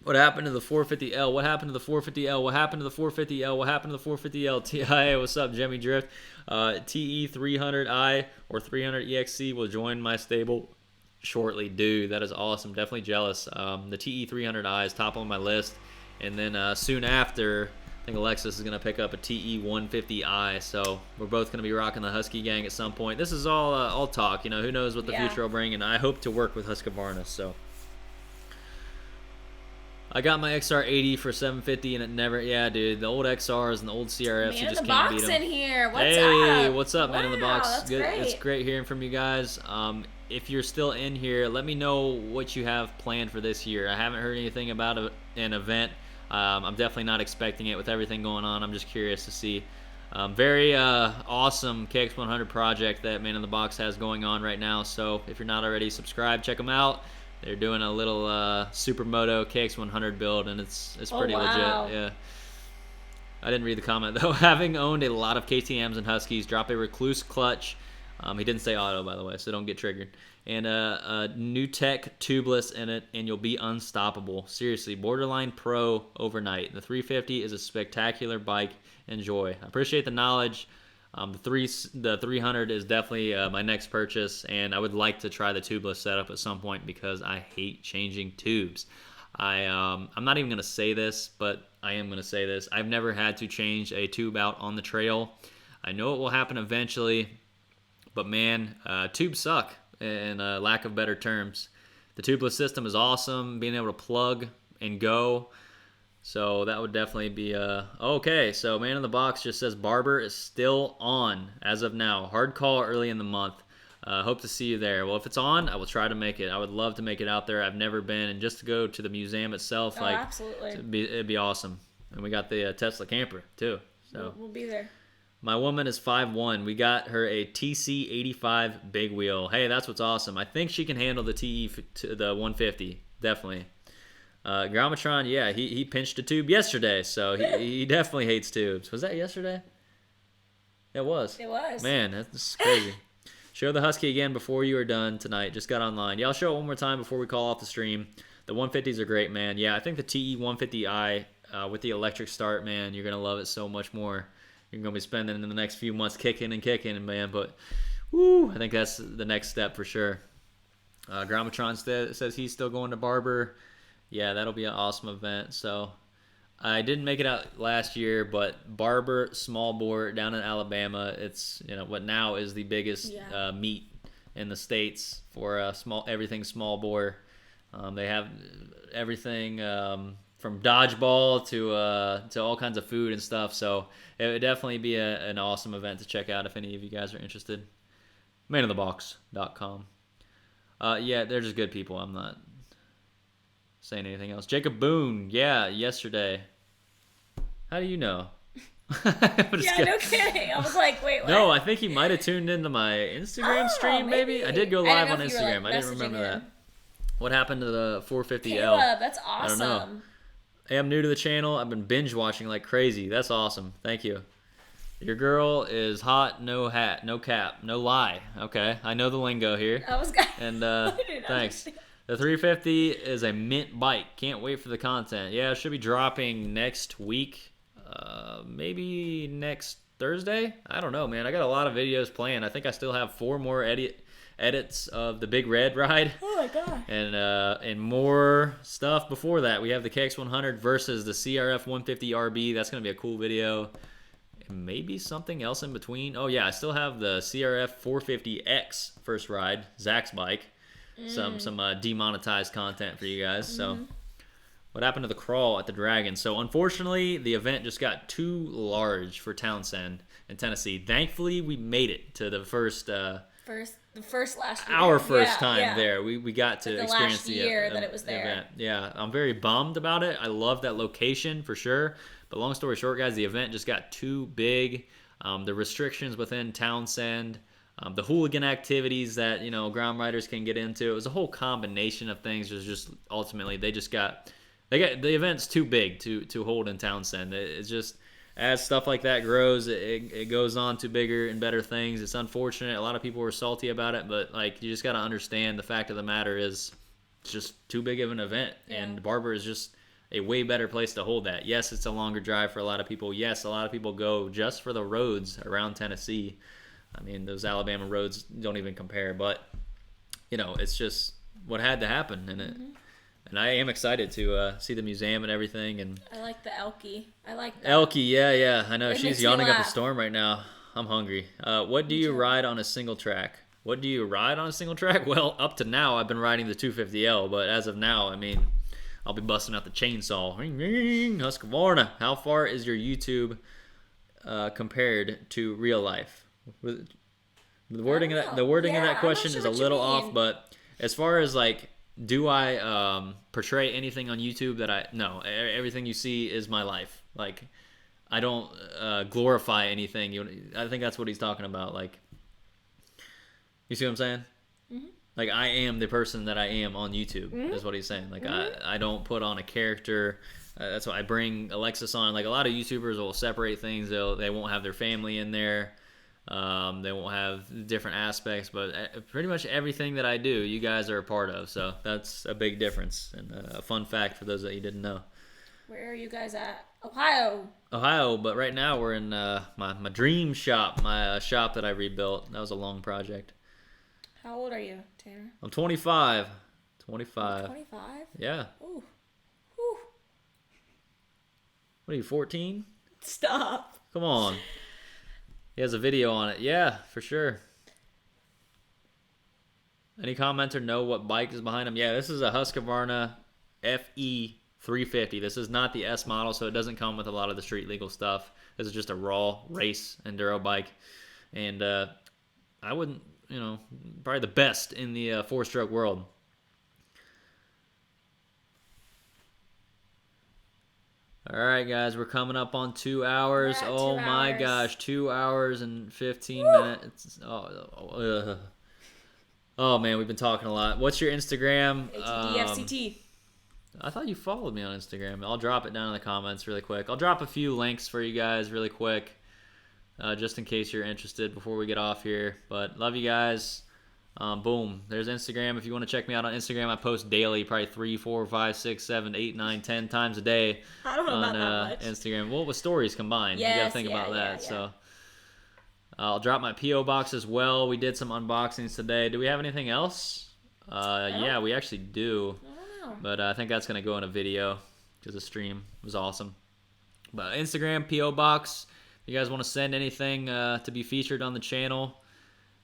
What happened to the 450L? What happened to the 450L? What happened to the 450L? What happened to the 450L? TIA, what's up, Jimmy Drift? TE300i or 300EXC will join my stable shortly. Dude, that is awesome. Definitely jealous. The TE300i is top on my list. And then soon after, I think Alexis is going to pick up a TE150i, so we're both going to be rocking the Husky gang at some point. This is all talk, you know, who knows what the future will bring, and I hope to work with Husqvarna, so. I got my XR80 for 750 and it never, yeah, dude, the old XRs and the old CRFs, you just can't beat them. Man in the box in here. What's up? Hey, what's up, man in the Wow, box? that's Good. great. It's great hearing from you guys. If you're still in here, let me know what you have planned for this year. I haven't heard anything about an event. I'm definitely not expecting it with everything going on. I'm just curious to see. Very awesome KX100 project that Man in the Box has going on right now. So if you're not already subscribed, check them out. They're doing a little Supermoto KX100 build, and it's pretty legit. Yeah. I didn't read the comment though. Having owned a lot of KTM's and Huskies, drop a Recluse clutch. He didn't say auto, by the way, so don't get triggered. And a new tech tubeless in it, and you'll be unstoppable. Seriously, borderline pro overnight. The 350 is a spectacular bike. Enjoy. I appreciate the knowledge. The 300 is definitely my next purchase, and I would like to try the tubeless setup at some point because I hate changing tubes. I'm not even going to say this, but I am going to say this. I've never had to change a tube out on the trail. I know it will happen eventually, but man, tubes suck, in lack of better terms. The tubeless system is awesome, being able to plug and go. So that would definitely be okay. So Man in the Box just says Barber is still on as of now. Hard call early in the month. Hope to see you there. Well, if it's on, I will try to make it. I would love to make it out there. I've never been, and just to go to the museum itself, Absolutely, it'd be awesome. And we got the Tesla camper too. So we'll be there. My woman is 5'1". We got her a TC85 big wheel. Hey, that's what's awesome. I think she can handle the the 150. Definitely. Grammatron, yeah, he pinched a tube yesterday, so he definitely hates tubes. Was that yesterday? It was. It was. Man, that's crazy. Show the Husky again before you are done tonight. Just got online. Yeah, I'll show it one more time before we call off the stream. The 150s are great, man. Yeah, I think the TE150i with the electric start, man, you're going to love it so much more. You're going to be spending in the next few months kicking, man. But, woo, I think that's the next step for sure. Grammatron says he's still going to Barber. Yeah, that'll be an awesome event. So I didn't make it out last year, but Barber small bore down in Alabama, it's what now is the biggest meet in the states for everything small bore. They have everything from dodgeball to all kinds of food and stuff. So it would definitely be an awesome event to check out if any of you guys are interested. manofthebox.com. Yeah, they're just good people. I'm not saying anything else. Jacob Boone, yeah, yesterday. How do you know? Yeah, no kidding. I was like, wait, what? No, I think he might have tuned into my Instagram stream, maybe. I did go live on Instagram. I didn't remember that. What happened to the 450L? Caleb, that's awesome. I don't know. Hey, I'm new to the channel. I've been binge watching like crazy. That's awesome. Thank you. Your girl is hot, no hat, no cap, no lie. Okay, I know the lingo here. I was and thanks. The 350 is a mint bike. Can't wait for the content. Yeah, it should be dropping next week. Maybe next Thursday? I don't know, man. I got a lot of videos planned. I think I still have 4 more edits of the Big Red ride. Oh my god. And more stuff before that. We have the KX100 versus the CRF 150 RB. That's going to be a cool video. And maybe something else in between. Oh yeah, I still have the CRF 450X first ride, Zach's bike. Some demonetized content for you guys. So what happened to the crawl at the Dragon? So unfortunately, the event just got too large for Townsend in Tennessee. Thankfully, we made it to the first last year. Our first time there. We got to experience the year that it was there. Event. Yeah, I'm very bummed about it. I love that location for sure. But long story short, guys, the event just got too big. The restrictions within Townsend, the hooligan activities that ground riders can get into. It was a whole combination of things. It was just ultimately the event's too big to hold in Townsend. It's just as stuff like that grows, it goes on to bigger and better things. It's unfortunate. A lot of people were salty about it, but you just got to understand the fact of the matter is it's just too big of an event, and Barber is just a way better place to hold that. Yes, it's a longer drive for a lot of people. Yes, a lot of people go just for the roads around Tennessee. I mean, those Alabama roads don't even compare, but it's just what had to happen, and I am excited to see the museum and everything. And I like the Elkie. I like that. Elkie, yeah. I know she's yawning up a storm right now. I'm hungry. What do you ride on a single track? What do you ride on a single track? Well, up to now, I've been riding the 250L, but as of now, I mean, I'll be busting out the chainsaw. Ring, ring, Husqvarna. How far is your YouTube compared to real life? The wording of that question is a little off, but as far as like, do I portray anything on YouTube that no, everything you see is my life. Like, I don't glorify anything. I think that's what he's talking about. Like, you see what I'm saying? Mm-hmm. Like, I am the person that I am on YouTube, is what he's saying. Like, I don't put on a character. That's why I bring Alexis on. Like, a lot of YouTubers will separate things. They won't have their family in there. They won't have different aspects. But pretty much everything that I do, you guys are a part of. So that's a big difference. And a fun fact for those that you didn't know. Where are you guys at? Ohio, but right now we're in my dream shop, my shop that I rebuilt. That was a long project. How old are you, Tanner? I'm 25. 25. 25? Yeah. Ooh. Whew. What are you, 14? Stop. Come on. He has a video on it. Yeah, for sure. Any commenter know what bike is behind him? Yeah, this is a Husqvarna FE 350. This is not the S model, so it doesn't come with a lot of the street legal stuff. This is just a raw race enduro bike. And I wouldn't, probably the best in the four-stroke world. All right, guys, we're coming up on 2 hours. Oh, my gosh, 2 hours and 15 minutes. Oh, man, we've been talking a lot. What's your Instagram? HDFCT. I thought you followed me on Instagram. I'll drop it down in the comments really quick. I'll drop a few links for you guys really quick, just in case you're interested before we get off here. But love you guys. Boom. There's Instagram. If you want to check me out on Instagram, I post daily, probably 3, 4, 5, 6, 7, 8, 9, 10 times a day. I don't know on about that much. Instagram. Well, with stories combined. Yes, you got to think about that. Yeah. So I'll drop my P.O. box as well. We did some unboxings today. Do we have anything else? Yeah, we actually do. But I think that's going to go in a video because the stream was awesome. But Instagram, P.O. Box. If you guys want to send anything to be featured on the channel,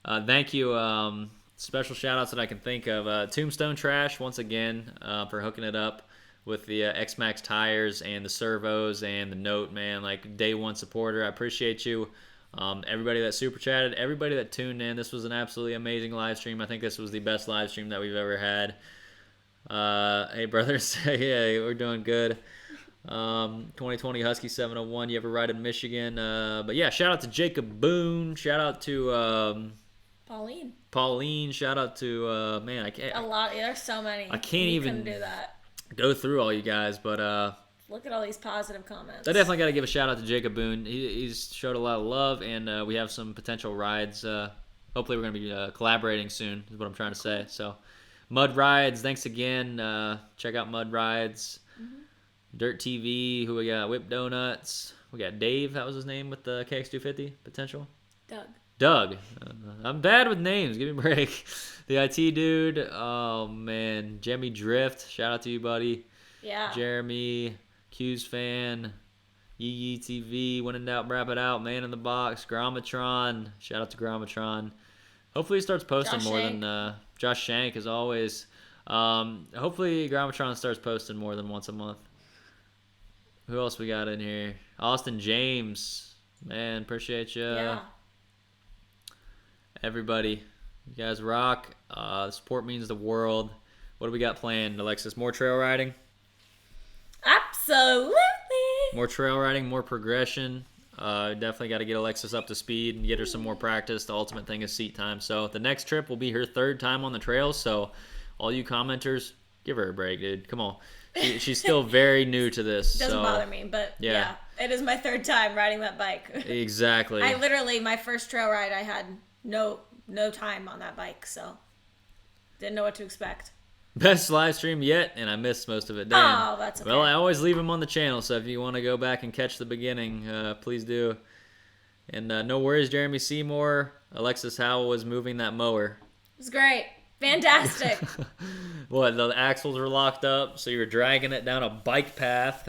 thank you. Special shout-outs that I can think of. Tombstone Trash, once again, for hooking it up with the X-Max tires and the servos and the note, man. Like, day one supporter. I appreciate you. Everybody that super chatted, everybody that tuned in. This was an absolutely amazing live stream. I think this was the best live stream that we've ever had. Hey brothers, yeah, we're doing good. 2020 Husky 701. You ever ride in Michigan? But yeah, shout out to Jacob Boone. Shout out to Pauline. Shout out to man, I can't. A lot. There's so many. I can't even do that. Go through all you guys, but look at all these positive comments. I definitely got to give a shout out to Jacob Boone. He's showed a lot of love, and we have some potential rides. Hopefully, we're gonna be collaborating soon. Is what I'm trying to say. So. Mud Rides, thanks again. Check out Mud Rides. Mm-hmm. Dirt TV, who we got? Whip Donuts. We got Dave, that was his name with the KX250 potential. Doug. I'm bad with names. Give me a break. The IT dude. Oh, man. Jemmy Drift. Shout out to you, buddy. Yeah. Jeremy. Q's fan. Yee TV. When in doubt, wrap it out. Man in the Box. Grammatron. Shout out to Grammatron. Hopefully he starts posting more than Josh Shank, as always. Hopefully Grammatron starts posting more than once a month. Who else we got in here? Austin James. Man, appreciate you. Yeah. Everybody. You guys rock. Support means the world. What do we got planned, Alexis? More trail riding? Absolutely. More trail riding, more progression. Definitely got to get Alexis up to speed and get her some more practice. The ultimate thing is seat time. So the next trip will be her third time on the trails. So all you commenters, give her a break, dude. Come on. She's still very new to this. Doesn't bother me, but yeah, it is my third time riding that bike. Exactly. I literally, my first trail ride, I had no time on that bike, so didn't know what to expect. Best live stream yet, and I missed most of it. Damn. Oh, that's okay. Well, I always leave them on the channel, so if you want to go back and catch the beginning, please do. And no worries, Jeremy Seymour. Alexis Howell was moving that mower. It was great. Fantastic. What, the axles were locked up, so you were dragging it down a bike path.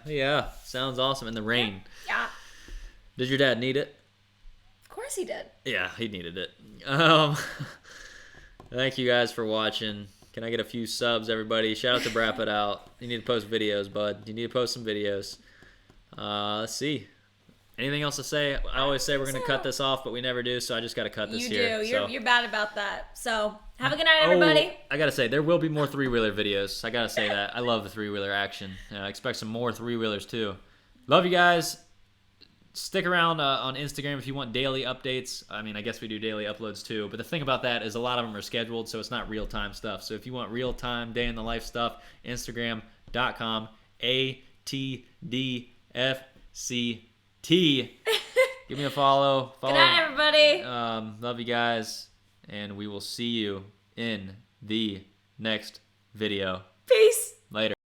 Yeah, sounds awesome. In the rain. Yeah. Did your dad need it? Of course he did. Yeah, he needed it. Thank you guys for watching. Can I get a few subs, everybody? Shout out to Brap It Out. You need to post videos, bud. You need to post some videos. Let's see. Anything else to say? I always say we're going to cut this off, but we never do, so I just got to cut this here. You do. You're bad about that. So have a good night, everybody. I got to say, there will be more three-wheeler videos. I got to say that. I love the three-wheeler action. Expect some more three-wheelers, too. Love you guys. Stick around on Instagram if you want daily updates. I mean, I guess we do daily uploads, too. But the thing about that is a lot of them are scheduled, so it's not real-time stuff. So if you want real-time, day-in-the-life stuff, Instagram.com, ATDFC. Give me a follow. Good night, everybody. Love you guys, and we will see you in the next video. Peace. Later.